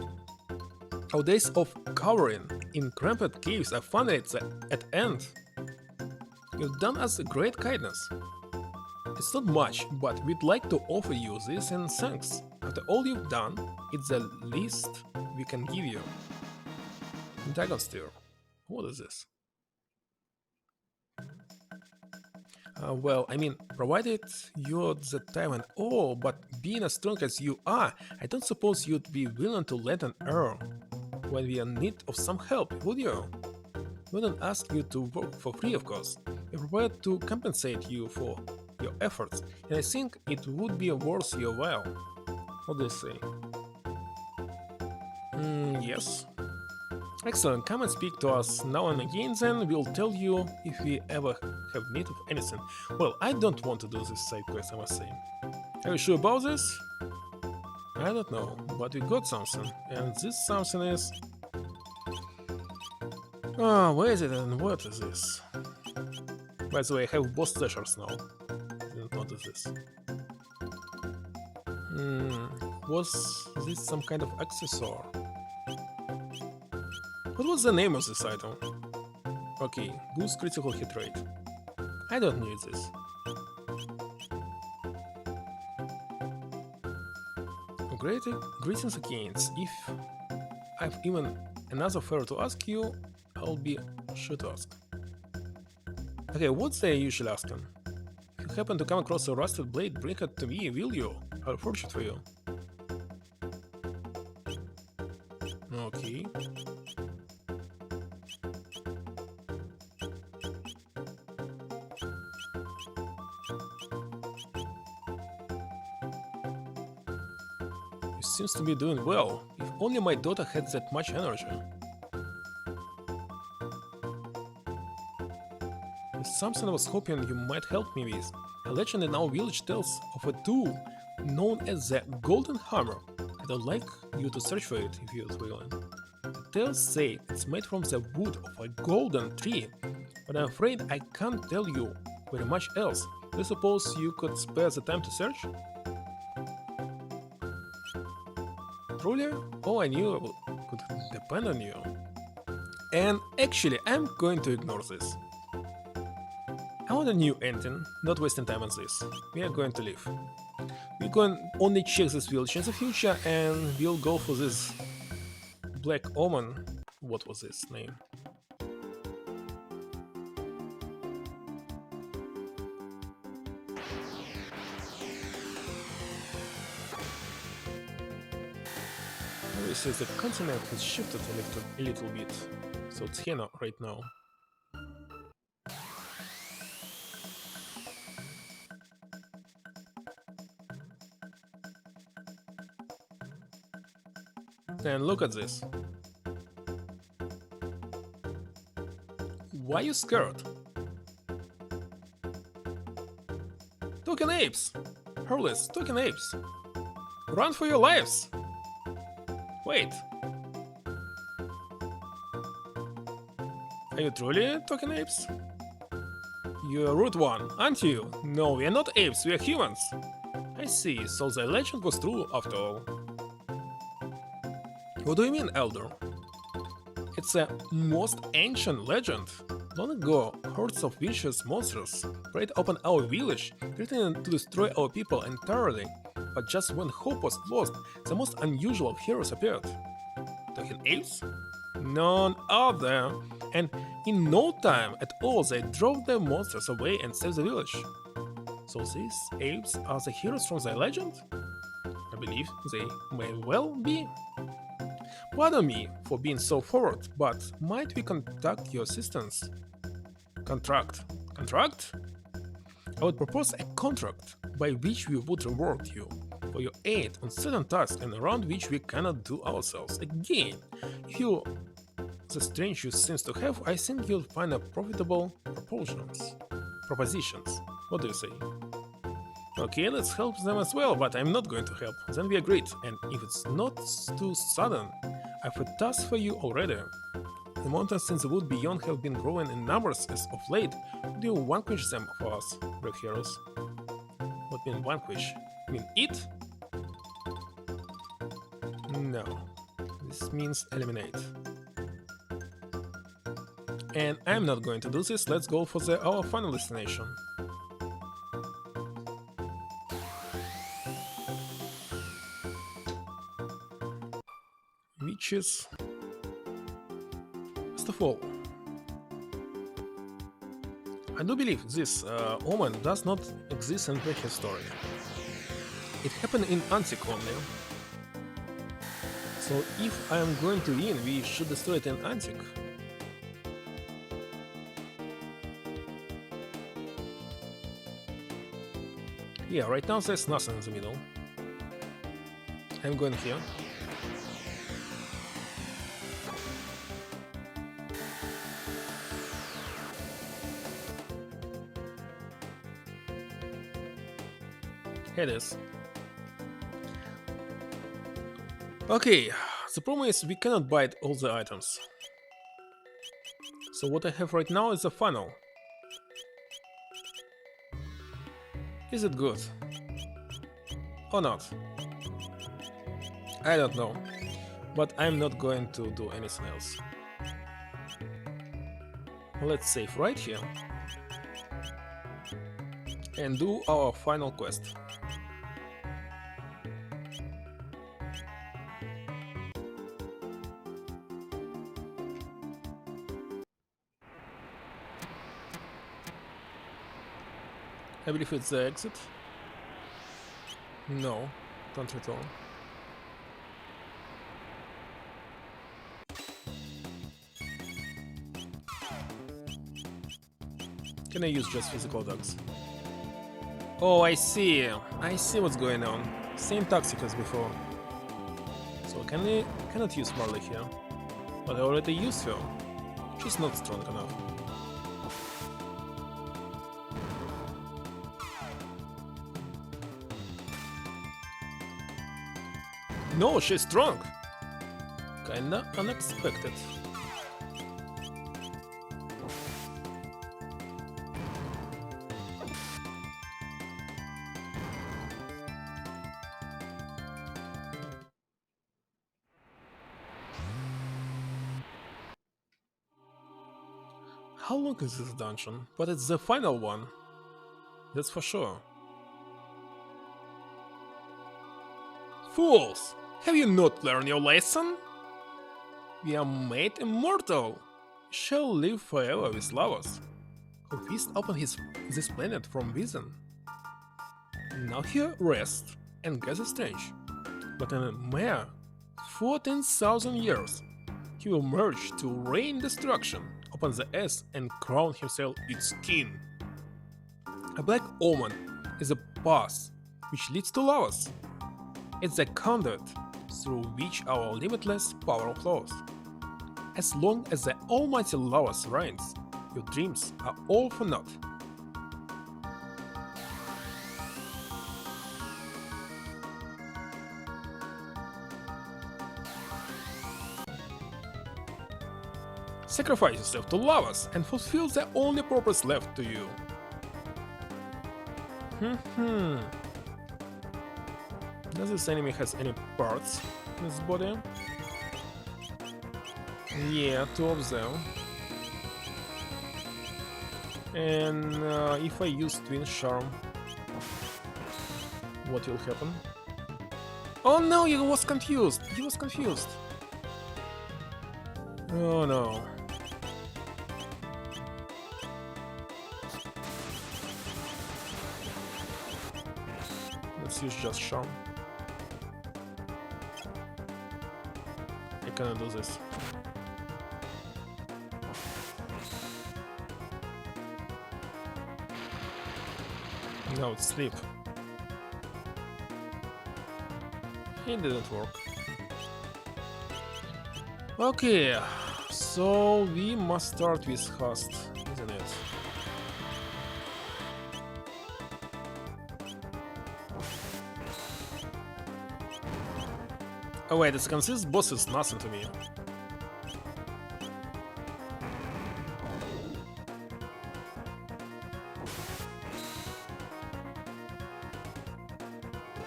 Our days of cowering in cramped caves are finally at end. You've done us a great kindness. It's not much, but we'd like to offer you this in thanks. After all you've done, it's the least we can give you. Dragon Steer. What is this? Well, I mean, provided you're the time and all, but being as strong as you are, I don't suppose you'd be willing to lend an ear when we are in need of some help, would you? We wouldn't ask you to work for free, of course. We're prepared to compensate you for your efforts, and I think it would be worth your while. What do you say? Yes. Excellent, come and speak to us now and again, then we'll tell you if we ever have need of anything. Well, I don't want to do this side quest, I must say. Are you sure about this? I don't know, but we got something, and this something is... Oh, where is it and what is this? By the way, I have boss slashers now. Didn't notice this. Was this some kind of accessory? What was the name of this item? Okay, boost critical hit rate. I don't need this. Greetings again. If I've even another favor to ask you, I'll be sure to ask. Okay, what's they usually asking? If you happen to come across a rusted blade, bring it to me, will you? I'll forge it for you. Okay. You seems to be doing well. If only my daughter had that much energy. There's something I was hoping you might help me with. A legend in our village tells of a tool known as the Golden Hammer. I'd like you to search for it if you're willing. The tales say it's made from the wood of a golden tree, but I'm afraid I can't tell you very much else. Do you suppose you could spare the time to search? Truly? Oh, I knew I could depend on you. And actually, I'm going to ignore this. I want a new ending, not wasting time on this. We are going to leave. We're going to only check this village in the future, and we'll go for this Black Omen. What was his name? see the continent has shifted a little bit, so it's here right now. And look at this. Why you scared? Talking apes! Hurless, talking apes! Run for your lives! Wait. Are you truly talking apes? You're a rude one, aren't you? No, we are not apes, we are humans. I see, so the legend was true after all. What do you mean, Elder? It's a most ancient legend. Long ago, hordes of vicious monsters preyed upon our village, threatening to destroy our people entirely. But just when hope was lost, the most unusual of heroes appeared. Talking apes? None other. And in no time at all, they drove the monsters away and saved the village. So these apes are the heroes from the legend? I believe they may well be. Pardon me for being so forward, but might we contact your assistance? Contract? I would propose a contract by which we would reward you for your aid on certain tasks and around which we cannot do ourselves. Again, if you the strength you seems to have, I think you'll find a profitable propositions. What do you say? Okay, let's help them as well, but I'm not going to help. Then we agreed, and if it's not too sudden, I've a task for you already. The mountains in the wood beyond have been growing in numbers as of late. Would you vanquish them for us, brave heroes? What mean vanquish? Mean eat? No. This means eliminate. And I'm not going to do this, let's go for our final destination. Which is... First of all, I do believe this omen does not exist in prehistory. It happened in Antique only. So if I am going to win, we should destroy it in Antique. Yeah, right now there's nothing in the middle. I'm going here. Here it is. Okay, the problem is we cannot buy all the items. So what I have right now is a funnel. Is it good? Or not? I don't know. But I'm not going to do anything else. Let's save right here. And do our final quest. I believe it's the exit. No, don't return. Can I use just physical dogs? Oh, I see. I see what's going on. Same tactic as before. So cannot use Marley here. But I already used her. She's not strong enough. No, she's strong! Kinda unexpected. How long is this dungeon? But it's the final one. That's for sure. Fools! Have you not learned your lesson? We are made immortal. Shall live forever with lovers, who feast upon this planet from within. Now here rest and gather strength, but in a mere 14,000 years. He will merge to rain destruction upon the earth and crown himself its king. A black omen is a path which leads to Lavas. It's a conduit through which our limitless power flows. As long as the almighty Lavas reigns, your dreams are all for naught. Sacrifice yourself to Lavas and fulfill the only purpose left to you. Does this enemy has any parts in his body? Yeah, 2 of them. And if I use Twin Charm, what will happen? Oh no, he was confused! He was confused! Oh no. Let's use just Charm. I cannot do this. Now it's sleep. It didn't work. Okay, so we must start with host, isn't it? Oh wait a second, this boss is nothing to me.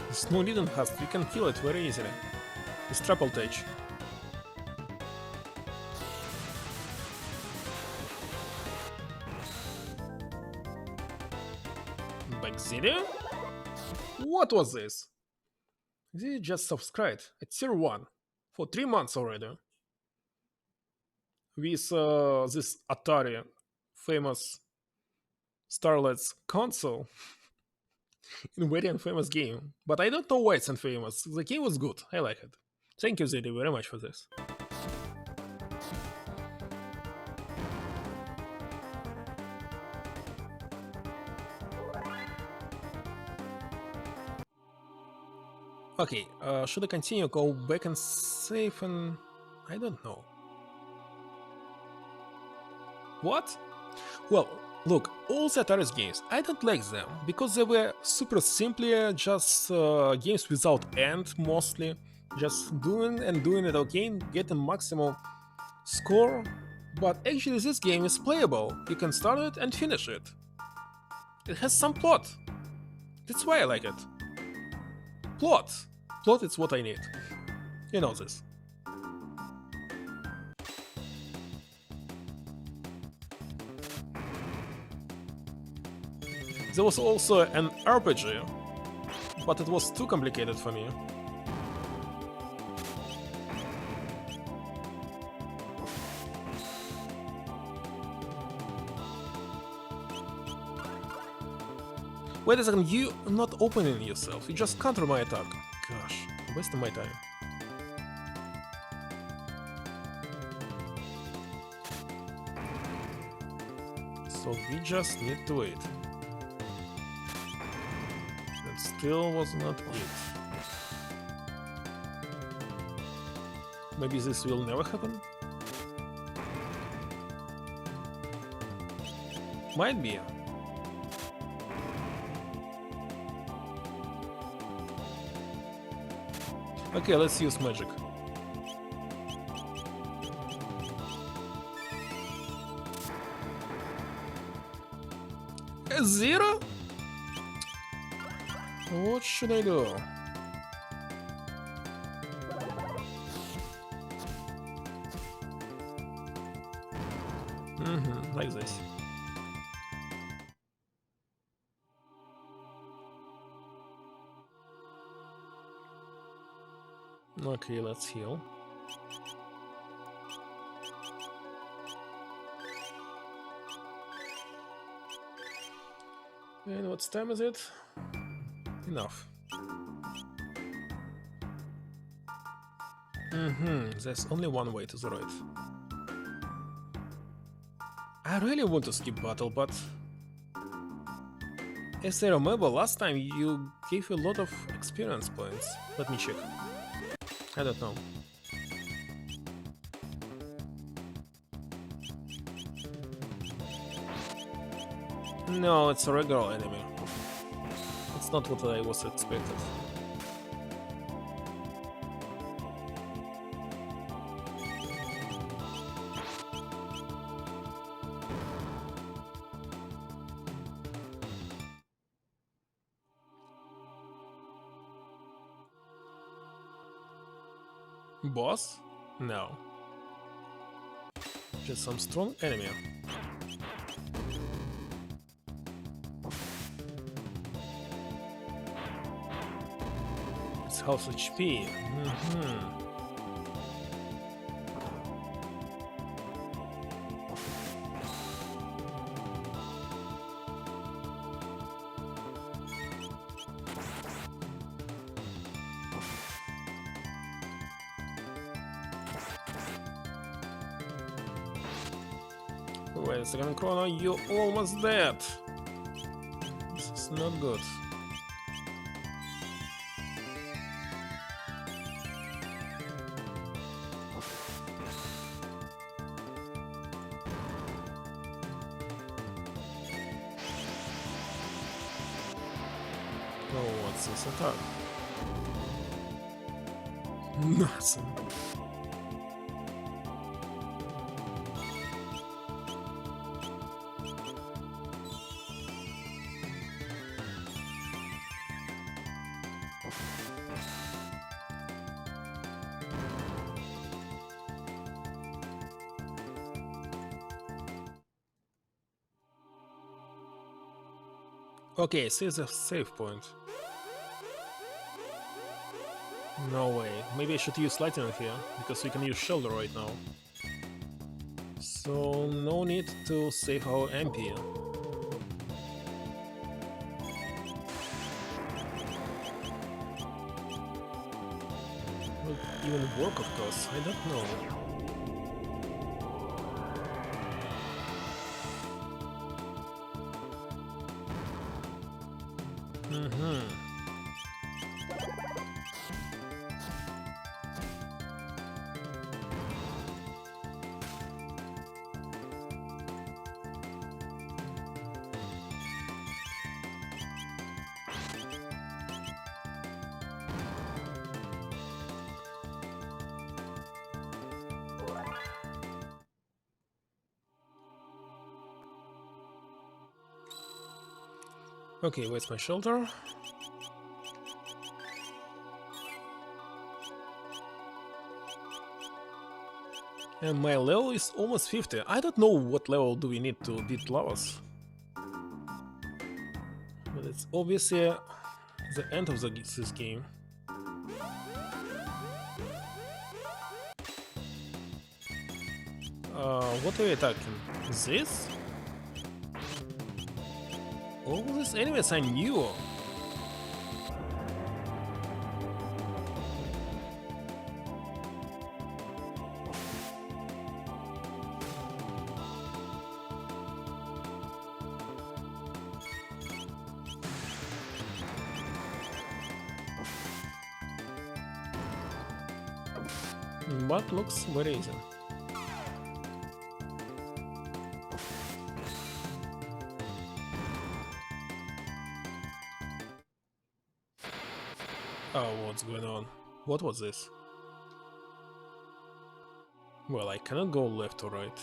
There's no need in host, we can kill it very easily. It's triple touch. Backzillion? What was this? They just subscribed at tier 1 for 3 months already. With this Atari famous Starlight's console. In very infamous game. But I don't know why it's infamous. The game was good. I like it. Thank you, Zeddy, very much for this. Okay, should I continue, go back and save and... I don't know. What? Well, look, all the Atari's games, I don't like them, because they were super simply just games without end, mostly. Just doing and doing it again, getting maximum score. But actually this game is playable, you can start it and finish it. It has some plot. That's why I like it. Plot! Plot is what I need. You know this. There was also an RPG, but it was too complicated for me. Wait a second, you are not opening yourself, you just counter my attack. Gosh, wasting my time. So we just need to wait. That still was not it. Maybe this will never happen? Might be. Okay, let's use magic. A 0? What should I do? Like this. Okay, let's heal. And what time is it? Enough. There's only one way to the right. I really want to skip battle, but as I remember, last time you gave a lot of experience points. Let me check. I don't know. No, it's a regular enemy. It's not what I was expected. Boss? No. Just some strong enemy. It's half HP. Wait a second, Chrono, you're almost dead. This is not good. Oh, what's this attack? Nothing. Okay, see the save point. No way. Maybe I should use lightning here, because we can use shoulder right now. So no need to save our MP. Will it even work, of course? I don't know. Okay, where's my shoulder? And my level is almost 50. I don't know what level do we need to beat Lavas. But it's obviously the end of this game. What are we attacking? This? All these enemies are new. But looks very easy. Oh, what's going on? What was this? Well, I cannot go left or right.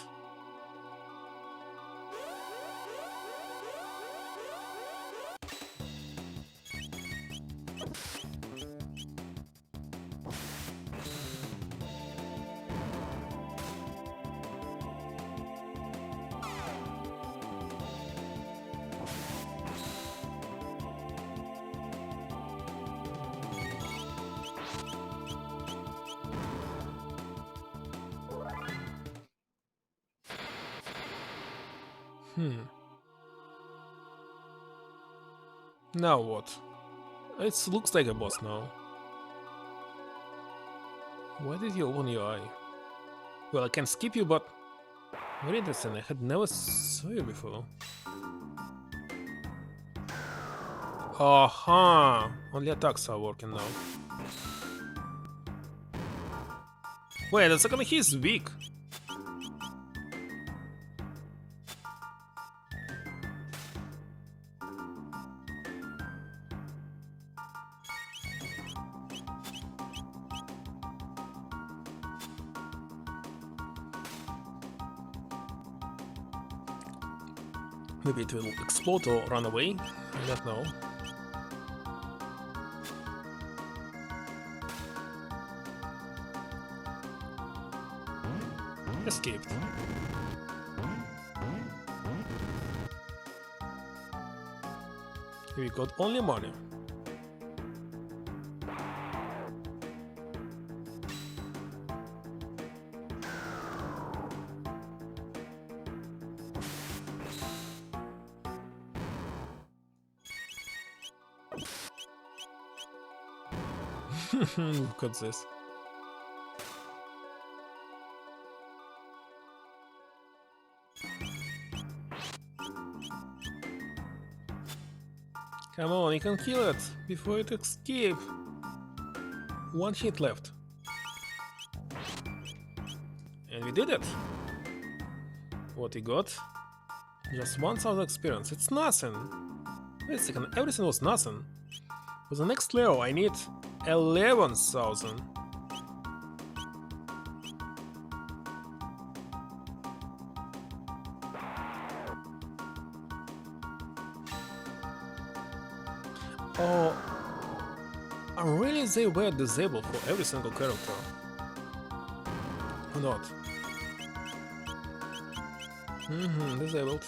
Now what? It looks like a boss now. Why did you open your eye? Well, I can skip you, but... Very interesting, I had never saw you before. Aha! Only attacks are working now. Wait a second, he's weak. Maybe it will explode or run away. I don't know. Escaped. We got only money. Look at this. Come on, you can kill it before it escape. One hit left. And we did it. What we got? Just 1000 experience. It's nothing. Wait a second, everything was nothing. For the next level I need 11,000. Oh, really they were disabled for every single character? Or not? Disabled.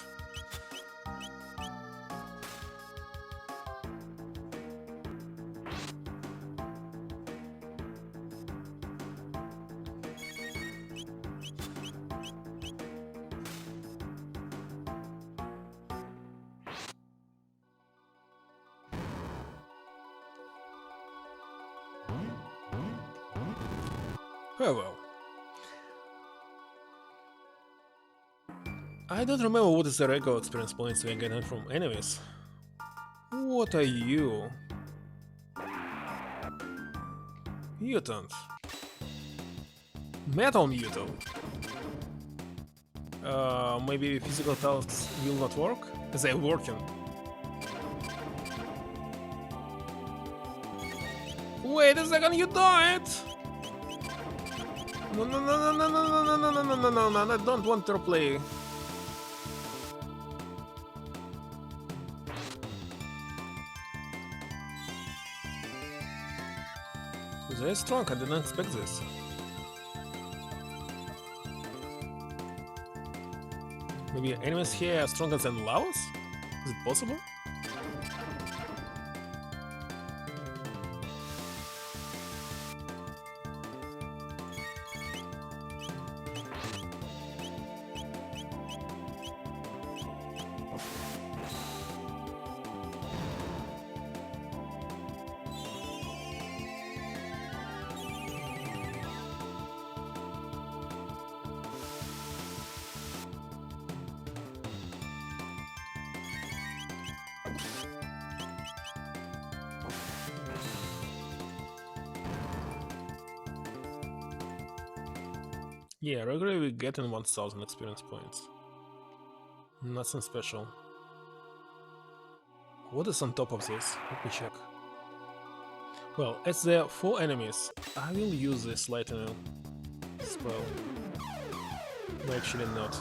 Oh well. I don't remember what is the regular experience points we are getting from enemies. What are you? Mutant. Metal mutant. Maybe physical tasks will not work? They're working. Wait a second, you died! No, no, no, no, no, no, no, no, no, no, no, no, no, I don't want to play. Very strong, I didn't expect this. Maybe enemies here are stronger than lavas? Is it possible? Yeah, regularly we get in 1000 experience points. Nothing special. What is on top of this? Let me check. Well, as there are 4 enemies, I will use this lightning spell. No, actually not.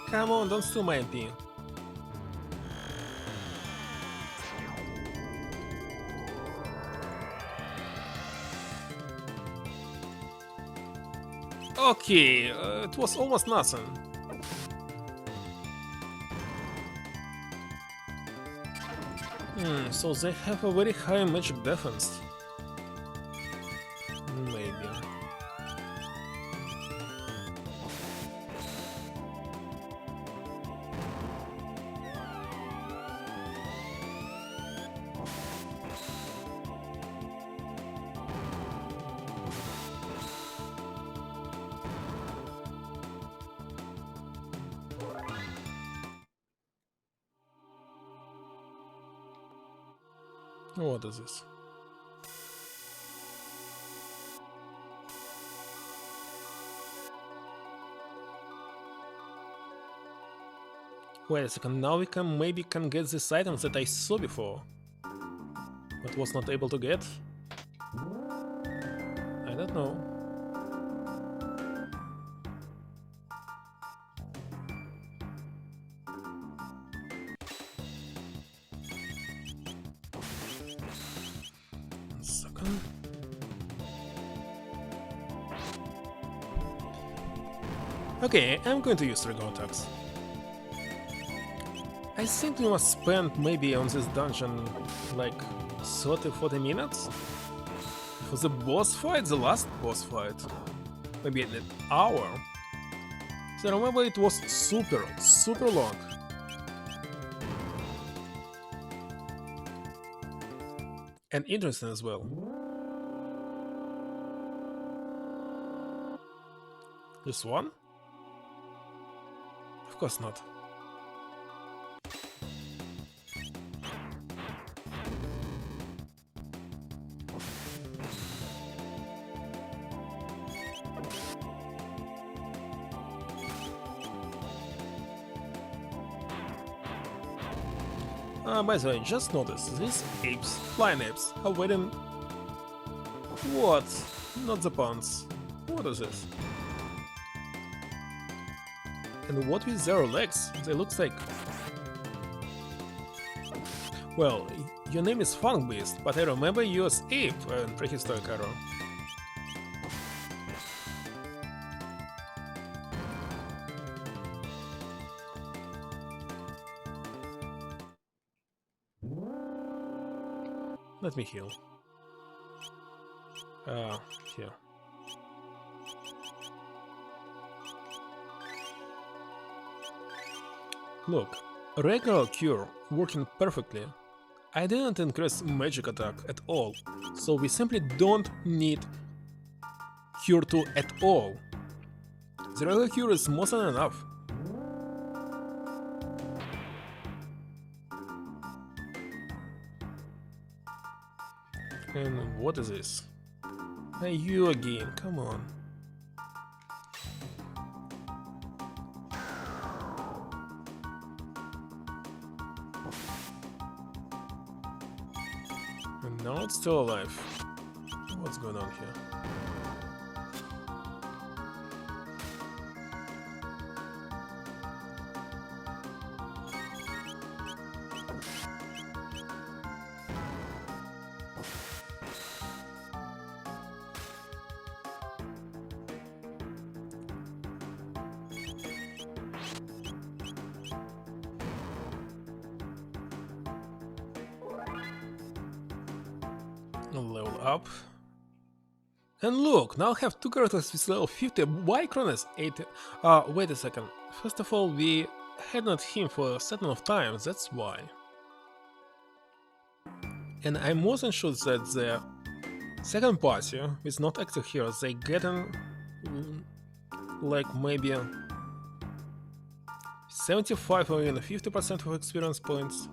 Come on, don't steal my MP. Okay, it was almost nothing. So they have a very high magic defense. Maybe. What is this? Wait a second, now we can maybe get these items that I saw before, but was not able to get? I don't know. One second. Okay, I'm going to use regular attacks. I think we must spend maybe on this dungeon like 30-40 minutes for the boss fight, the last boss fight. Maybe an hour. So I remember it was super long. And interesting as well. Just one? Of course not. By the way, just notice, these apes, flying apes, are wearing... What? Not the pants. What is this? And what with their legs? They look like... Well, your name is Funk Beast, but I remember you as ape in prehistoric era. Let me heal. Here. Look, regular cure working perfectly. I didn't increase magic attack at all, so we simply don't need cure 2 at all. The regular cure is more than enough. And what is this? Hey, you again, come on. And now it's still alive. What's going on here? Level up. And look, now I have two characters with level 50. Why Chrono's 80? Wait a second. First of all, we had not him for a certain of times, that's why. And I'm more than sure that the second party with not active heroes, they getting like maybe 75 or even 50% of experience points.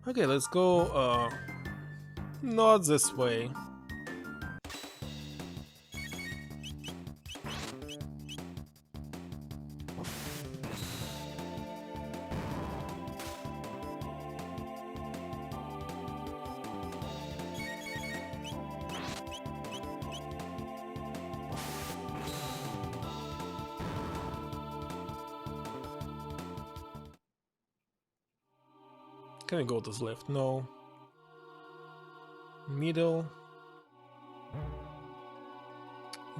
Okay, let's go not this way. Can I go to the left? No. Middle.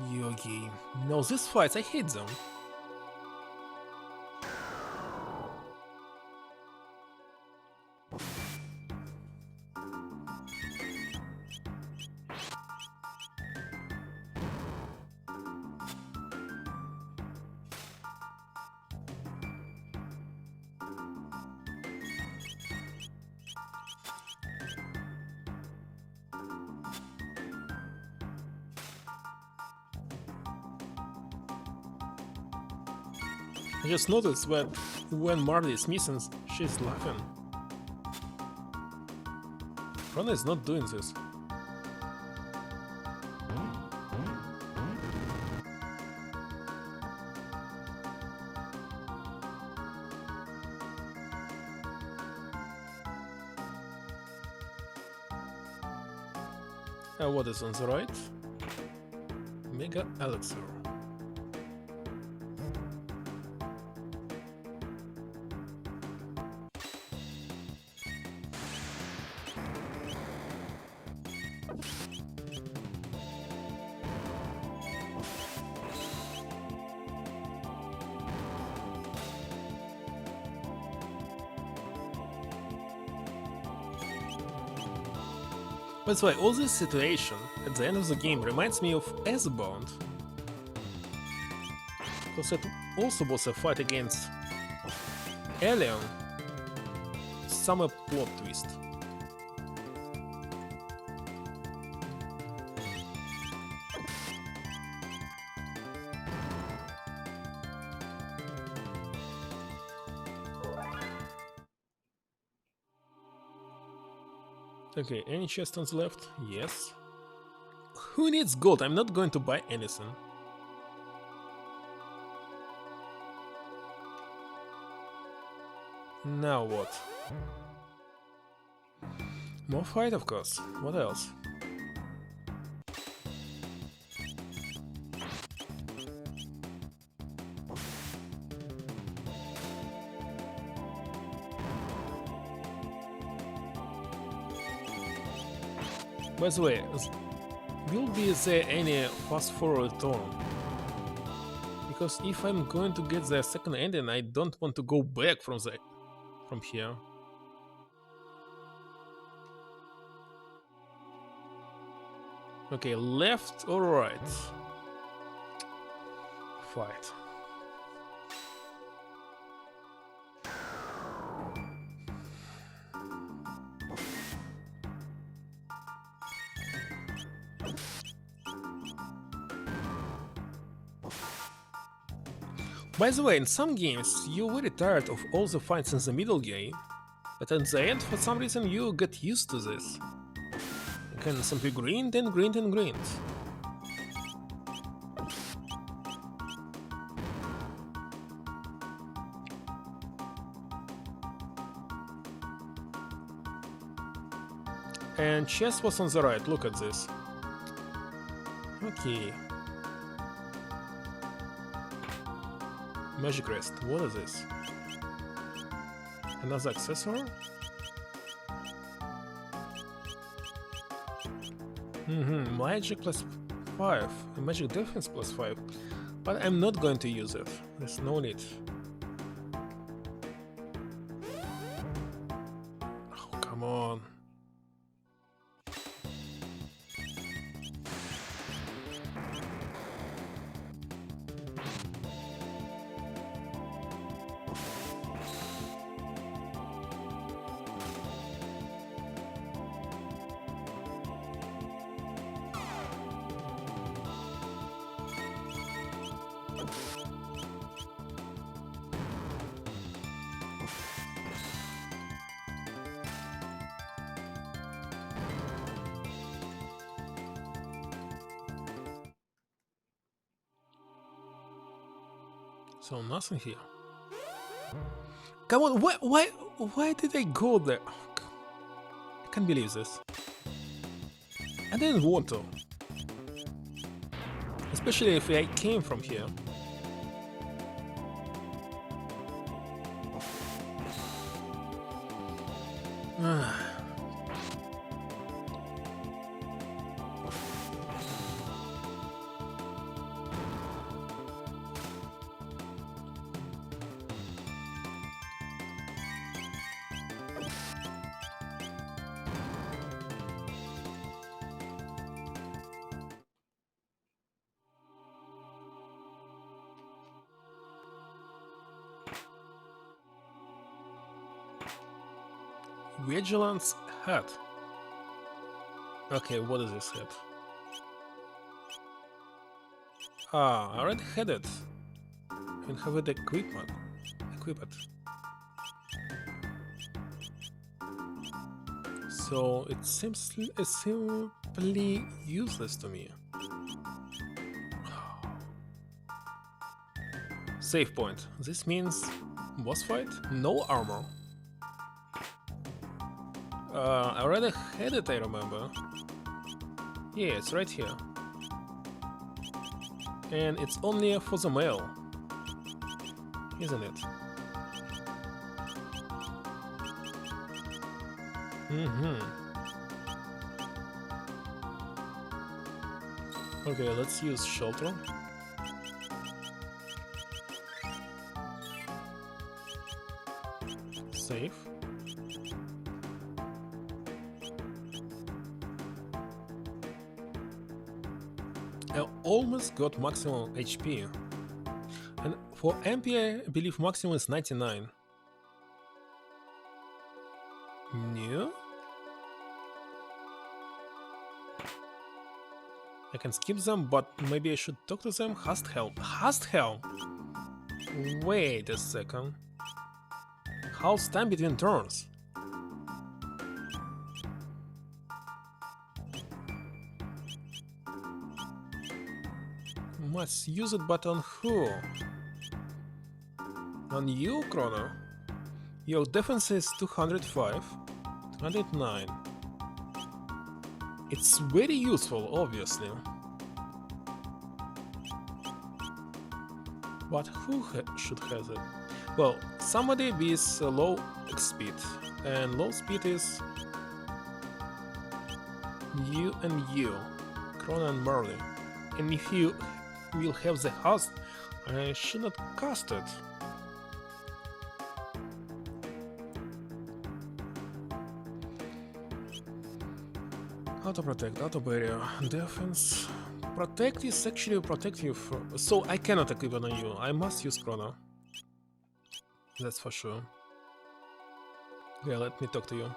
Yogi. No, these fights, I hate them. I just noticed that when Marley is missing, she's laughing. Chrono is not doing this. What is on the right? Mega Elixir. That's why all this situation at the end of the game reminds me of S-Bound. Because it also was a fight against Alien. Summer plot twist. Okay, any chest on the left? Yes. Who needs gold? I'm not going to buy anything. Now what? More fight, of course. What else? By the way, will there any fast forward turn? Because if I'm going to get the second ending, I don't want to go back from here. Okay, left or right? Fight. By the way, in some games you're very tired of all the fights in the middle game, but at the end for some reason you get used to this. You can simply grind and grind and grind. And chest was on the right, look at this. Okay. Magic Rest, what is this? Another accessory? Magic plus 5, and magic defense plus 5. But I'm not going to use it, there's no need. Oh, come on. So nothing here. Come on, why did I go there? Oh, I can't believe this. I didn't want to. Especially if I came from here. Vigilance hat. Okay, what is this hat? Ah, I already had it. And have it equip it. So it seems simply useless to me. Save point. This means boss fight? No armor. I already had it, I remember. Yeah, it's right here. And it's only for the male, isn't it? Okay, let's use shelter. Save. I almost got maximum HP. And for MP, I believe maximum is 99. No? I can skip them, but maybe I should talk to them. Hast help. Hast help! Wait a second. How's time between turns? Must use it, but on who? On you, Chrono? Your defense is 205, 209. It's very useful, obviously. But who should have it? Well, somebody with low speed, and low speed is you and you, Chrono and Marley. And if you will have the host, I should not cast it. Auto protect, auto barrier, defense. Protect is actually protect you from. So I cannot equip it on you. I must use Chrono. That's for sure. Yeah, let me talk to you.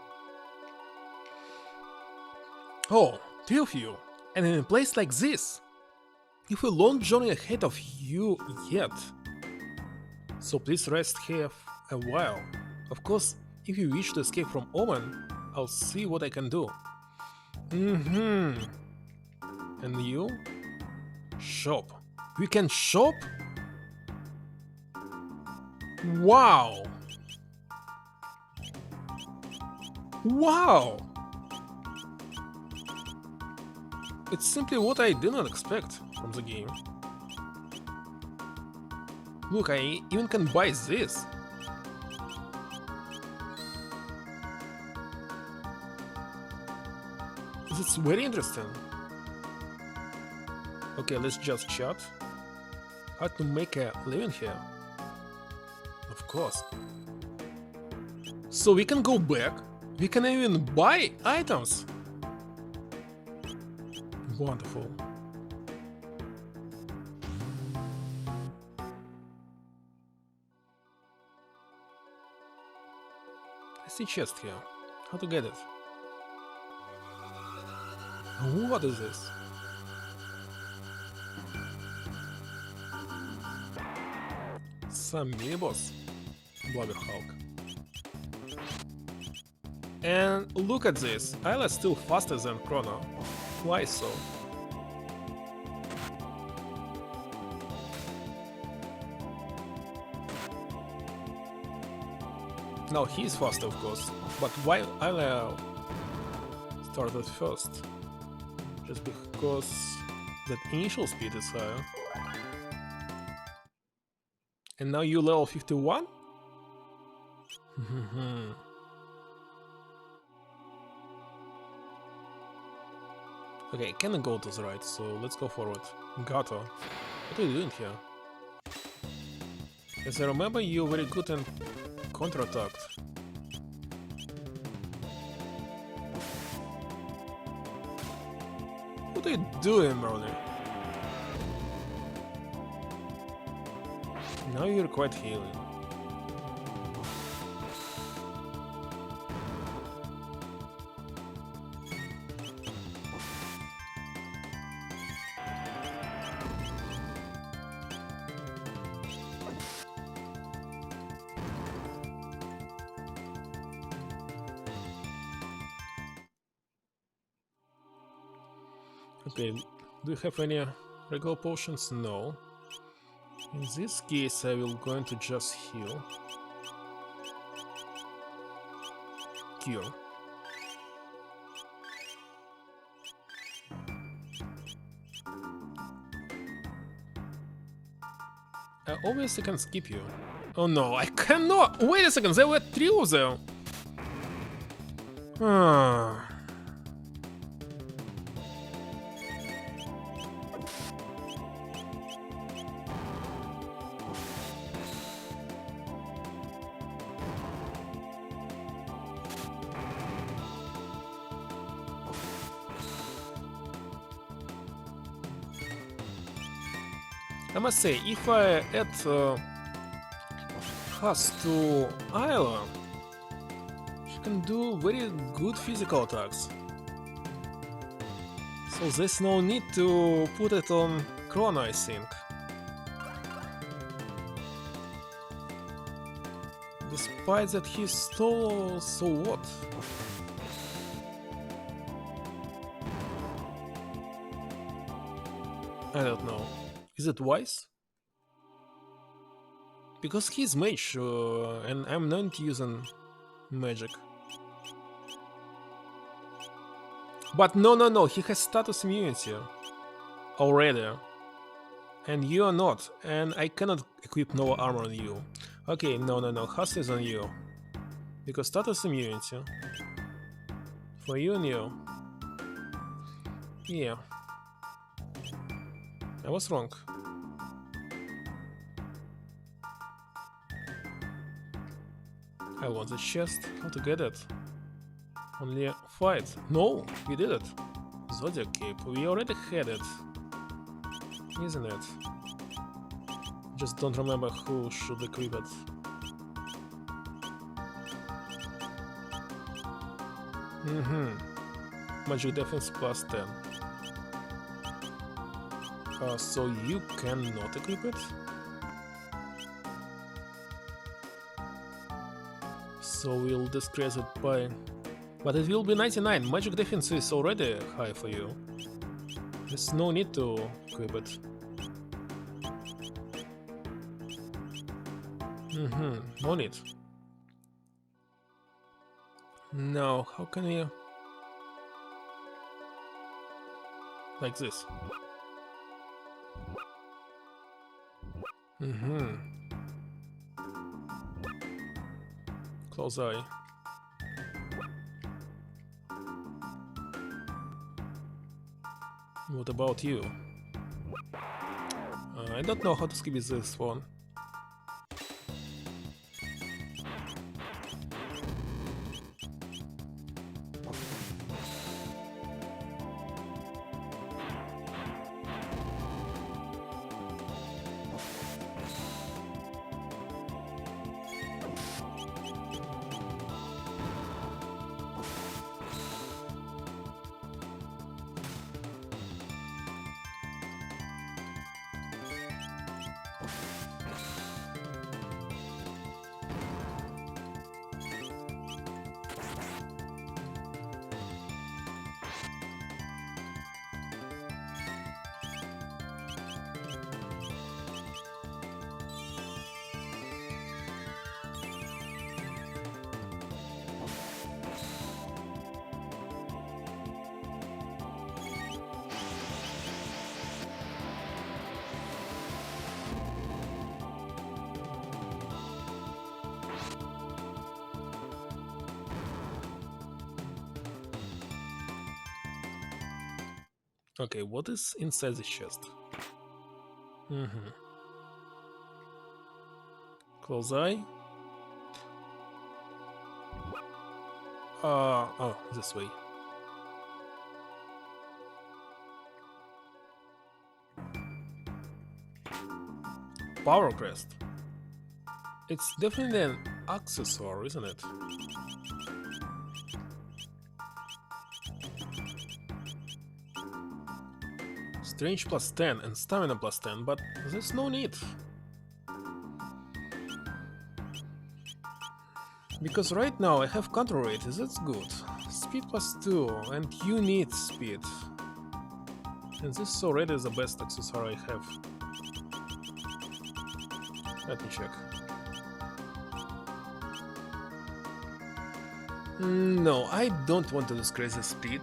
Oh, two of you, and in a place like this. You've a long journey ahead of you yet. So please rest here a while. Of course, if you wish to escape from Omen, I'll see what I can do. And you? Shop. We can shop? Wow! Wow! It's simply what I did not expect from the game. Look, I even can buy this. It's very interesting. Okay, let's just chat. How to make a living here? Of course. So we can go back. We can even buy items. Wonderful. I see chest here. How to get it? What is this? Some mini-boss. Blubber Hulk. And look at this. Ayla's still faster than Chrono. Why so? Now he's faster, of course, but why Ayla started first? Just because that initial speed is higher. And now you level 51? Okay, I cannot go to the right, so let's go forward. Gato, what are you doing here? As I remember, you're very good in counterattacked. What are you doing, brother? Now you're quite healing. Okay, do you have any regular potions? No. In this case, I will going to just heal. Cure. I obviously can skip you. Oh no, I cannot! Wait a second, there were 3 of them! Ah. I must say, if I add Has to Isla, she can do very good physical attacks. So there's no need to put it on Chrono, I think. Despite that he stole, so what? I don't know. Is it wise? Because he's mage, and I'm not using magic. But no, he has status immunity already. And you are not, and I cannot equip no armor on you. Okay, no, Has is on you. Because status immunity. For you and you. Yeah. I was wrong. I want the chest. How to get it? Only fight. No, we did it. Zodiac cape. We already had it. Isn't it? Just don't remember who should equip it. Magic defense plus 10. So you cannot equip it? So we'll disgrace it by... But it will be 99. Magic defense is already high for you. There's no need to equip it. No need. Now, how can we... Like this. Close eye. What about you? I don't know how to skip this one. Okay, what is inside the chest? Close eye. Oh, this way. Power crest. It's definitely an accessory, isn't it? Strange plus 10 and stamina plus 10, but there's no need. Because right now I have counter rate, that's good. Speed plus 2, and you need speed. And this is already the best accessory I have. Let me check. No, I don't want to lose crazy speed.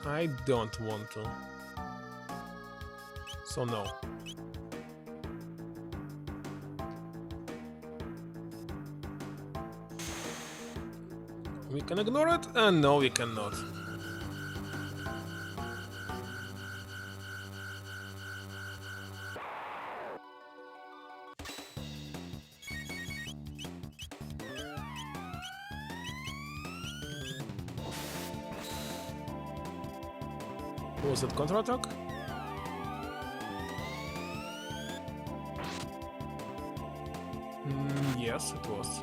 I don't want to. So no. We can ignore it, and no, we cannot. Was it counter-attack? Yes, it was.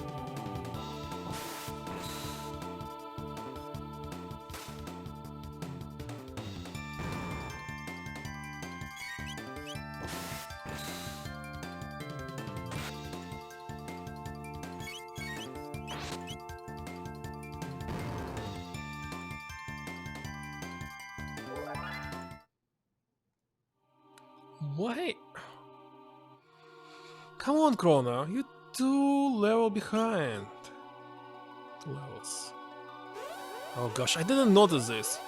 Why? Come on, Chrono, you 2 level behind. 2 levels. Oh gosh, I didn't notice this.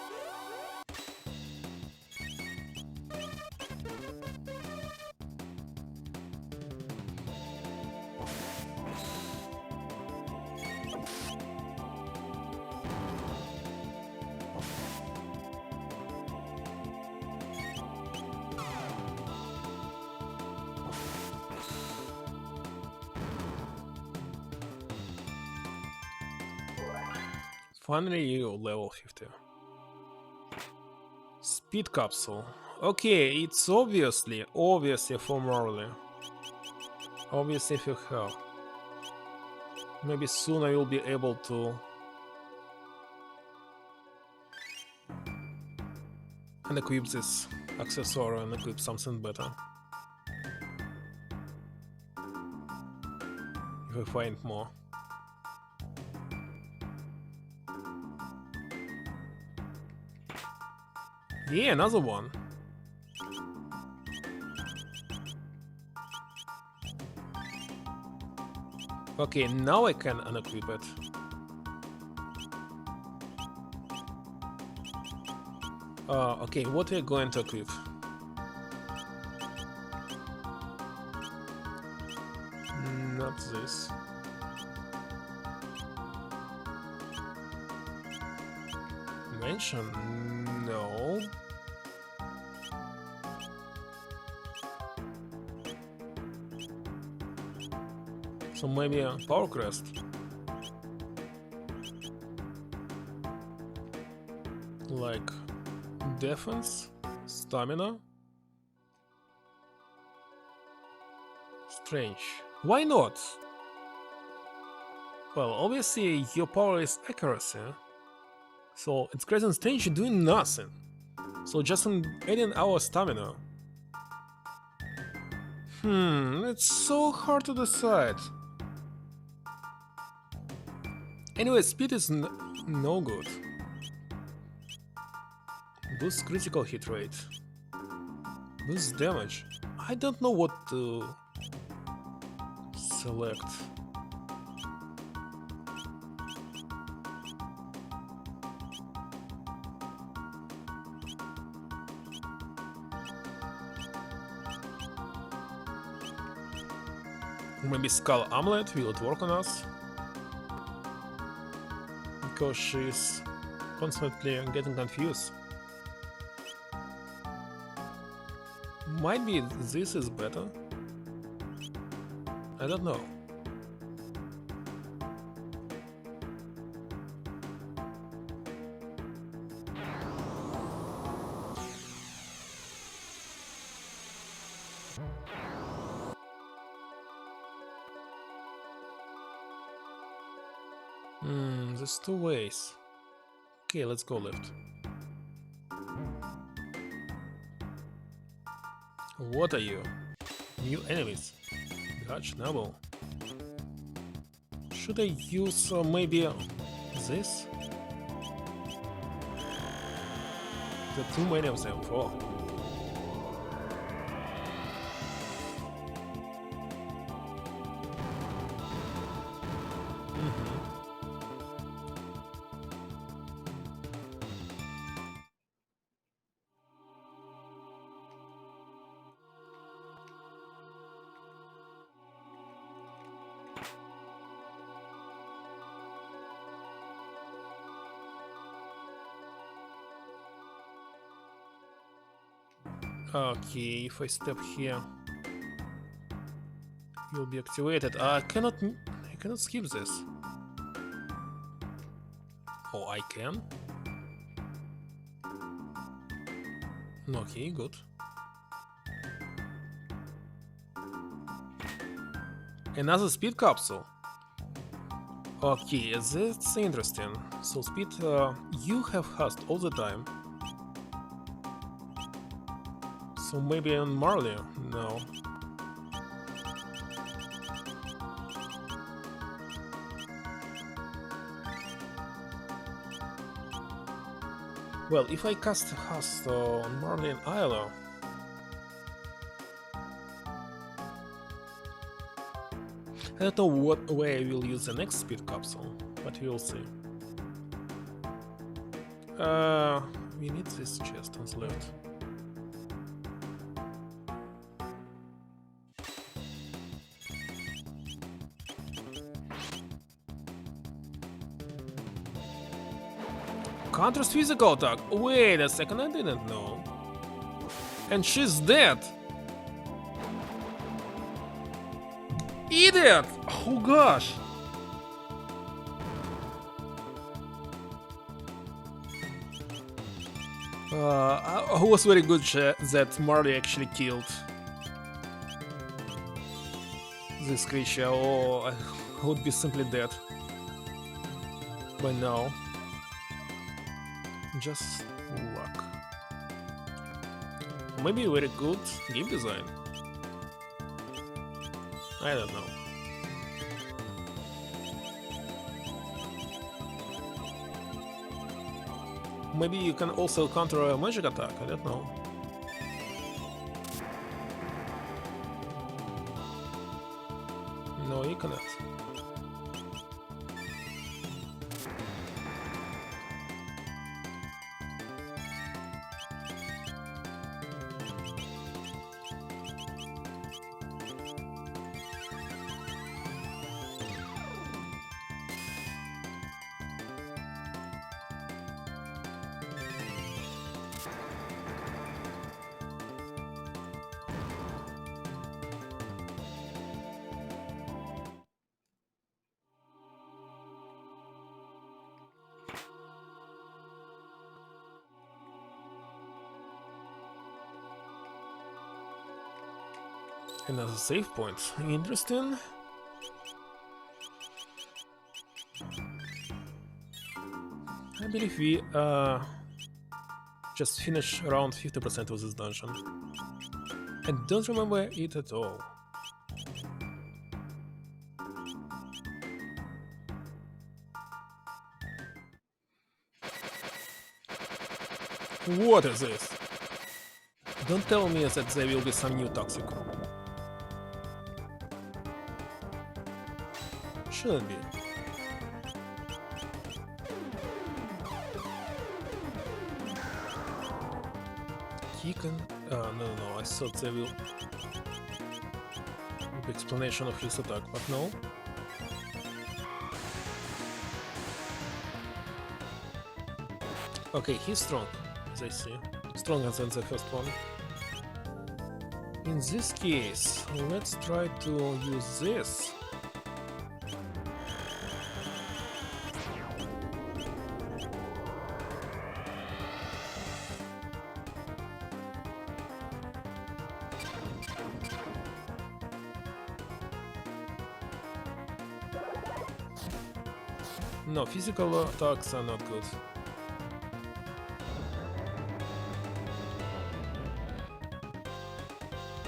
Finally, you level 50. Speed capsule. Okay, it's obviously from early. Obviously, if you have. Maybe soon I will be able to unequip this accessory and equip something better. If I find more. Yeah, another one. Okay, now I can unequip it. Okay, what are you going to equip? Not this. Mention? No. So maybe a power crest. Like defense, stamina. Strange. Why not? Well, obviously your power is accuracy. So it's crazy and strange doing nothing. So just adding our stamina. It's so hard to decide. Anyway, speed is no good. Boost critical hit rate. Boost damage. I don't know what to select. Maybe Skull Amulet, will it work on us? Because she's constantly getting confused. Might be this is better. I don't know. There's 2 ways. Okay, let's go left. What are you? New enemies. Gotcha, Noble. Should I use maybe this? There are too many of them. 4. Okay, if I step here, you'll be activated. I cannot skip this. Oh, I can? Okay, good. Another speed capsule. Okay, that's interesting. So speed, you have haste all the time. So maybe on Marley? No. Well, if I cast haste on Marley and Isla, I don't know what way I will use the next speed capsule, but we will see. We need this chest on the left. Counters physical attack. Wait a second, I didn't know. And she's dead. Idiot! Oh gosh! I was very good that Marley actually killed this creature, or I would be simply dead by now. Just luck. Maybe very good game design. I don't know. Maybe you can also counter a magic attack, I don't know. No, you cannot. Another save point. Interesting. I believe we just finished around 50% of this dungeon. I don't remember it at all. What is this? Don't tell me that there will be some new toxic. Shouldn't be. Kicken? No, I thought there will be explanation of his attack, but no. Okay, he's strong, as I see. Stronger than the first one. In this case, let's try to use this. No, physical attacks are not good.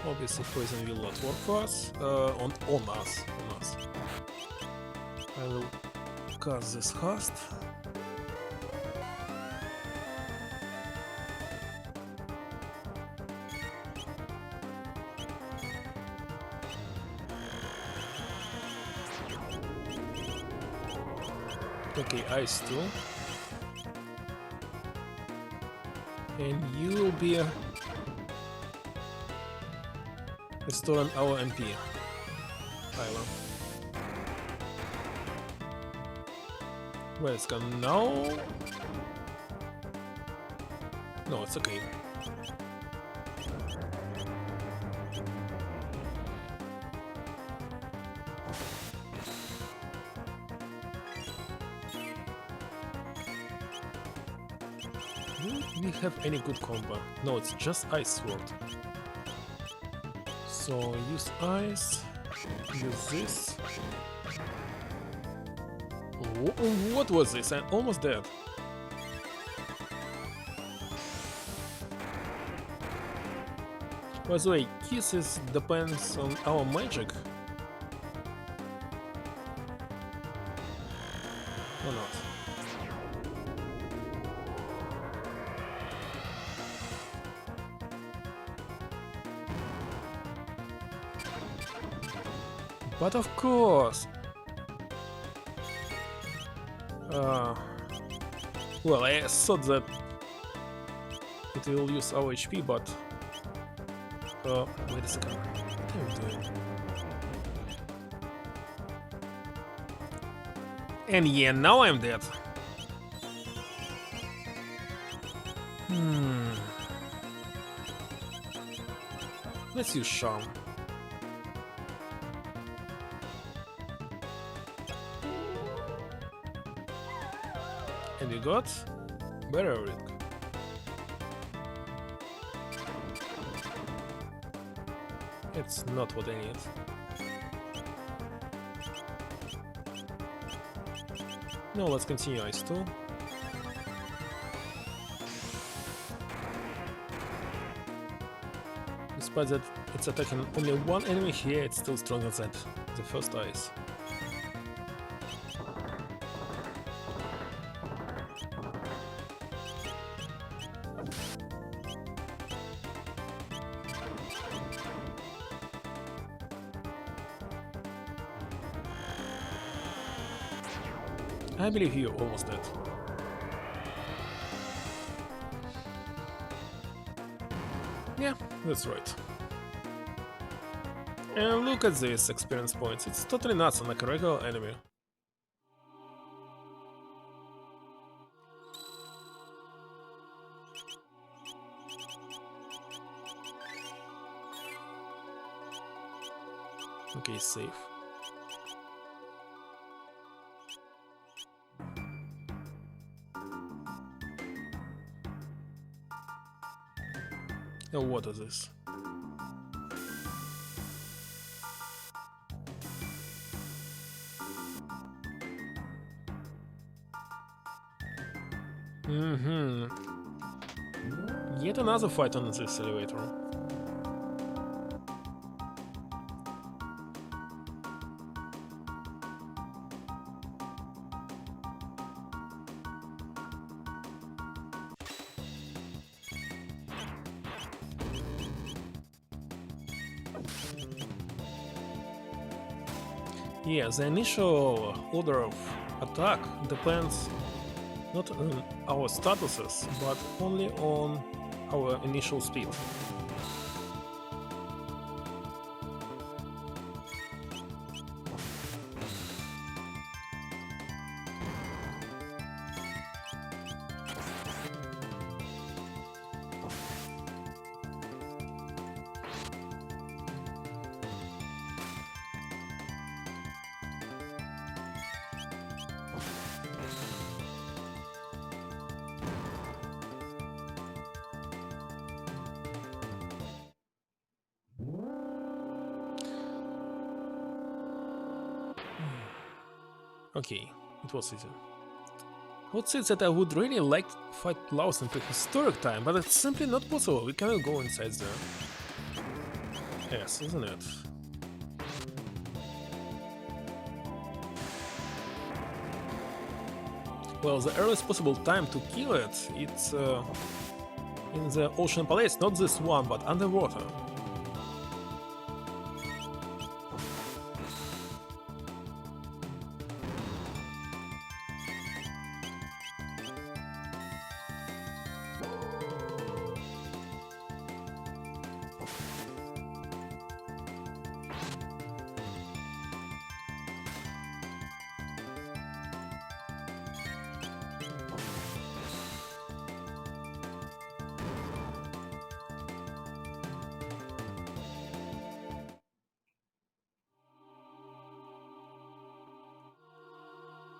Obviously, poison will not work for us. On us. I will cast this haste. Okay, ice too. And you will be restoring our MP. Island. Where it's gone now? No, it's okay. Do we have any good combo? No, it's just Ice Sword. So use Ice, use this. What was this? I'm almost dead. By the way, kisses depends on our magic. Or not? But of course. Well, I thought that it will use our HP, but wait a second. What am I doing? And yeah, now I'm dead. Let's use Charm. And we got Barrier Ring. It's not what I need. No, let's continue Ice 2. Despite that it's attacking only one enemy here, it's still stronger than the first Ice. I believe you're almost dead. Yeah, that's right. And look at these experience points, it's totally nuts on a regular enemy. Okay, safe. Now what is this? Yet another fight on this elevator. Yeah, the initial order of attack depends not on our statuses, but only on our initial speed. Okay, it was easy. I would say that I would really like to fight Laos in prehistoric time, but it's simply not possible. We cannot go inside there. Yes, isn't it? Well, the earliest possible time to kill it, it's in the Ocean Palace, not this one, but underwater.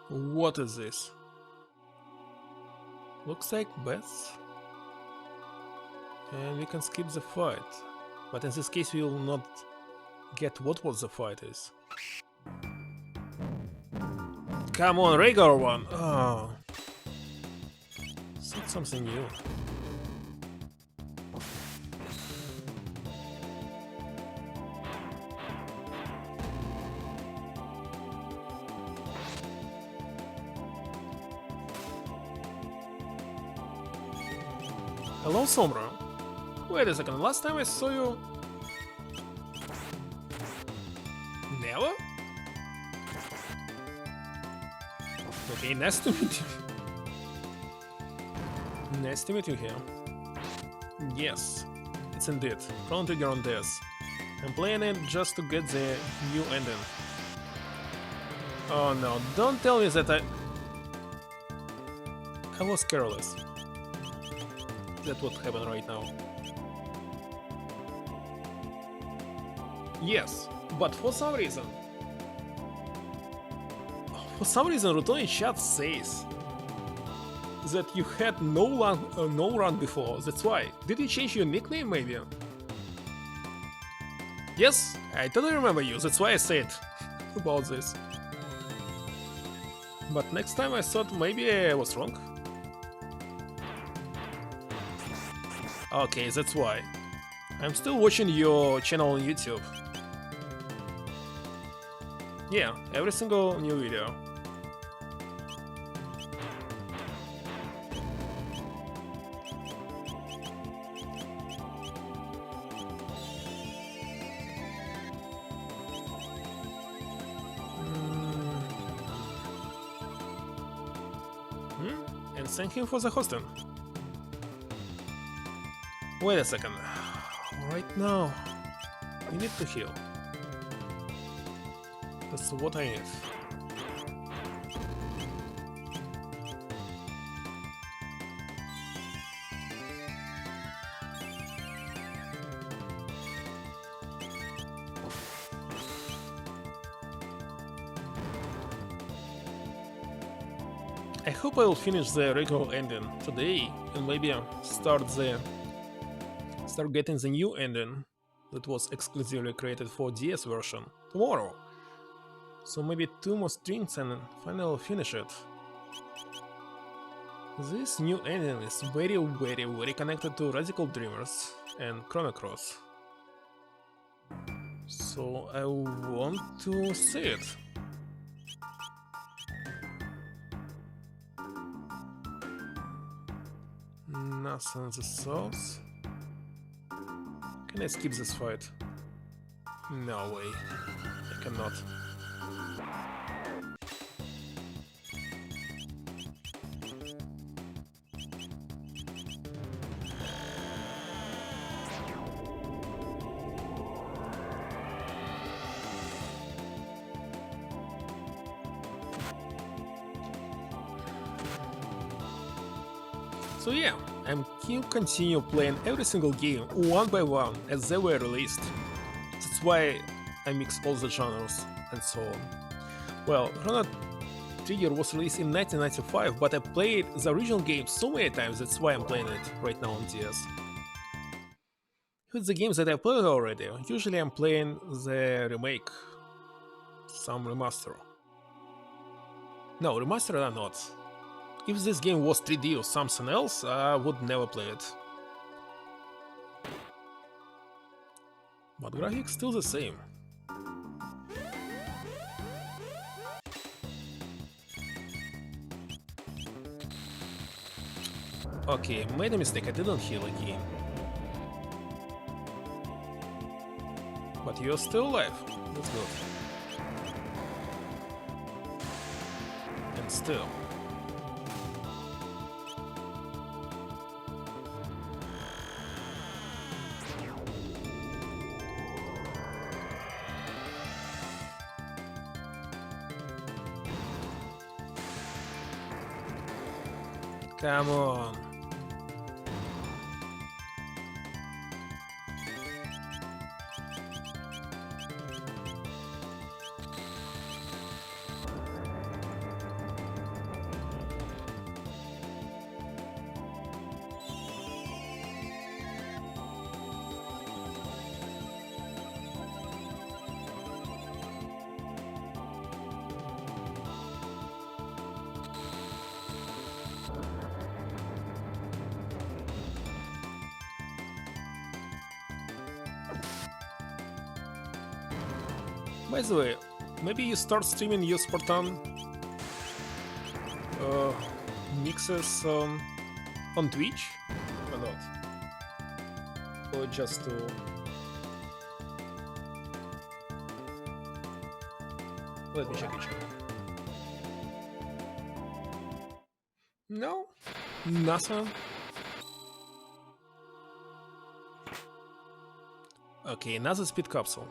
What is this? Looks like bets. And we can skip the fight. But in this case we will not get what the fight is. Come on, regular one! Oh. Set something new. Hello, Sombra. Wait a second, last time I saw you... Never? Okay, nice to meet you. Nice to meet you here. Yes, it's indeed. Chrono Trigger on this. I'm playing it just to get the new ending. Oh no, don't tell me that I was careless. That's what happened right now. Yes, but for some reason Ruton in chat says that you had no run before. That's why. Did you change your nickname maybe? Yes, I totally remember you. That's why I said about this. But next time I thought maybe I was wrong. Okay, that's why. I'm still watching your channel on YouTube. Yeah, every single new video. And thank you for the hosting. Wait a second. Right now, you need to heal. That's what I need. I hope I will finish the regular ending today and maybe start getting the new ending that was exclusively created for DS version tomorrow. So maybe 2 more streams and finally finish it. This new ending is very connected to Radical Dreamers and Chrono Cross. So I want to see it. Nothing in the source. Can I skip this fight? No way. I cannot. So yeah, I'm continue playing every single game one by one as they were released. That's why I mix all the genres and so on. Well, Chrono Trigger was released in 1995, but I played the original game so many times, that's why I'm playing it right now on DS. With the games that I played already, usually I'm playing the remake, some remaster. No, remaster or not. If this game was 3D or something else, I would never play it. But graphics still the same. Okay, made a mistake, I didn't heal again. But you're still alive, that's good. And still. Come on. By the way, maybe you start streaming your Spartan mixes on Twitch or not? Or just to... Let me check each other. No? Nothing? Okay, another speed capsule.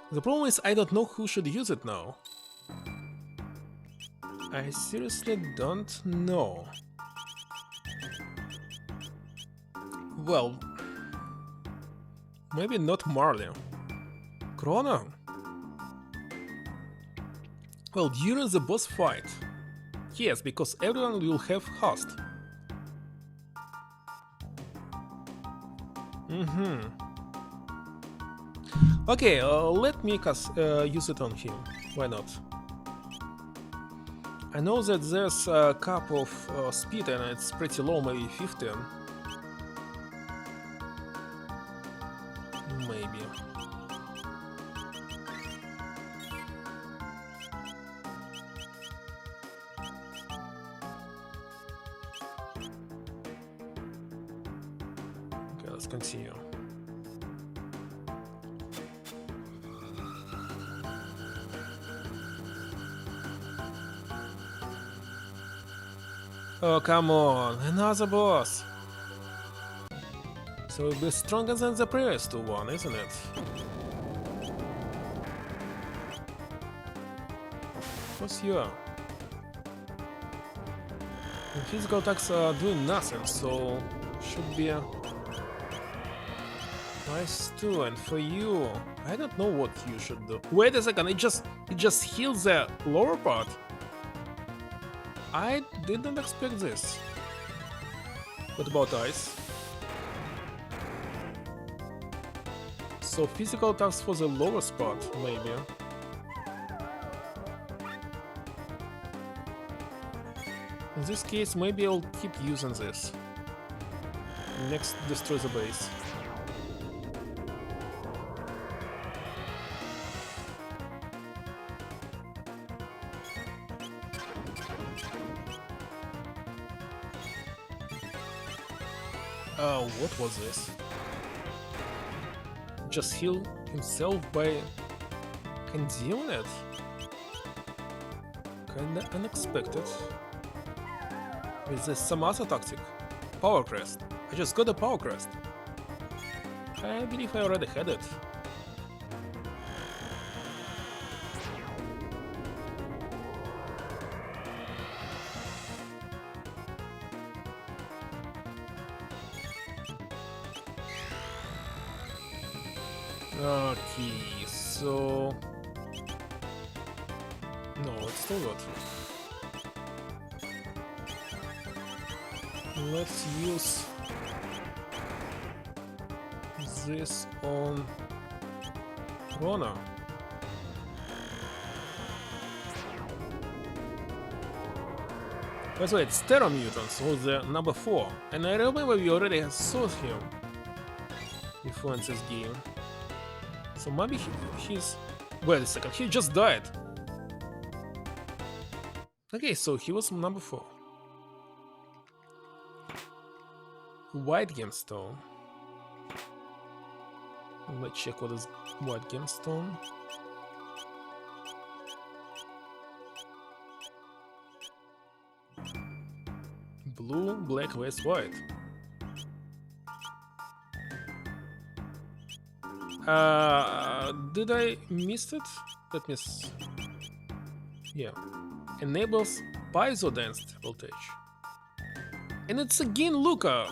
The problem is I don't know who should use it now. I seriously don't know. Well, maybe not Marley. Chrono? Well, during the boss fight. Yes, because everyone will have host. Okay, let me use it on him. Why not? I know that there's a cap of speed and it's pretty low, maybe 15. Maybe. Okay, let's continue. Oh, come on, another boss! So it'll be stronger than the previous two one, isn't it? What's you? The physical attacks are doing nothing, so should be nice too. And for you, I don't know what you should do. Wait a second, it just heals the lower part. I didn't expect this. What about ice? So physical attacks for the lower spot, maybe. In this case, maybe I'll keep using this. Next, destroy the base. What was this? Just heal himself by consuming it? Kinda unexpected. Is this some other tactic? Power Crest. I just got a Power Crest. I believe I already had it. Okay, so... No, it's still good. Let's use this on Chrono. By the way, it's Terra Mutant, so the number 4. And I remember we already saw him before in this game. So maybe he's... Wait a second, he just died. Okay, so he was number 4. White Gemstone. Let's check what is White Gemstone. Blue, black, west, white. Did I miss it? Let me yeah. Enables piezo dance voltage. And it's again Luca.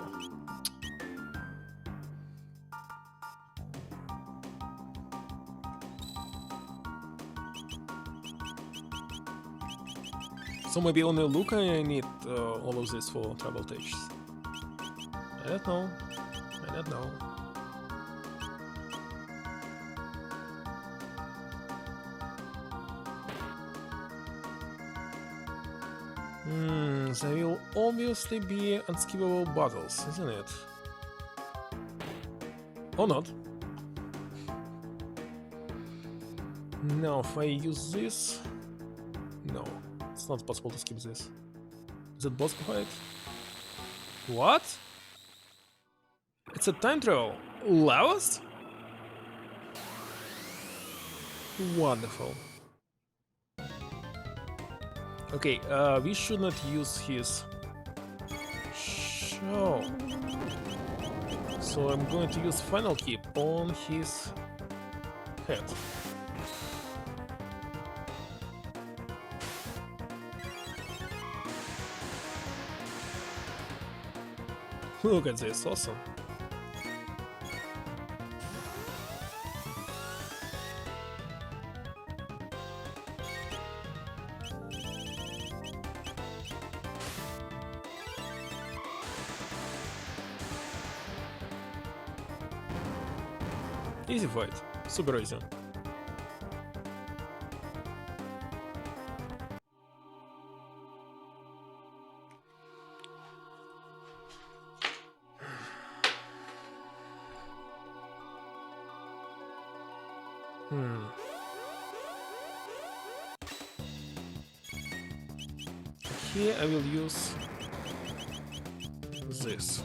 So maybe only Luca I need all of this for trouble voltages. I don't know. I don't know. There will obviously be unskippable battles, isn't it? Or not. Now, if I use this... No, it's not possible to skip this. Is it boss fight? What? It's a time trial. Lavas? Wonderful. Okay, we should not use his show. So I'm going to use final keep on his head. Look at this, awesome. Easy fight, super easy. Here I will use this.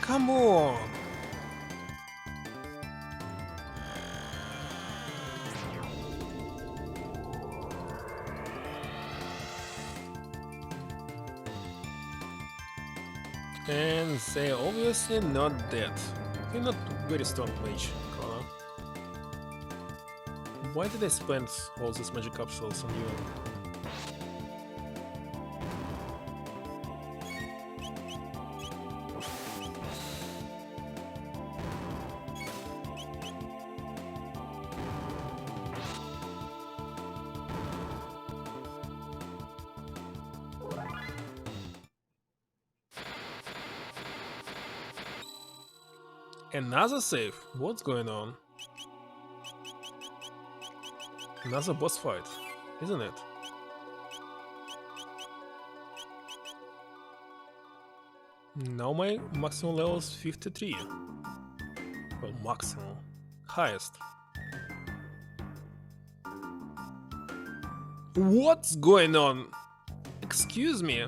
Come on! And they're obviously not dead. You're not very strong mage, Chrono. Why did I spend all these magic capsules on you? Another save? What's going on? Another boss fight, isn't it? Now my maximum level is 53. Well, maximum. Highest. What's going on? Excuse me.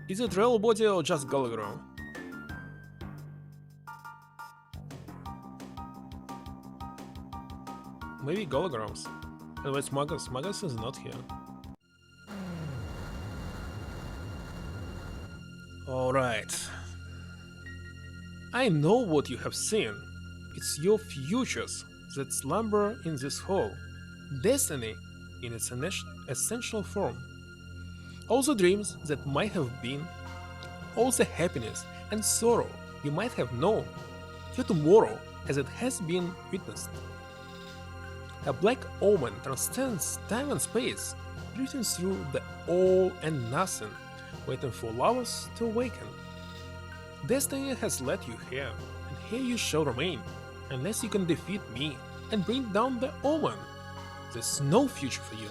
Is it real body or just hologram? Maybe holograms. Otherwise Magus. Magus is not here. Alright. I know what you have seen. It's your futures that slumber in this hall. Destiny in its essential form. All the dreams that might have been, all the happiness and sorrow you might have known, your tomorrow as it has been witnessed. A black omen transcends time and space, drifting through the all and nothing, waiting for lovers to awaken. Destiny has led you here, and here you shall remain, unless you can defeat me and bring down the omen. There's no future for you.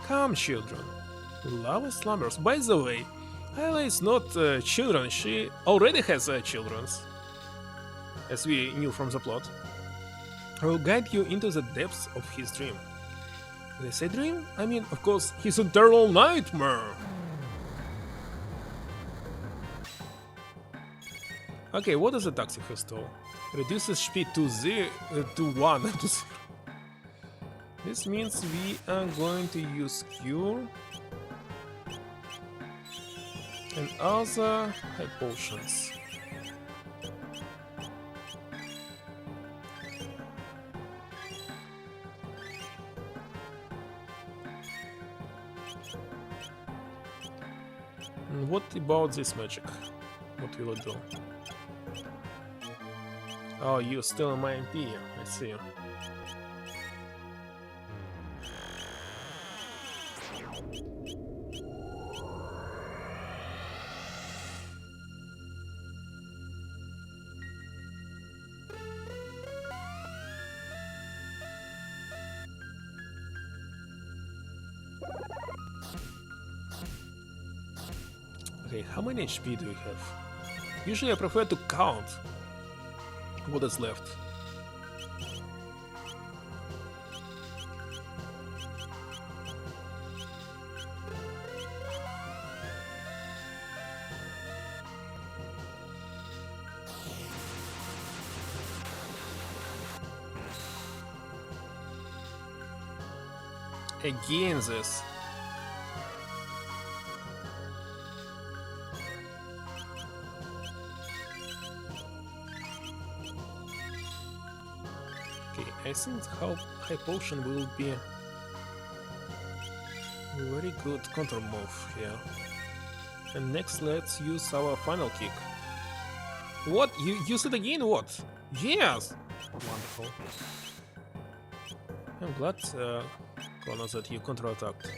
Come, children. Lava slumbers. By the way, Ayla is not children, she already has children. As we knew from the plot. I will guide you into the depths of his dream. When I say dream, I mean, of course, his eternal nightmare. Okay, what does the taxi first of all? Reduces speed to 1 to 0. This means we are going to use Cure and other high potions. And what about this magic? What will it do? Oh, you're still in my MP, I see. Okay, how many HP do we have? Usually I prefer to count what is left. Again this. Okay, I think how high potion will be a very good counter move here. And next let's use our final kick. What? You use it again? What? Yes! Wonderful. I'm glad, Chrono, that you counter-attacked.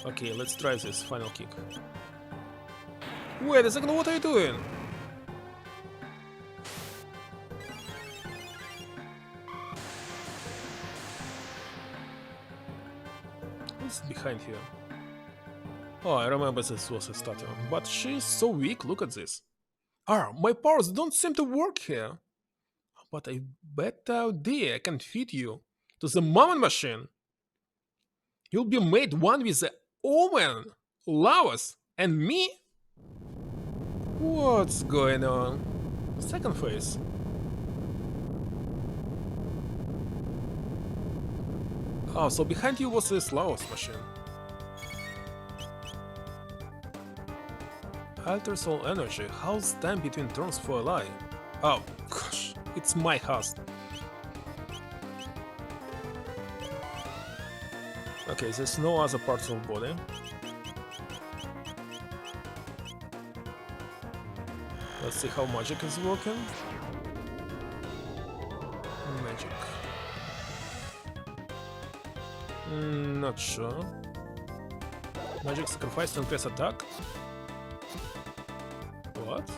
Okay, let's try this final kick. Wait a second, what are you doing? What's behind here? Oh, I remember this was a statue, but she's so weak, look at this. Ah, my powers don't seem to work here. But I bet out there I can feed you to the moment machine. You'll be made one with the Omen, Lavas, and me? What's going on? Second phase. Oh, so behind you was this Lavas machine. Alters all energy. How's time between turns for a lie? Oh, gosh, it's my house. Okay, there's no other parts of body. Let's see how magic is working. Magic. Not sure. Magic sacrifice to increase attack. What?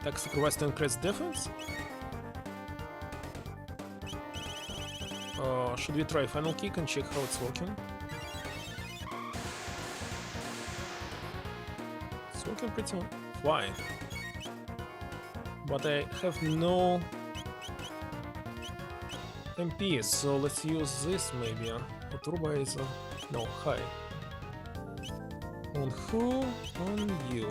Attack sacrifice to increase defense? Should we try final kick and check how it's working? It's working pretty fine. But I have no MP, so let's use this maybe. Turbo is no, high. On who? On you.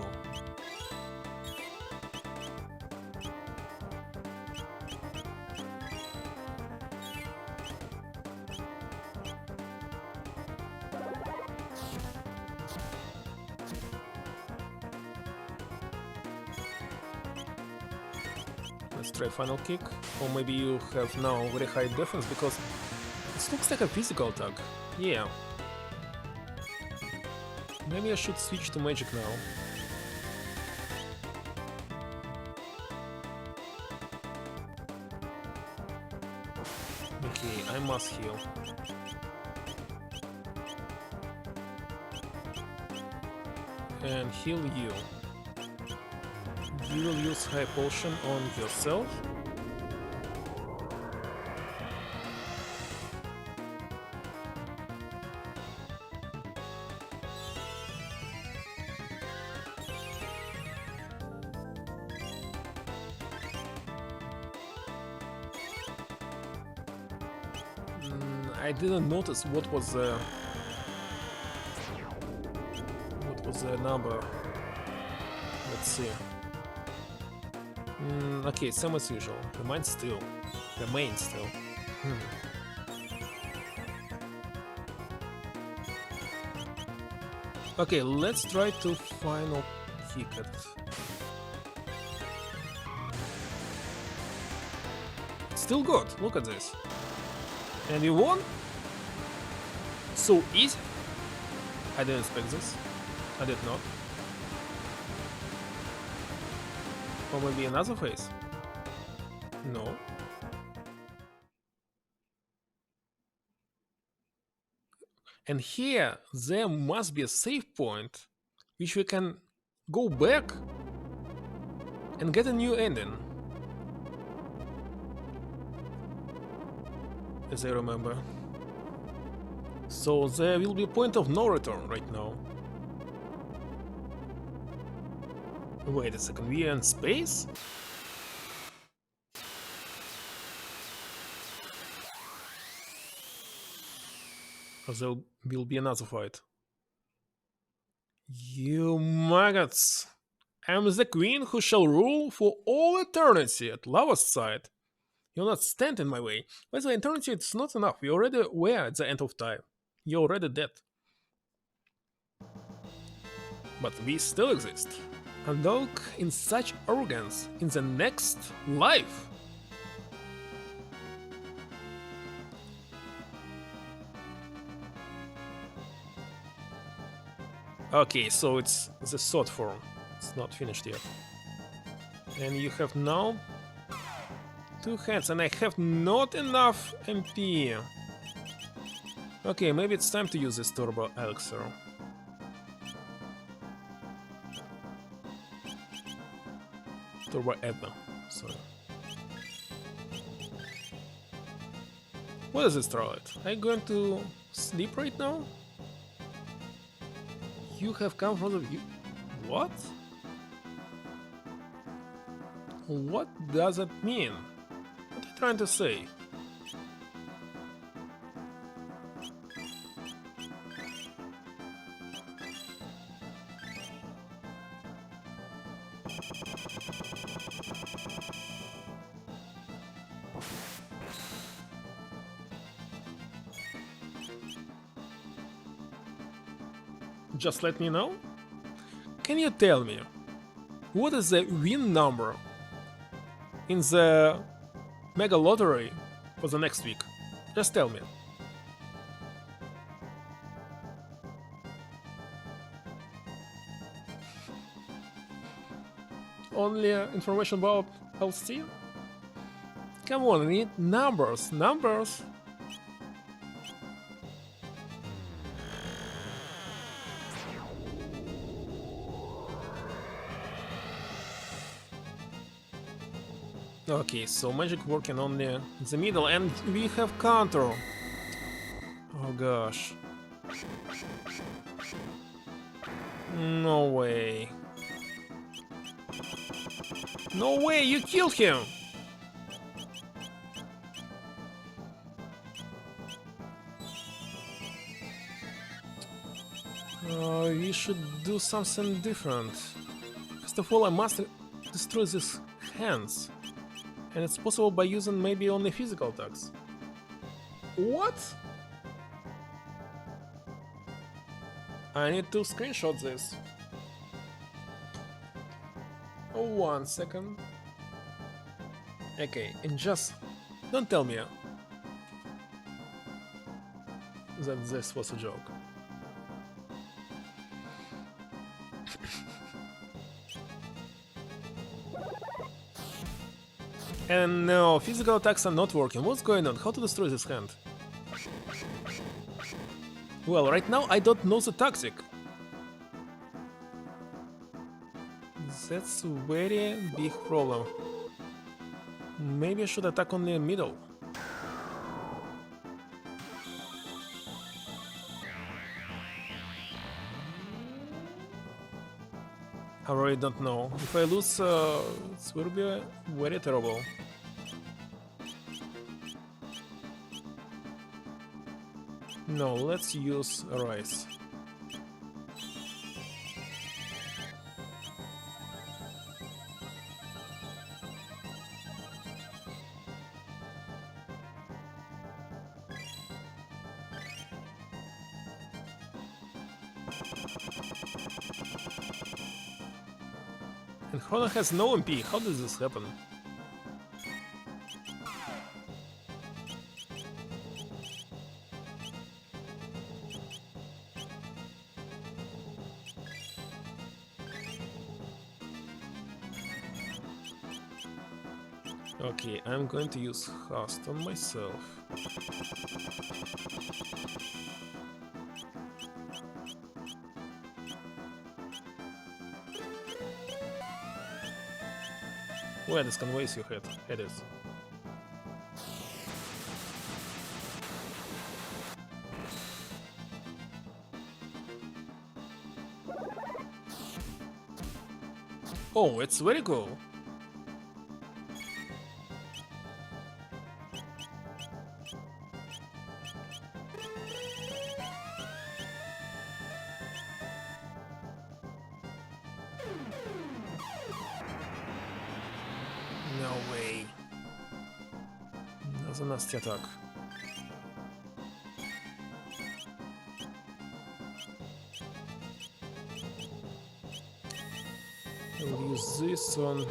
Let's try final kick, or maybe you have now very high defense because it looks like a physical attack. Yeah. Maybe I should switch to magic now. Okay, I must heal. And heal you. You will use high potion on yourself. I didn't notice what was the number. Let's see. Okay, same as usual. Remain still. Okay, let's try to final kick it. Still good. Look at this. And you won? So easy. I didn't expect this. I did not. Or maybe another phase? No. And here there must be a save point which we can go back and get a new ending. as I remember. So there will be a point of no return right now. Wait a second, we are in space? Or there will be another fight. You maggots! I am the queen who shall rule for all eternity at Lava's side. You'll not stand in my way. By the eternity, it's not enough. We already were at the end of time. You're already dead. But we still exist. And look in such arrogance in the next life. Okay, so it's the sword form. It's not finished yet. And you have now 2 hands, and I have not enough MP. Okay, maybe it's time to use this turbo elixir. Turbo Edna, sorry. What is this starlight? Are you going to sleep right now? You have come from the view. What? What does it mean? What are you trying to say? Just let me know? Can you tell me what is the win number in the mega lottery for the next week? Just tell me. Only information about LC? Come on, I need numbers, numbers. Okay, so magic working only in the middle, and we have counter. Oh gosh. No way. No way, you killed him! We should do something different. First of all, I must destroy these hands. And it's possible by using maybe only physical attacks. What? I need to screenshot this. Oh, 1 second. Okay, and just don't tell me that this was a joke. And no, physical attacks are not working. What's going on? How to destroy this hand? Well, right now I don't know the tactic. That's a very big problem. Maybe I should attack only in middle. I really don't know. If I lose, it will be very terrible. No, let's use rice. And Chrono has no MP. How does this happen? Okay, I'm going to use Hast on myself. Where this conveys your head? It is. Oh, it's very cool. No way. That's a nasty attack. I'll use this on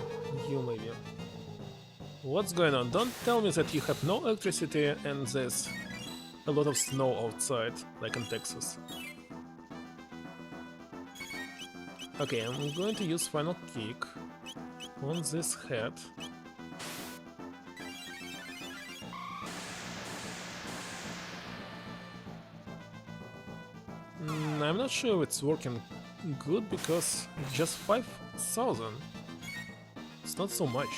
you, maybe. What's going on? Don't tell me that you have no electricity and there's a lot of snow outside, like in Texas. Okay, I'm going to use Final Kick on this head. I'm not sure if it's working good because it's just 5,000. It's not so much.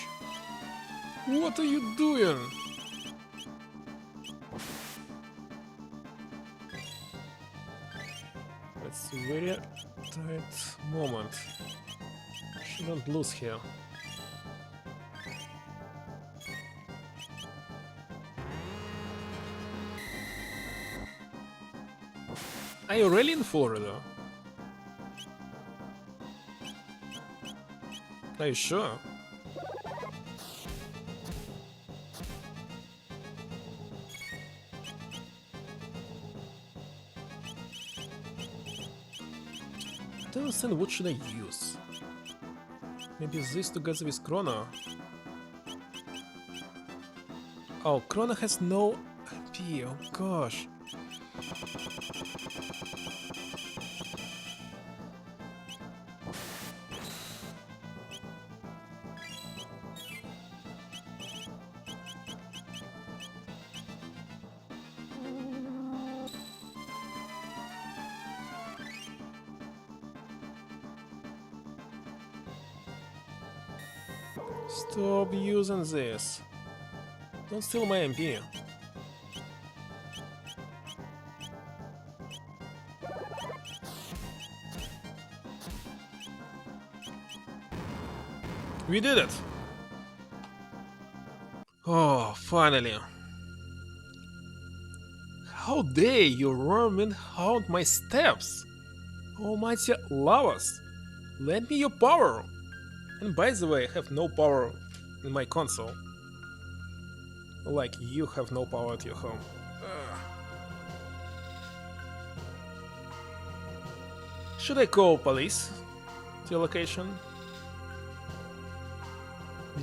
What are you doing? It's a very tight moment. Shouldn't lose here. Are you really in Florida? Are you sure? I don't understand what should I use. Maybe this together with Chrono. Oh, Chrono has no MP, oh gosh. Stop using this. Don't steal my MP. We did it! Oh, finally. How dare you roaming haunt my steps? Almighty Lavas, lend me your power! And by the way, I have no power in my console. Like you have no power at your home. Should I call police to your location?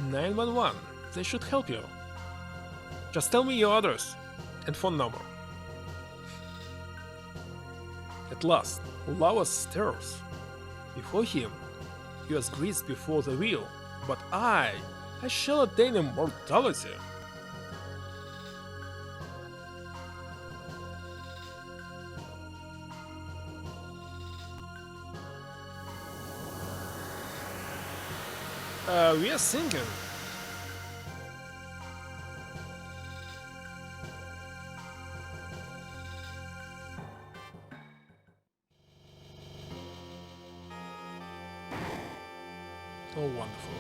911. They should help you. Just tell me your address and phone number. At last, Lavas stirs. Before him, he was greased before the wheel, but I shall attain immortality. We are singing. Oh, wonderful.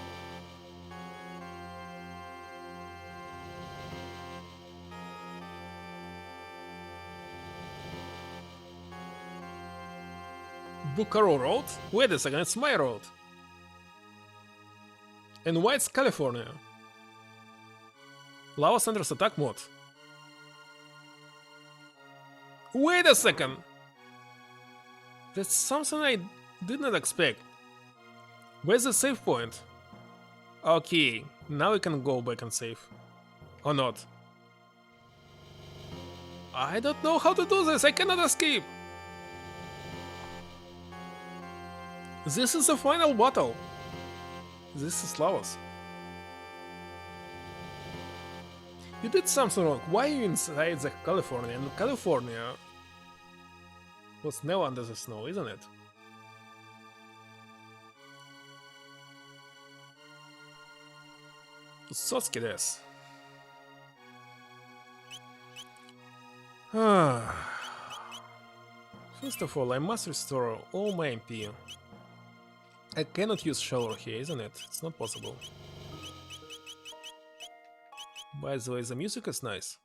Bucaro Road? Wait a second, it's my road. And why it's California? Lava Center's attack mode. Wait a second! That's something I did not expect. Where's the save point? Okay, now we can go back and save. Or not. I don't know how to do this, I cannot escape! This is the final battle. This is Lavas. You did something wrong. Why are you inside the California? And California was never under the snow, isn't it? Sotsuki this. First of all, I must restore all my MP. I cannot use shower here, isn't it? It's not possible. By the way, the music is nice.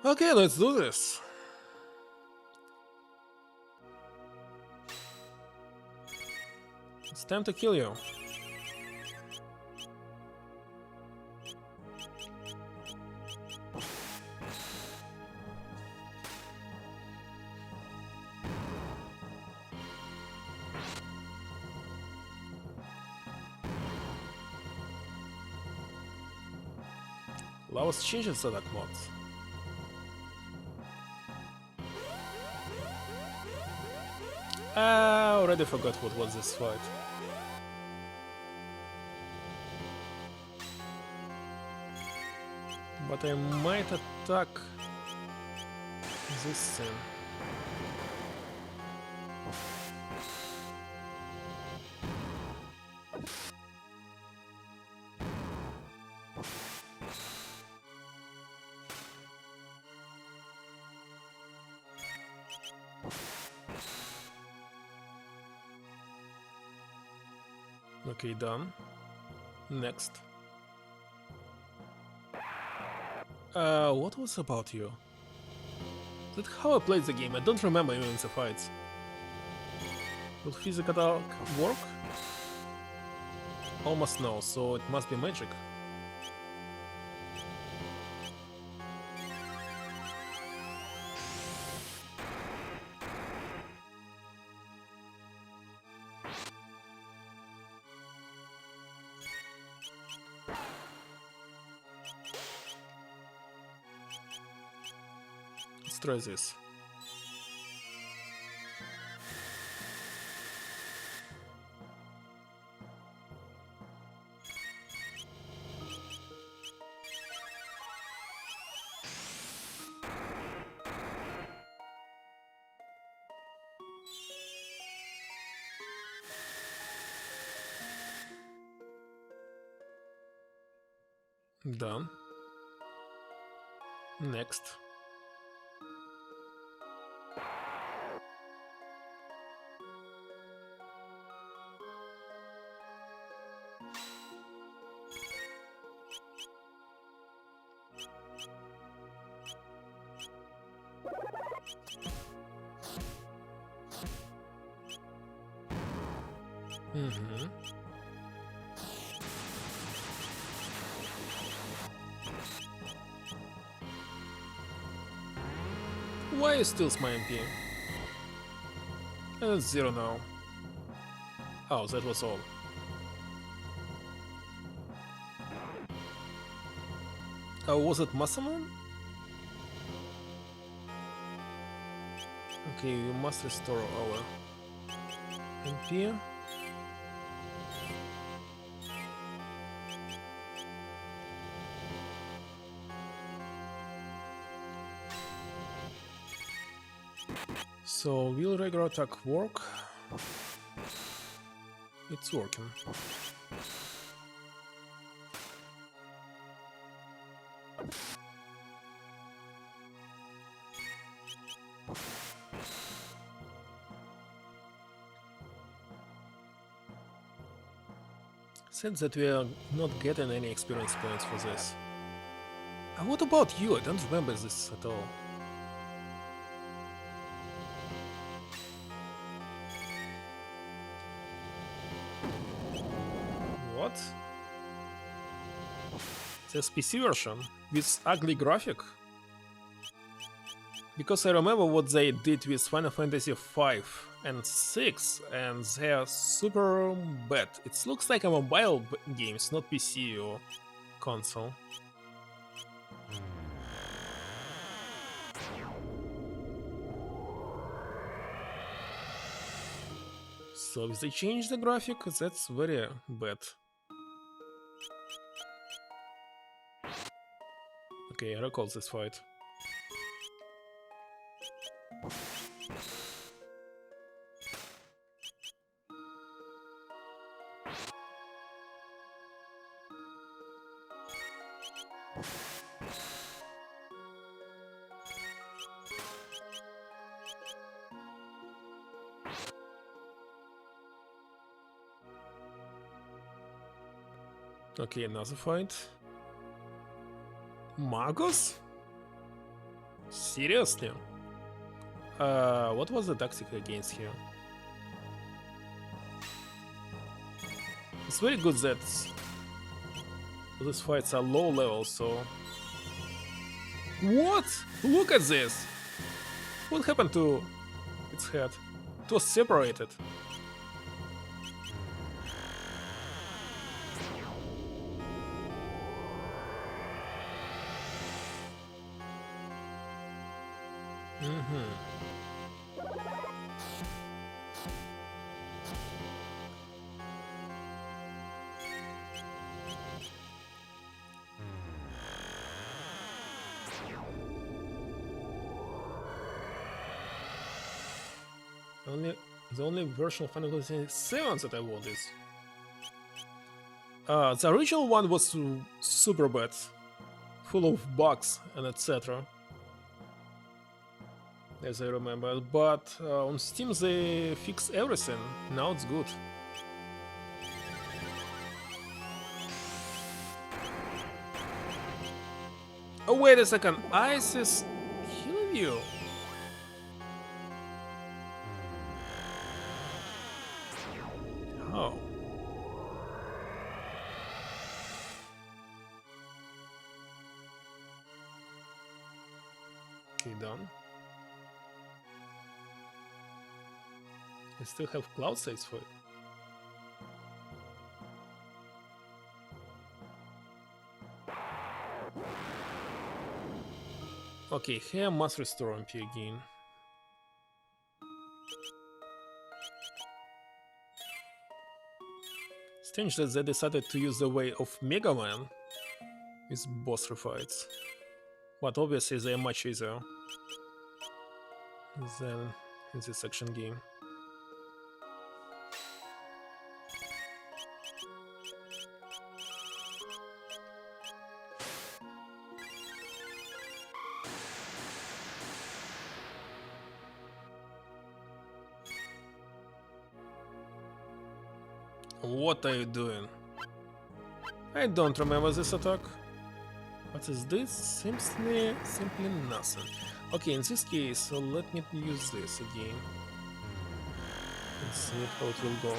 Okay, let's do this. It's time to kill you. Let's change its attack mods. I already forgot what was this fight. But I might attack this thing. Okay, done. Next. What was about you? That's how I played the game. I don't remember even the fights. Will physical attack work? Almost no, so it must be magic. Let's try this. Done. Next. Mm-hmm. Why is still my MP? And it's 0 now. Oh, that was all. Oh, was it Masamon? Okay, you must restore our MP. So, will regular attack work? It's working. Since that we are not getting any experience points for this. What about you? I don't remember this at all. What? This PC version with ugly graphic? Because I remember what they did with Final Fantasy V and 6, and they are super bad. It looks like a mobile games, not PC or console. So if they change the graphic, that's very bad. Okay, I recall this fight. Okay, another fight. Marcos? Seriously? What was the tactic against him? It's very good that these fights are low level, so... What? Look at this! What happened to its head? It was separated. The only version of Final Fantasy VII that I want is... the original one was super bad, full of bugs and etc. As I remember, but on Steam they fixed everything. Now it's good. Oh wait a second, Ice is killing you. Oh. Okay, done. I still have cloud saves for it. Okay, here must restore MP again. Strange that they decided to use the way of Mega Man with boss fights. But obviously they are much easier than in this action game. What are you doing? I don't remember this attack. What is this? Simply nothing. Okay, in this case, so let me use this again. Let's see how it will go.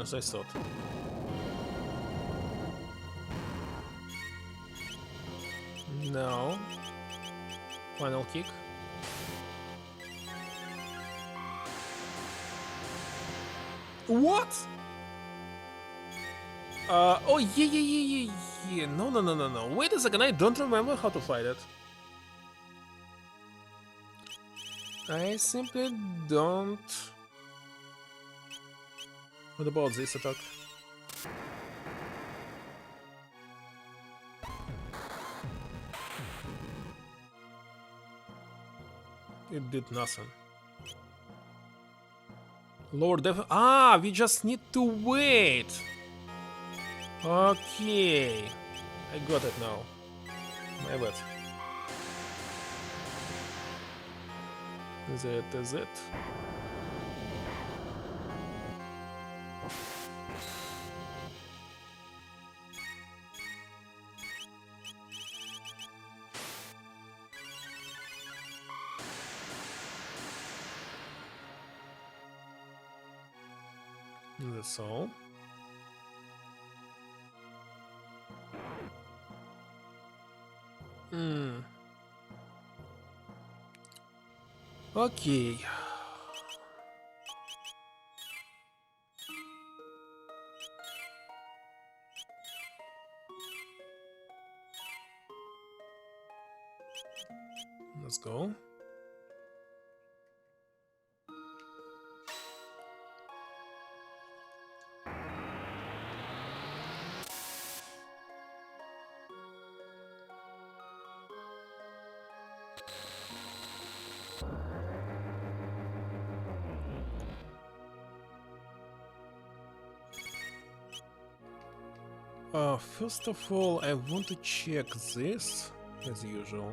As I thought. Now, final kick. What? Oh yeah. No. Wait a second, I don't remember how to fight it. I simply don't. What about this attack? It did nothing. Lower def. Ah, we just need to wait. Okay, I got it now. My bad. That is it. That's all. Okay. Let's go. First of all, I want to check this, as usual.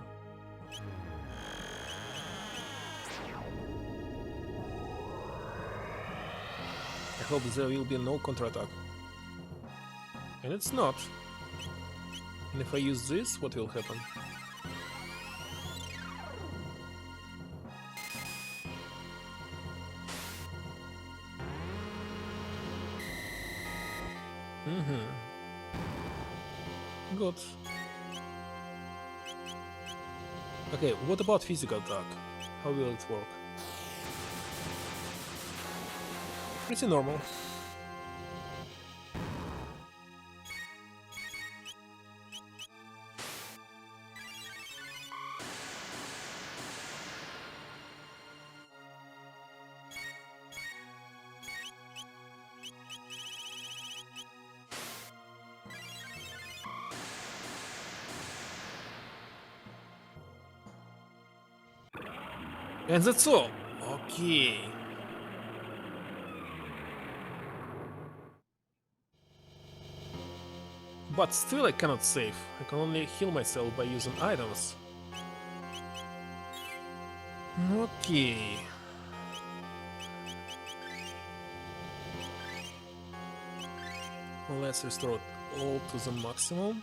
I hope there will be no counterattack. And it's not. And if I use this, what will happen? Good. Okay, what about physical attack? How will it work? Pretty normal. And that's all. Okay. But still I cannot save. I can only heal myself by using items. Okay. Let's restore it all to the maximum.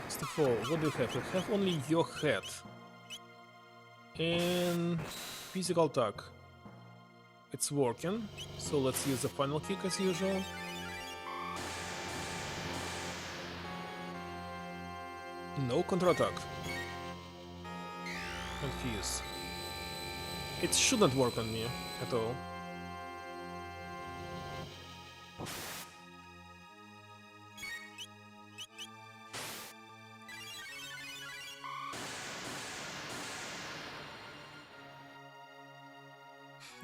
First of all, what do you have? You have only your head. And physical attack. It's working, so let's use the final kick as usual. No counterattack. Confused. It shouldn't work on me at all.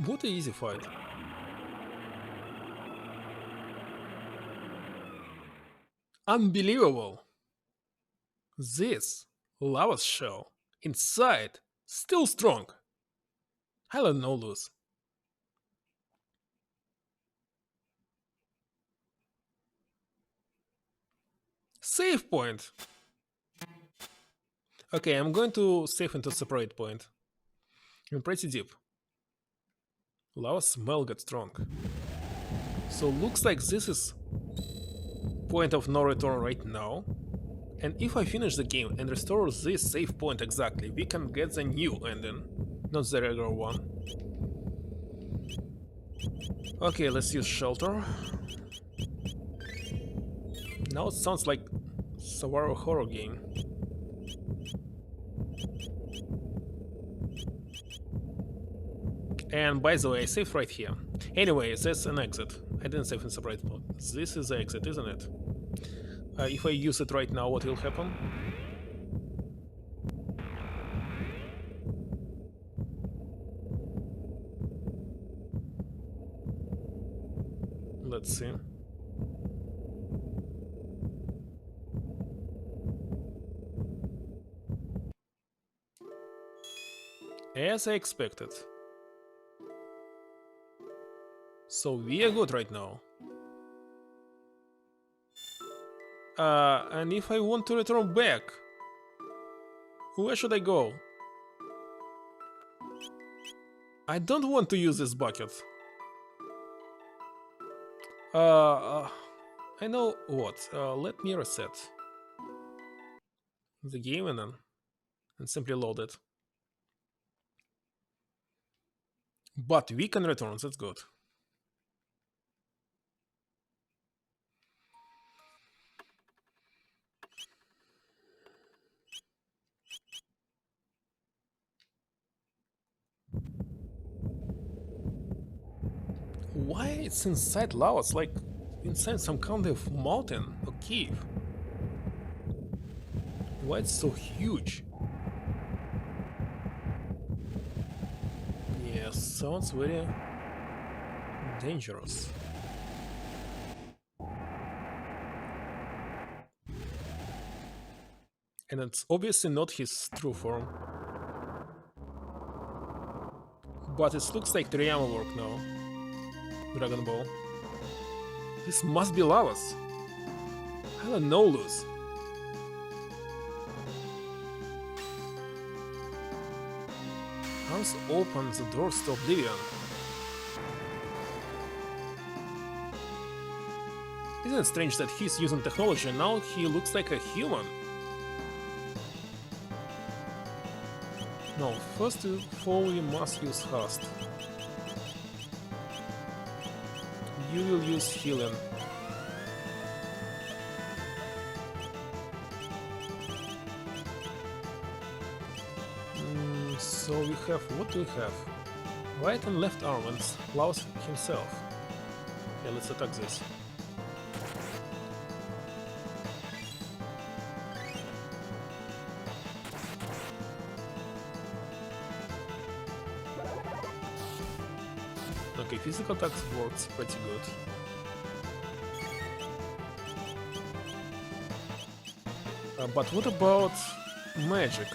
What an easy fight. Unbelievable! This lava shell inside still strong. I let no lose. Save point! Okay, I'm going to save into separate point. I'm pretty deep. Lava smell got strong. So looks like this is point of no return right now. And if I finish the game and restore this save point exactly, we can get the new ending, not the regular one. Okay, let's use shelter. Now it sounds like survival horror game. And by the way, I saved right here. Anyway, that's an exit. I didn't save in separate mode. This is the exit, isn't it? If I use it right now, what will happen? Let's see. As I expected. So we are good right now. And if I want to return back, where should I go? I don't want to use this bucket. I know what. Let me reset the game and simply load it. But we can return, that's good. Why it's inside lava? It's like inside some kind of mountain or cave. Why it's so huge? Yeah, sounds very dangerous. And it's obviously not his true form. But it looks like Toriyama work now. Dragon Ball. This must be Lavas. I don't know, Luz. Arms open the doors to oblivion. Isn't it strange that he's using technology and now he looks like a human? No, first of all we must use Hast. You will use healing. So we have, what do we have? Right and left arm and Klaus himself. Okay, let's attack this. Okay, physical attack works pretty good. But what about magic?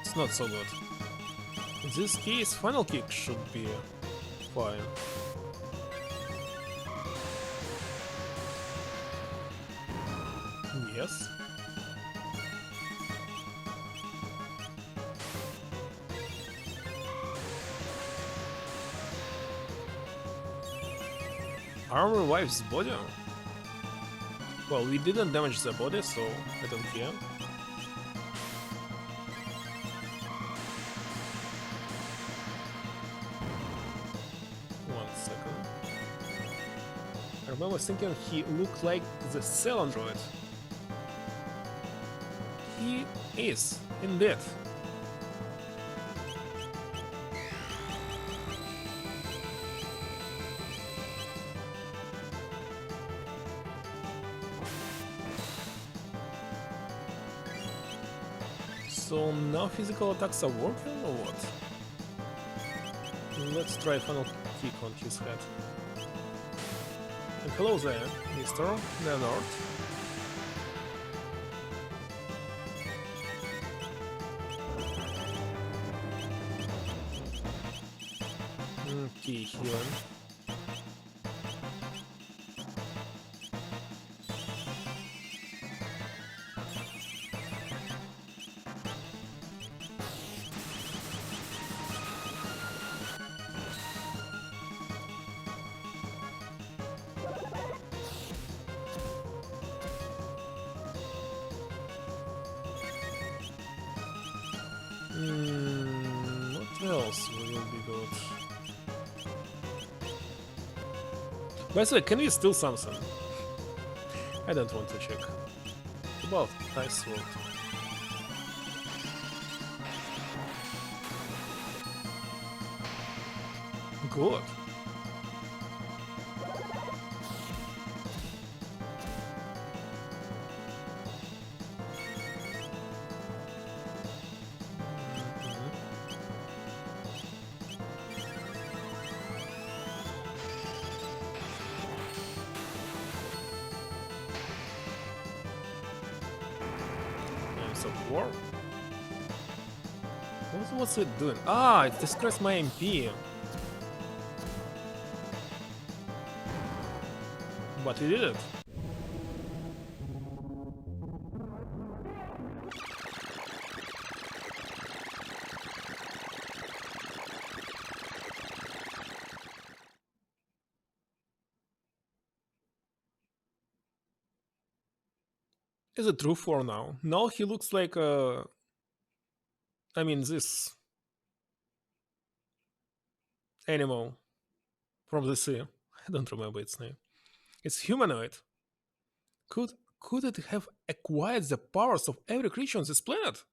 It's not so good. In this case, final kick should be fine. Yes. Arm revives body? Well, we didn't damage the body, so I don't care. I remember thinking he looked like the Cell android. He is, indeed. So now physical attacks are working or what? Let's try final kick on his head. And hello there, Mr. Leonard. Okay, healing. What else will be good? By the way, can we steal something? I don't want to check. About Ice Sword. Good. Of war? What's it doing? Ah, it destroys my MP. But it did it. Is it true for now? Now he looks like I mean this animal from the sea. I don't remember its name. It's humanoid. Could could it have acquired the powers of every creature on this planet?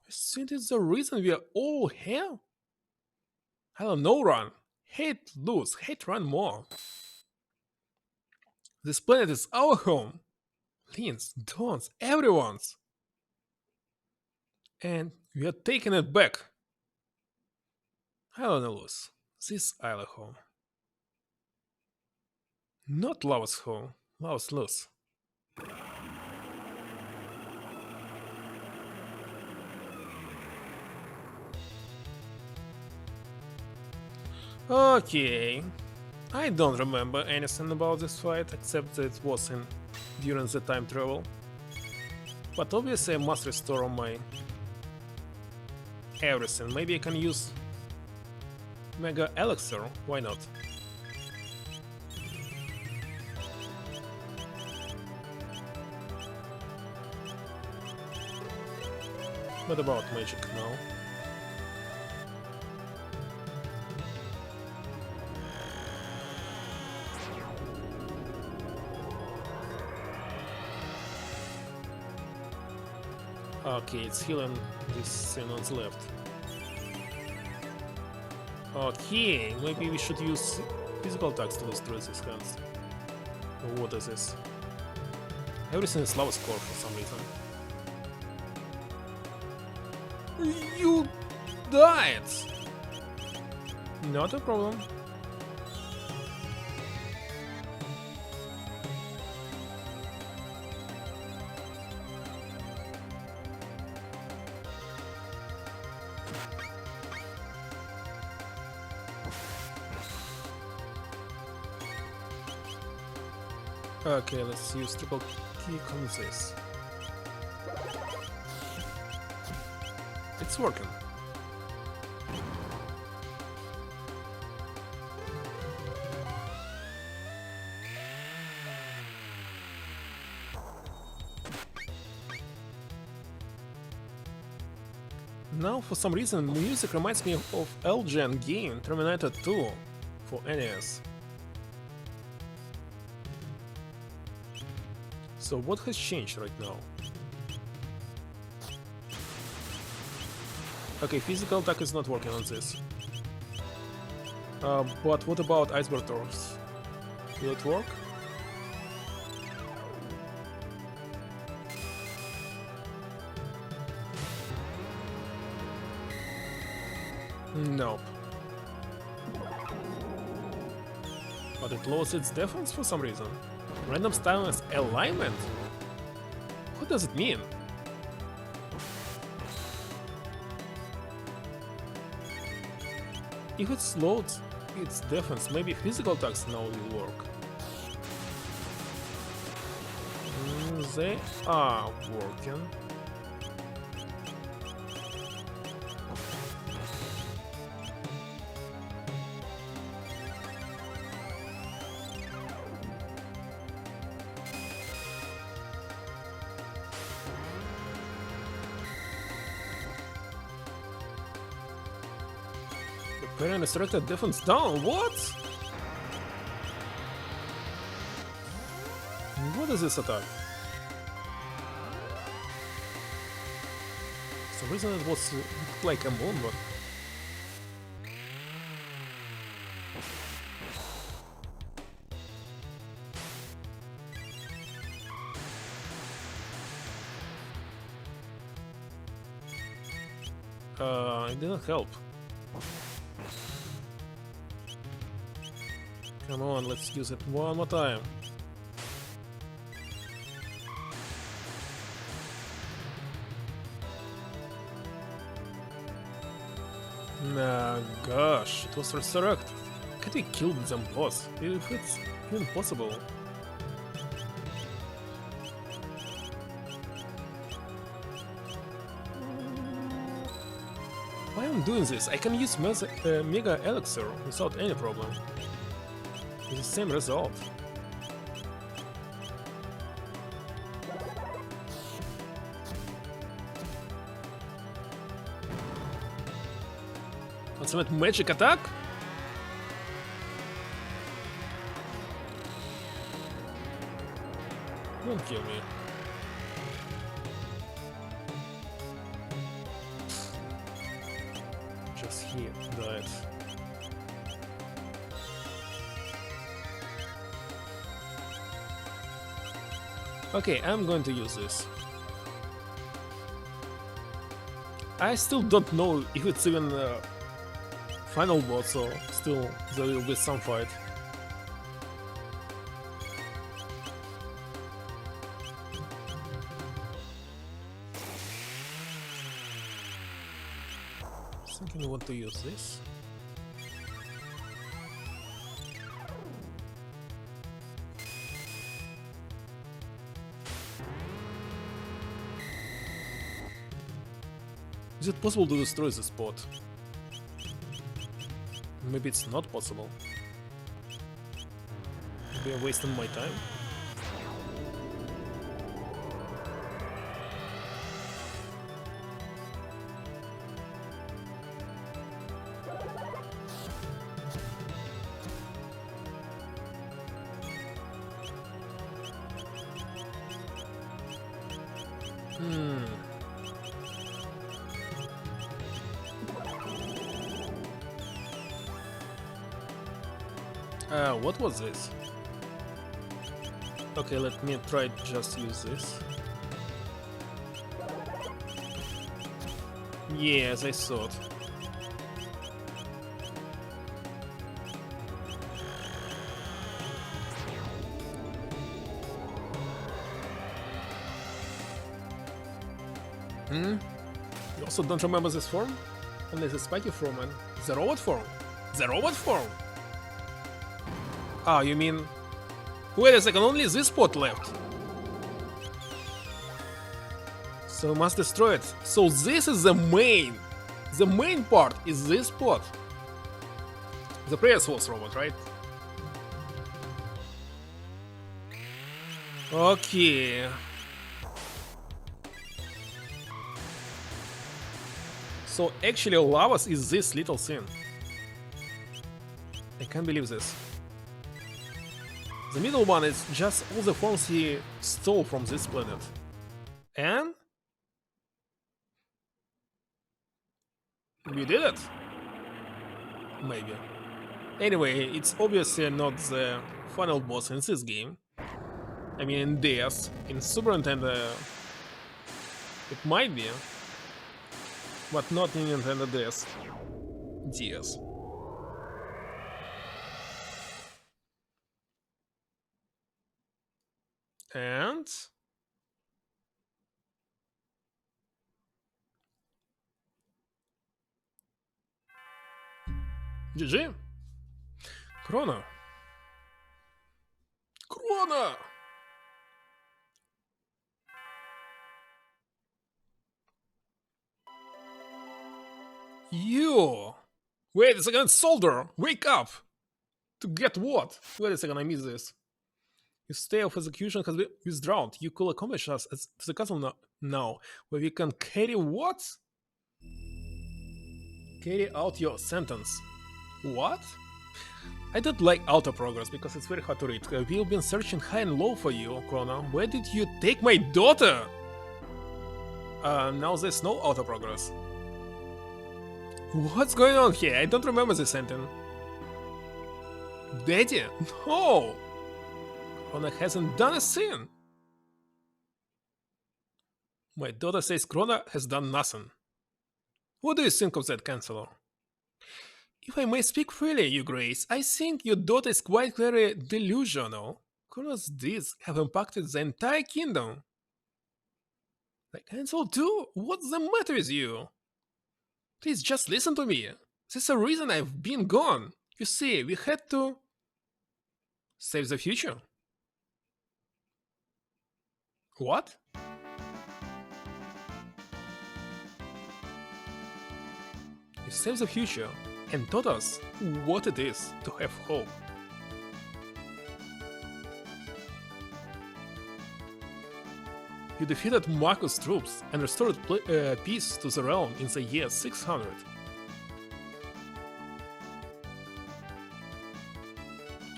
I think it's the reason we are all here. I don't know, run. Hate lose, hate run more. This planet is our home. Lynn's, Dawn's, everyone's. And We are taking it back. I don't lose. This island home. Not Lava's home. Lava's lose. Okay. I don't remember anything about this fight except that it was in during the time travel. But obviously I must restore my everything. Maybe I can use Mega Elixir, why not? What about magic now? Okay, it's healing this thing on the left. Okay, maybe we should use physical attacks to destroy these hands. What is this? Everything is lava score for some reason. You died! Not a problem. Okay, let's use triple kick on this. It's working. Now, for some reason, the music reminds me of L-Gen game Terminator 2 for NES. So what has changed right now? Okay, physical attack is not working on this. But what about Iceberg Doors? Will it work? Nope. But it lowers its defense for some reason. Random stylus alignment? What does it mean? If it slows its defense, maybe physical attacks now will work. They are working. Parent restricted defense down, what? What is this attack? For some reason it was like a moon, but... it didn't help. Come on, let's use it one more time. Nah, gosh, it was resurrected. Can't we kill them both? If it's even possible. Why am I doing this? I can use Mega Elixir without any problem. It's the same result. Ultimate magic attack? Don't kill me. Just he died. Okay, I'm going to use this. I still don't know if it's even final boss, so still there will be some fight. Thinking I want to use this. Is it possible to destroy the spot? Maybe it's not possible. Maybe I'm wasting my time. What was this? Okay, let me try just use this. Yes, I thought. You also don't remember this form? Only the spiky form and the robot form. The robot form! Ah, you mean... Wait a second, only this spot left. So we must destroy it. So this is the main. The main part is this spot. The previous was robot, right? Okay. So actually Lavas is this little thing. I can't believe this. The middle one is just all the forms he stole from this planet. And we did it. Maybe. Anyway, it's obviously not the final boss in this game. I mean, in DS, in Super Nintendo, it might be, but not in Nintendo DS. DS. And GG. Chrono. Chrono. You. Wait a second, soldier. Wake up. To get what? Wait a second, I missed this. Your stay of execution has been withdrawn. You could accomplish us to the castle now, where we can carry what? Carry out your sentence. What? I don't like auto progress because it's very hard to read. We've been searching high and low for you, Chrono. Where did you take my daughter? Now there's no auto progress. What's going on here? I don't remember this sentence. Daddy? No! Chrono hasn't done a thing. My daughter says Chrono has done nothing. What do you think of that, Chancellor? If I may speak freely, Your Grace, I think your daughter is quite clearly delusional. Chrono's deeds have impacted the entire kingdom. The council too? What's the matter with you? Please just listen to me. There's a reason I've been gone. You see, we had to save the future. What? You saved the future and taught us what it is to have hope. You defeated Marco's troops and restored peace to the realm in the year 600.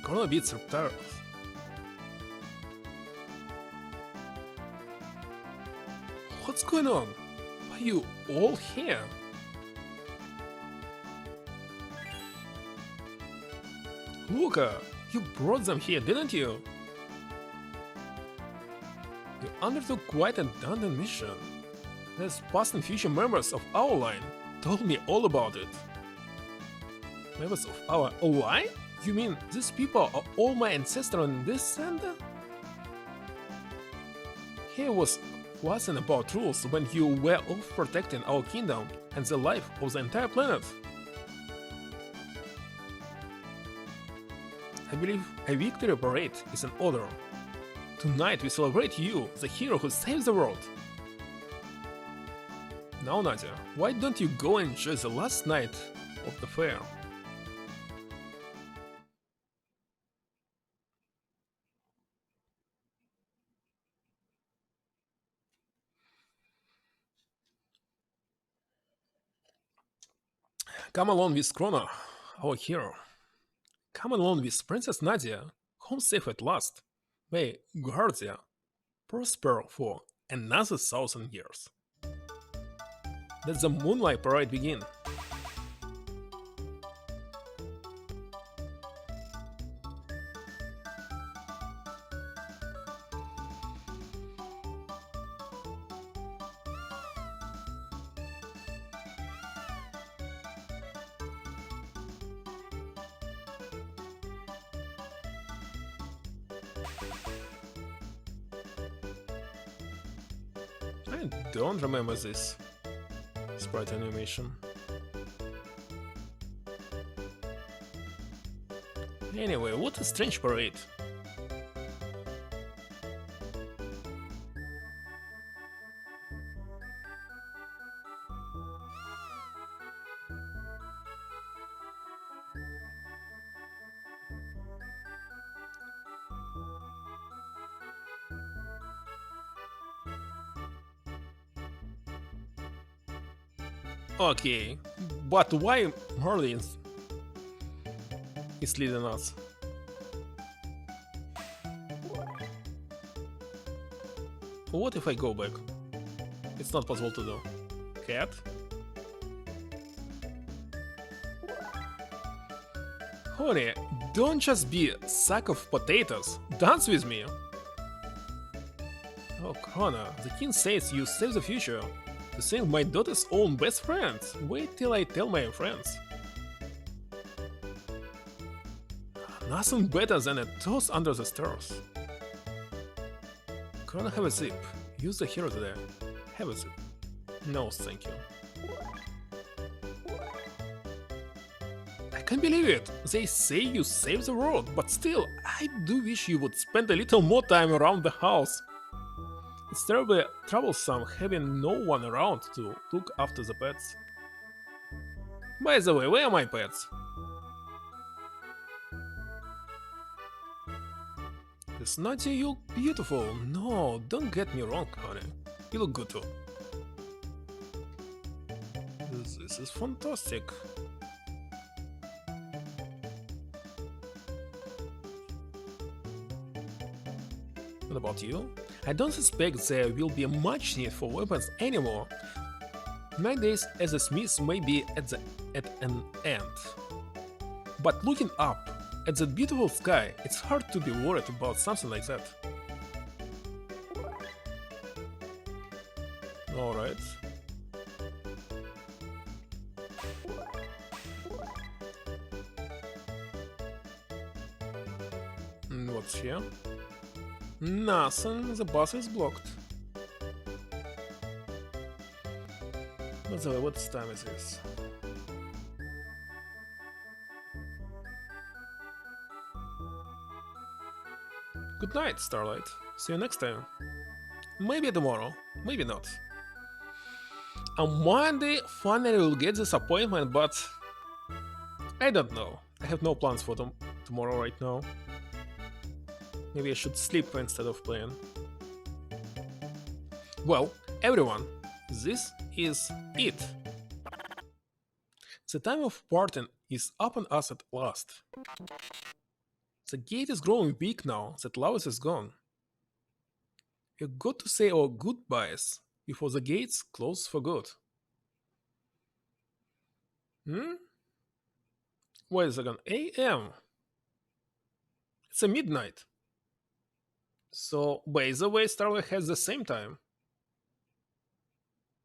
Chrono beats Reptarus. What's going on? Why are you all here? Luca, you brought them here, didn't you? You undertook quite a daunting mission. There's past and future members of our line told me all about it. Members of our line? You mean these people are all my ancestors in this center? He wasn't about rules when you were off protecting our kingdom and the life of the entire planet. I believe a victory parade is in order. Tonight we celebrate you, the hero who saves the world. Now, Nadia, why don't you go and enjoy the last night of the fair? Come along with Chrono, our hero. Come along with Princess Nadia, home safe at last. May Guardia prosper for another 1,000 years. Let the moonlight parade begin. I don't remember this sprite animation. Anyway, what a strange parade. Okay, but why Merlin is leading us? What if I go back? It's not possible to do. Cat? Honey, don't just be a sack of potatoes. Dance with me. Oh, Krona, the king says you save the future. To sing my daughter's own best friends. Wait till I tell my friends. Nothing better than a toast under the stars. Can I have a sip? Use the hero today. Have a sip. No, thank you. I can't believe it! They say you saved the world, but still, I do wish you would spend a little more time around the house. It's terribly troublesome having no one around to look after the pets. By the way, where are my pets? This Nadia, you look beautiful. No, don't get me wrong, honey. You look good too. This is fantastic. What about you? I don't suspect there will be much need for weapons anymore. My days as a smith may be at an end. But looking up at that beautiful sky, it's hard to be worried about something like that. Alright. What's here? Nothing, the bus is blocked. By the way, what time is this? Good night, Starlight. See you next time. Maybe tomorrow, maybe not. On Monday, finally we'll get this appointment, but I don't know. I have no plans for tomorrow right now. Maybe I should sleep instead of playing. Well, everyone, this is it. The time of parting is upon us at last. The gate is growing big now that Laos is gone. We've got to say our goodbyes before the gates close for good. Wait a second, AM? It's a midnight. So, by the way, Starlight has the same time.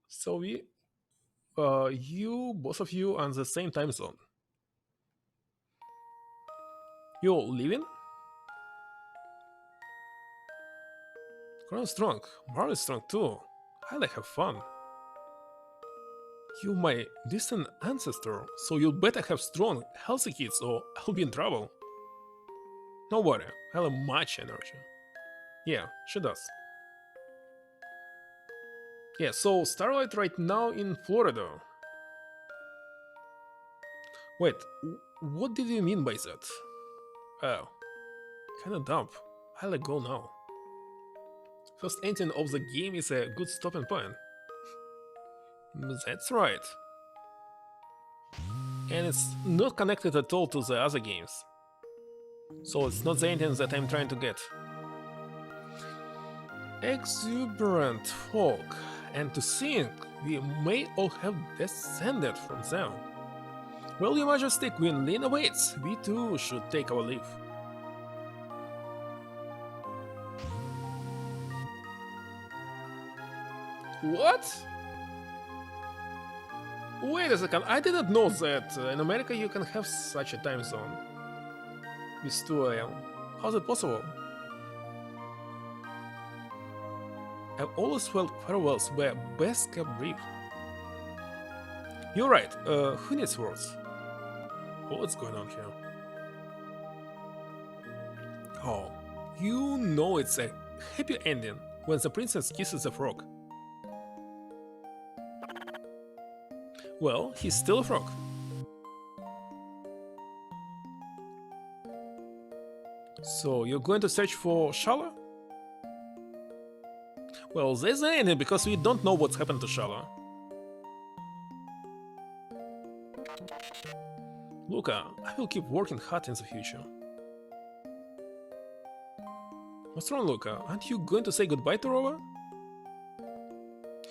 So both of you, on the same time zone. You're leaving? Chrono's strong. Marley is strong too. I like have fun. You're my distant ancestor, so you'll better have strong, healthy kids or I'll be in trouble. No worry, I'll have much energy. Yeah, she does. Yeah, so Starlight right now in Florida. Wait, what did you mean by that? Oh, kinda dumb. I'll let go now. First ending of the game is a good stopping point. That's right. And it's not connected at all to the other games. So it's not the ending that I'm trying to get. Exuberant folk, and to think we may all have descended from them. Well, Your Majesty, Queen Lina waits. We too should take our leave. What? Wait a second, I didn't know that in America you can have such a time zone. With 2 AM. How's it possible? I've always felt farewells were best kept brief. You're right, who needs words? What's going on here? Oh, you know it's a happy ending when the princess kisses the frog. Well, he's still a frog. So you're going to search for Shala? Well, there's the ending because we don't know what's happened to Shala. Luca, I will keep working hard in the future. What's wrong, Luca? Aren't you going to say goodbye to Rova?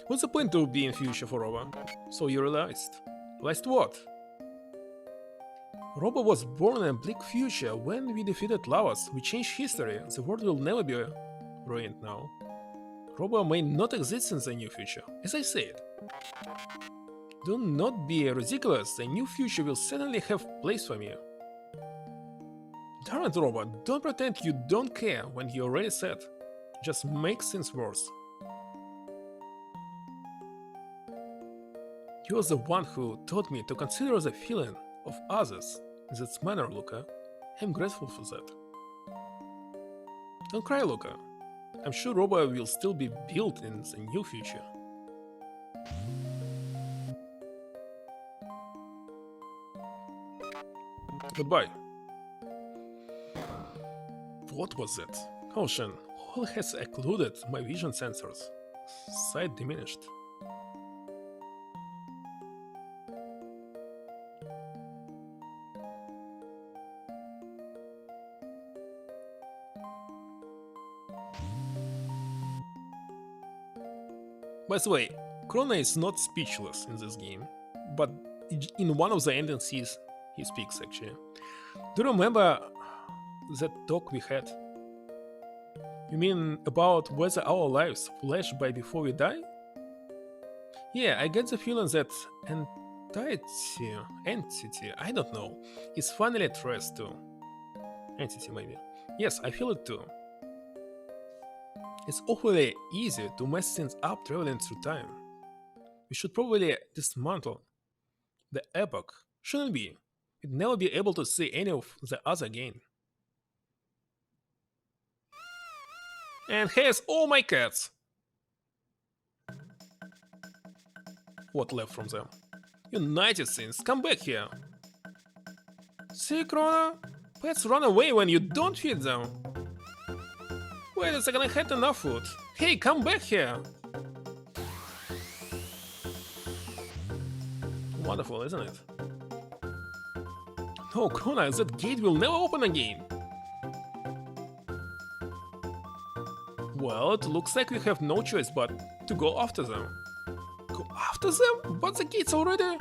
What's the point to be in future for Rova? So you realized. Realized what? Robo was born in a bleak future. When we defeated Lavas, we changed history. The world will never be ruined now. Robo may not exist in the new future, as I said. Do not be ridiculous, the new future will certainly have place for me. Darn it, Robo, don't pretend you don't care when you already said. Just makes things worse. You're the one who taught me to consider the feeling of others in that manner, Luca. I'm grateful for that. Don't cry, Luca. I'm sure Robo will still be built in the new future. Goodbye. What was that? Ocean, all has occluded my vision sensors. Sight diminished. By the way, Chrono is not speechless in this game, but in one of the endings he speaks actually. Do you remember that talk we had? You mean about whether our lives flash by before we die? Yeah, I get the feeling that entity, I don't know, is finally at rest too. Entity maybe. Yes, I feel it too. It's awfully easy to mess things up traveling through time. We should probably dismantle the epoch, shouldn't we? We'd never be able to see any of the others again. And here's all my cats! What left from them? United things, come back here! See, Chrono? Pets run away when you don't feed them. Wait a second, I had enough food. Hey, come back here! Wonderful, isn't it? No, Chrono, that gate will never open again. Well, it looks like we have no choice but to go after them. Go after them? But the gate's already...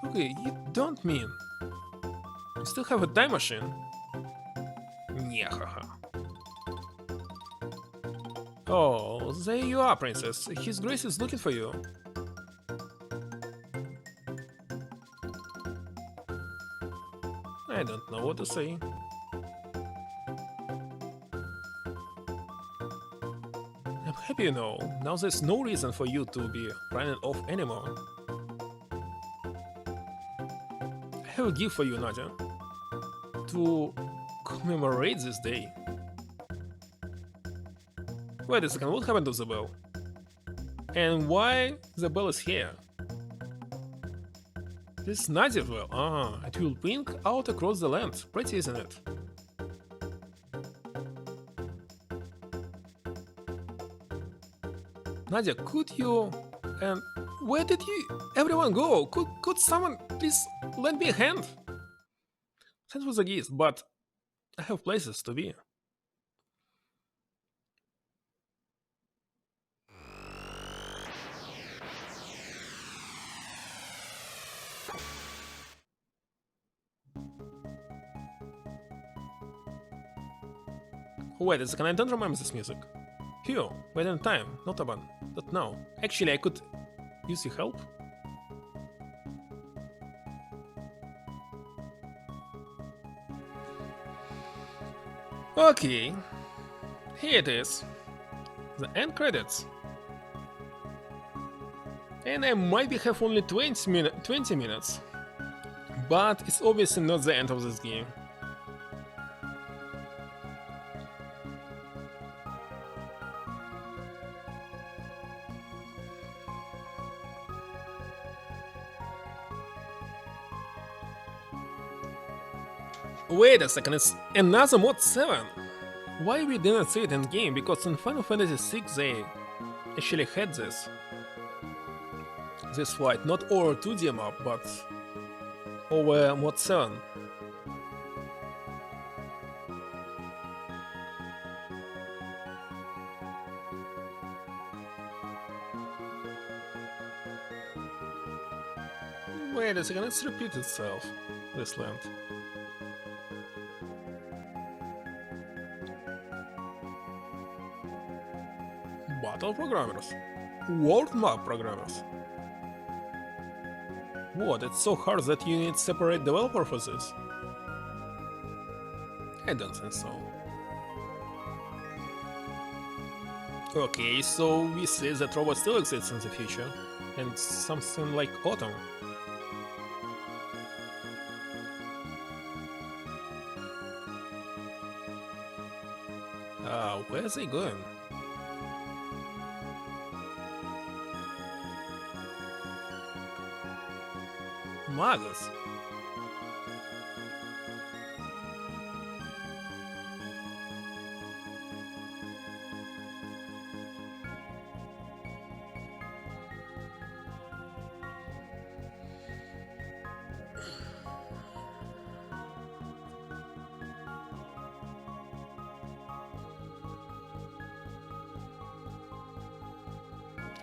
Okay, you don't mean... You still have a time machine? Nyahaha. Oh, there you are, princess. His Grace is looking for you. I don't know what to say. I'm happy, you know. Now there's no reason for you to be running off anymore. I have a gift for you, Nadia. To commemorate this day. Wait a second, what happened to the bell? And why the bell is here? This is Nadia's bell. Ah, it will blink out across the land. Pretty, isn't it? Nadia, could you... And where did everyone go? Could someone please lend me a hand? Thanks for the gift, but I have places to be. Wait a second, I don't remember this music. Phew, wait in time, not about, not now. Actually, I could use your help. Okay, here it is. The end credits. And I might have only 20 minutes. But it's obviously not the end of this game. Wait a second, it's another mod 7! Why we didn't see it in game? Because in Final Fantasy VI they actually had this fight, not over 2D map, but over mod 7. Wait a second, let's repeat itself, this land. Battle programmers. World map programmers. What, it's so hard that you need separate developer for this? I don't think so. Okay, so we see that robot still exists in the future, and something like autumn. Where are they going? Magus.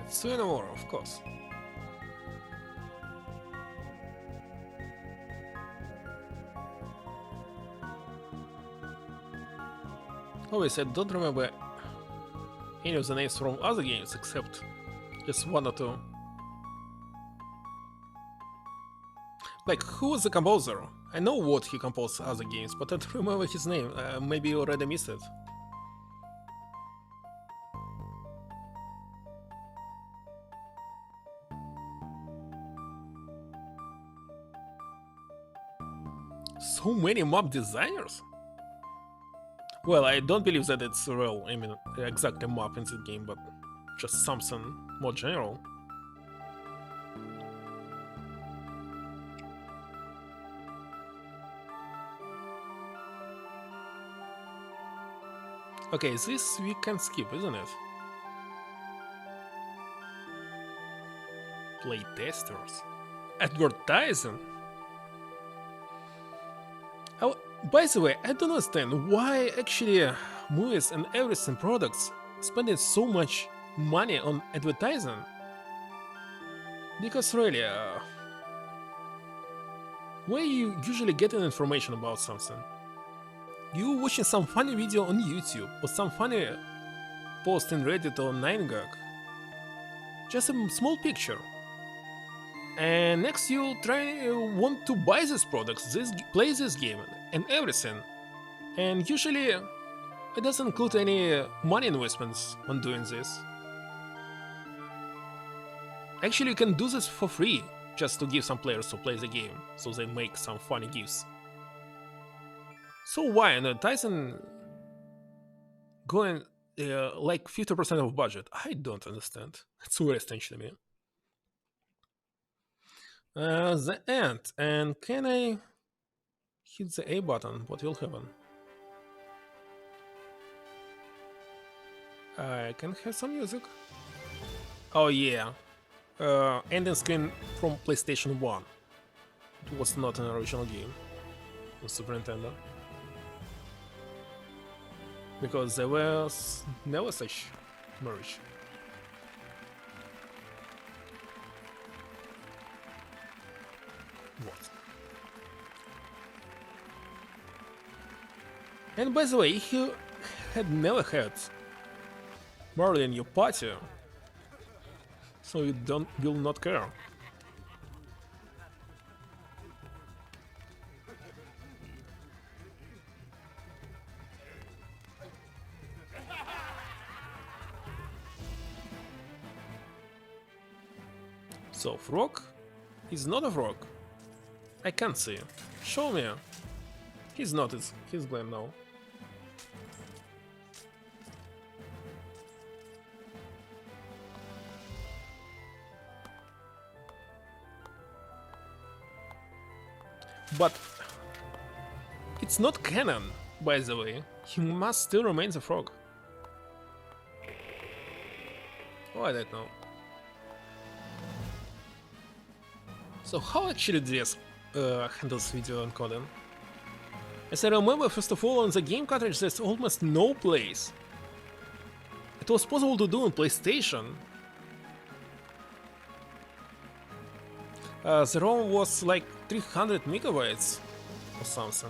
Sooner more, of course. Obviously, I don't remember any of the names from other games except just one or two. Like, who was the composer? I know what he composed other games, but I don't remember his name. Maybe you already missed it. So many map designers? Well, I don't believe that it's real, I mean, exactly map in the game, but just something more general. Okay, this we can skip, isn't it? Playtesters. Advertising. Oh, by the way, I don't understand why actually movies and everything products spending so much money on advertising. Because really, where you usually getting information about something? You watching some funny video on YouTube or some funny post in Reddit or 9gag. Just a small picture. And next you want to buy these products, play this game and everything. And usually it doesn't include any money investments on doing this. Actually, you can do this for free, just to give some players to play the game, so they make some funny gifts. So why advertising going like 50% of budget? I don't understand. It's very strange to me. The end. And can I hit the A button? What will happen? I can have some music. Oh yeah. Ending screen from PlayStation 1. It was not an original game on Super Nintendo. Because there was never such merge. What? And by the way, if you had never had Marley in your party, so you will not care. So frog is not a frog. I can't see. Show me. He's not. He's gone now. But it's not canon, by the way. He must still remain the frog. Oh, I don't know. So how actually DS handles video encoding? As I remember, first of all, on the game cartridge there's almost no place. It was possible to do on PlayStation. The ROM was like 300 megabytes or something.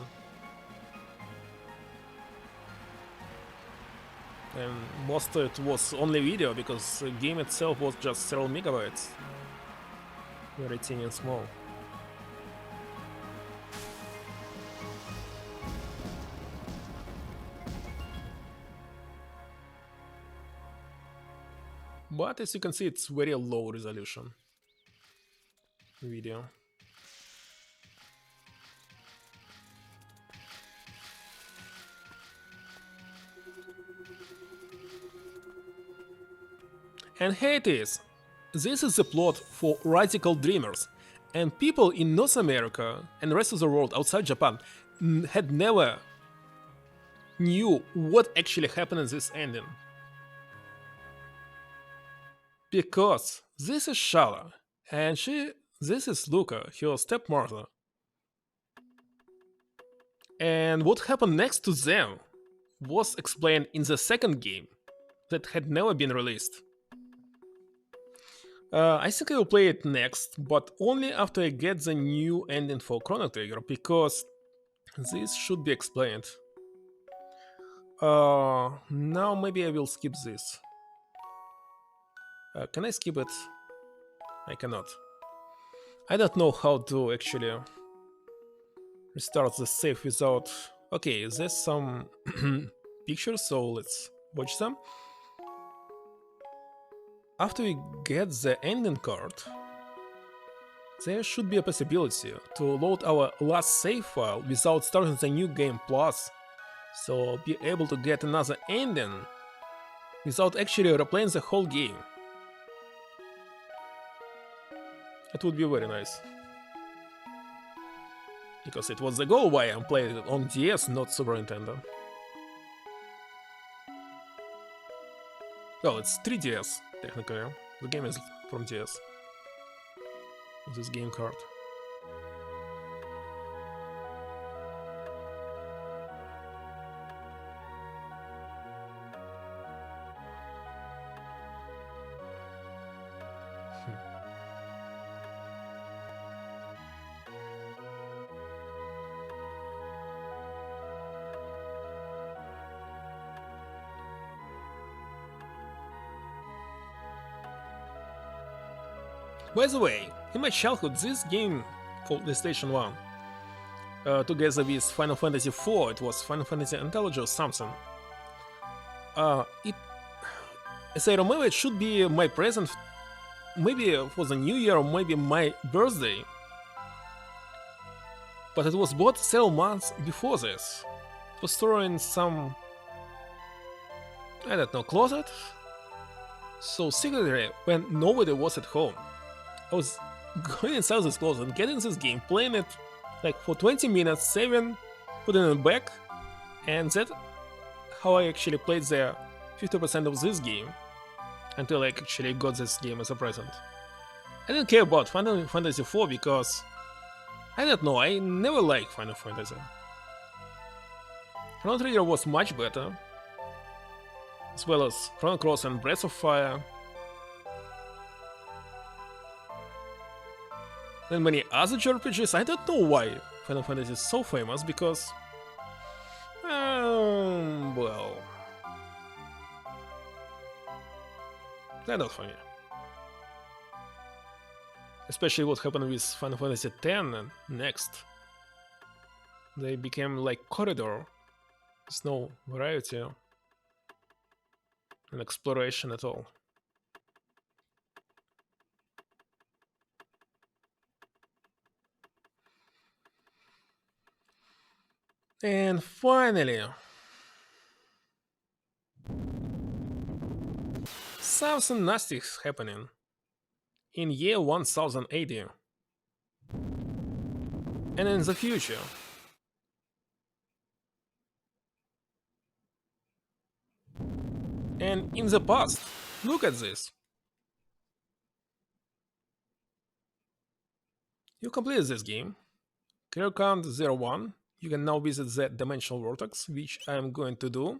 And most of it was only video, because the game itself was just several megabytes. Very tiny and small. But as you can see, it's very low resolution video. And here it is. This is the plot for Radical Dreamers, and people in North America and the rest of the world outside Japan had never knew what actually happened in this ending. Because this is Shala, and this is Luca, her stepmother. And what happened next to them was explained in the second game that had never been released. I think I will play it next, but only after I get the new ending for Chrono Trigger, because this should be explained. Now maybe I will skip this. Can I skip it? I cannot. I don't know how to actually restart the save without... Okay, there's some pictures, so let's watch them. After we get the ending card, there should be a possibility to load our last save file without starting the new game plus, so be able to get another ending without actually replaying the whole game. It would be very nice. Because it was the goal why I'm playing it on DS, not Super Nintendo. Well, it's 3DS, technically. The game is from DS. This game card. By the way, In my childhood, this game for PlayStation 1, together with Final Fantasy IV, it was Final Fantasy Anthology or something. As I remember, it should be my present, maybe for the New Year or maybe my birthday. But it was bought several months before this. It was stored in some, I don't know, closet. So secretly, when nobody was at home, I was going inside this closet, getting this game, playing it like for 20 minutes, saving, putting it back, and that's how I actually played the 50% of this game until I actually got this game as a present. I didn't care about Final Fantasy IV because I don't know, I never liked Final Fantasy. Chrono Trigger was much better, as well as Chrono Cross and Breath of Fire. And many other JRPGs. I don't know why Final Fantasy is so famous, because well, they're not for me. Especially what happened with Final Fantasy X and next. They became like corridor. There's no variety and exploration at all. And finally, something nasty is happening in year 1080 and in the future. And in the past. Look at this. You completed this game. Clear count 01. You can now visit the dimensional vortex, which I am going to do.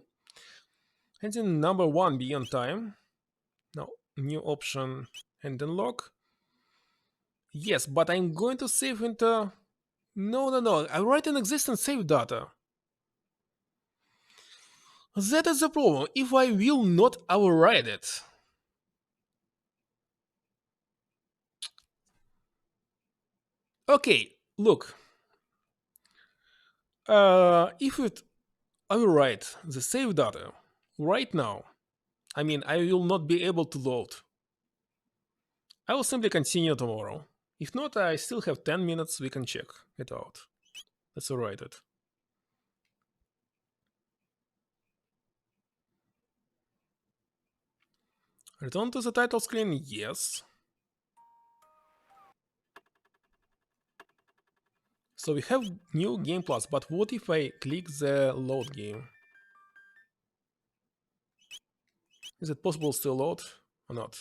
And in number 1, Beyond Time. Now, new option and unlock. Yes, but I'm going to save into... No. I write an existing save data. That is the problem, if I will not override it. Okay, look. If it overwrite the save data right now, I mean, I will not be able to load. I will simply continue tomorrow. If not, I still have 10 minutes, we can check it out. Let's overwrite it. Return to the title screen, yes. So we have new game plus, but what if I click the load game? Is it possible to load or not?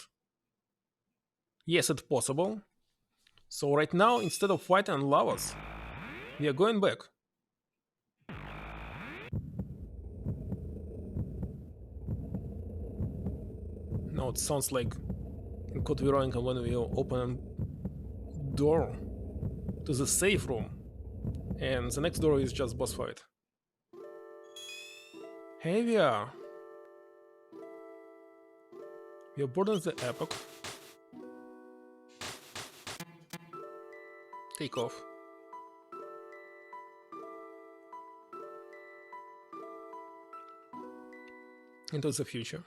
Yes, it's possible. So right now, instead of fighting lavas, we are going back. Now it sounds like in Code Veronica when we open a door to the safe room, and the next door is just boss fight. Here we are. We are boarding the epoch. Take off. Into the future.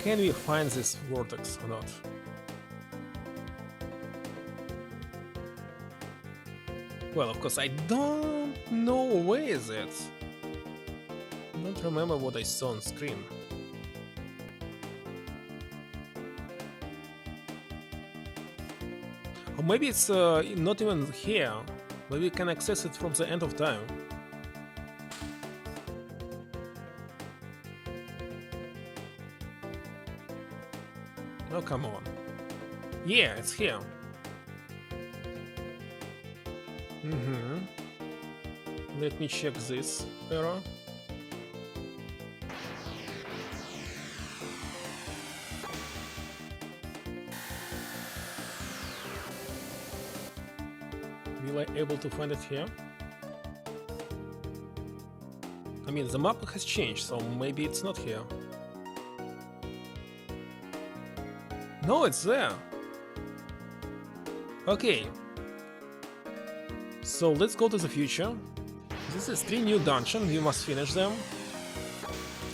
Can we find this vortex or not? Well, of course, I don't know where is it. I don't remember what I saw on screen. Or maybe it's not even here. Maybe we can access it from the end of time. Oh, come on. Yeah, it's here. Let me check this error. Will I able to find it here? I mean, the map has changed, so maybe it's not here. No, it's there. Okay. So let's go to the future. This is 3 new dungeons, we must finish them.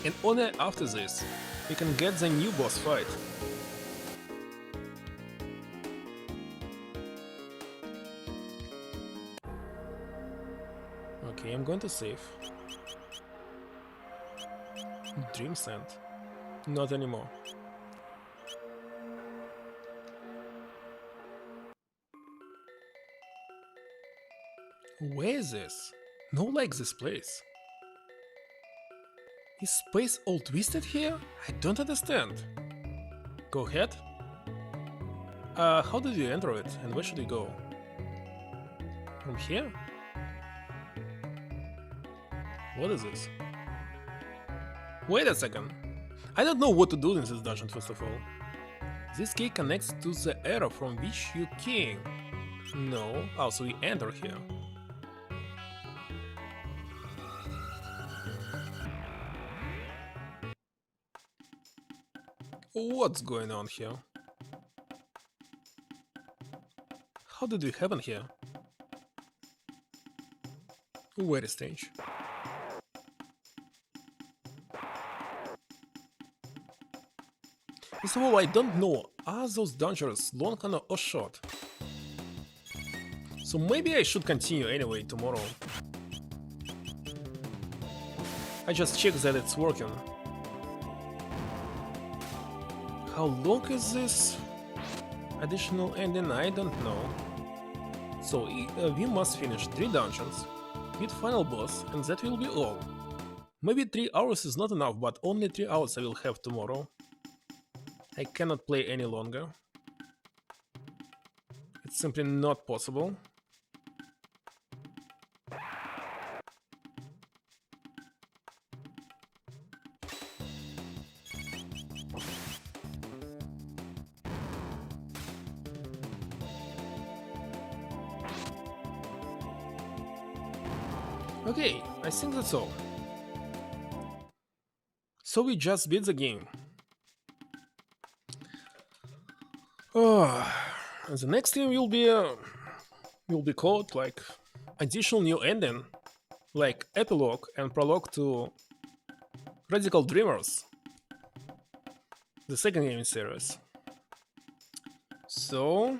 And only after this, we can get the new boss fight. Okay, I'm going to save. Dream Sand. Not anymore. Where is this? No like this place. Is space all twisted here? I don't understand. Go ahead. How did you enter it and where should we go? From here? What is this? Wait a second. I don't know what to do in this dungeon first of all. This key connects to the arrow from which you came. No. Oh, so we enter here. What's going on here? How did we happen here? Very strange. First of all, I don't know, are those dungeons long or short? So maybe I should continue anyway tomorrow. I just check that it's working. How long is this additional ending? I don't know. So we must finish 3 dungeons with final boss and that will be all. Maybe 3 hours is not enough, but only 3 hours I will have tomorrow. I cannot play any longer. It's simply not possible. Okay, I think that's all. So we just beat the game. The next thing will be called like additional new ending, like epilogue and prologue to Radical Dreamers, the second game in series. So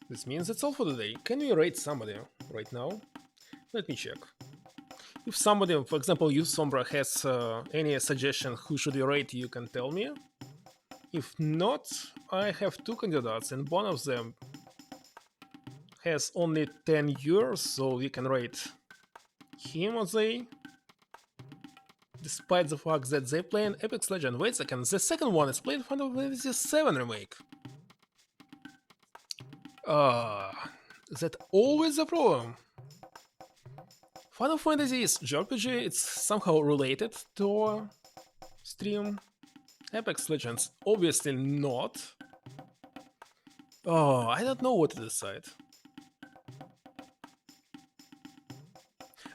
this means that's all for today. Can we rate somebody right now? Let me check. If somebody, for example, you Sombra, has any suggestion who should we rate, you can tell me. If not, I have 2 candidates and one of them has only 10 years, so we can rate him or they. Despite the fact that they play an Apex Legends. Wait a second, the second one is playing Final Fantasy VII Remake. That always a problem. Final Fantasy is JRPG, it's somehow related to our stream. Apex Legends, obviously not. Oh, I don't know what to decide.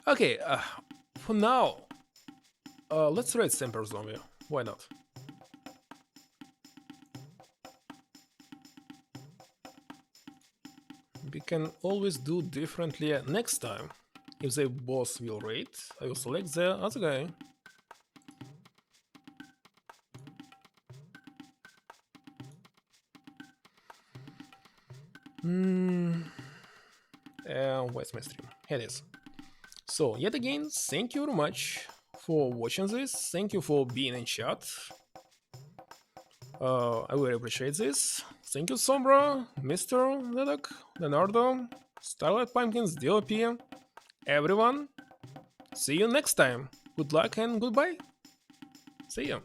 Okay, for now, let's rate Semper Zombie. Why not? We can always do differently next time. If the boss will rate, I will select the other guy. Where's my stream? Here it is. So, yet again, thank you very much for watching this. Thank you for being in chat. I really appreciate this. Thank you, Sombra, Mr. Ledak, Leonardo, Starlight Pumpkins, DOP, everyone. See you next time. Good luck and goodbye. See you.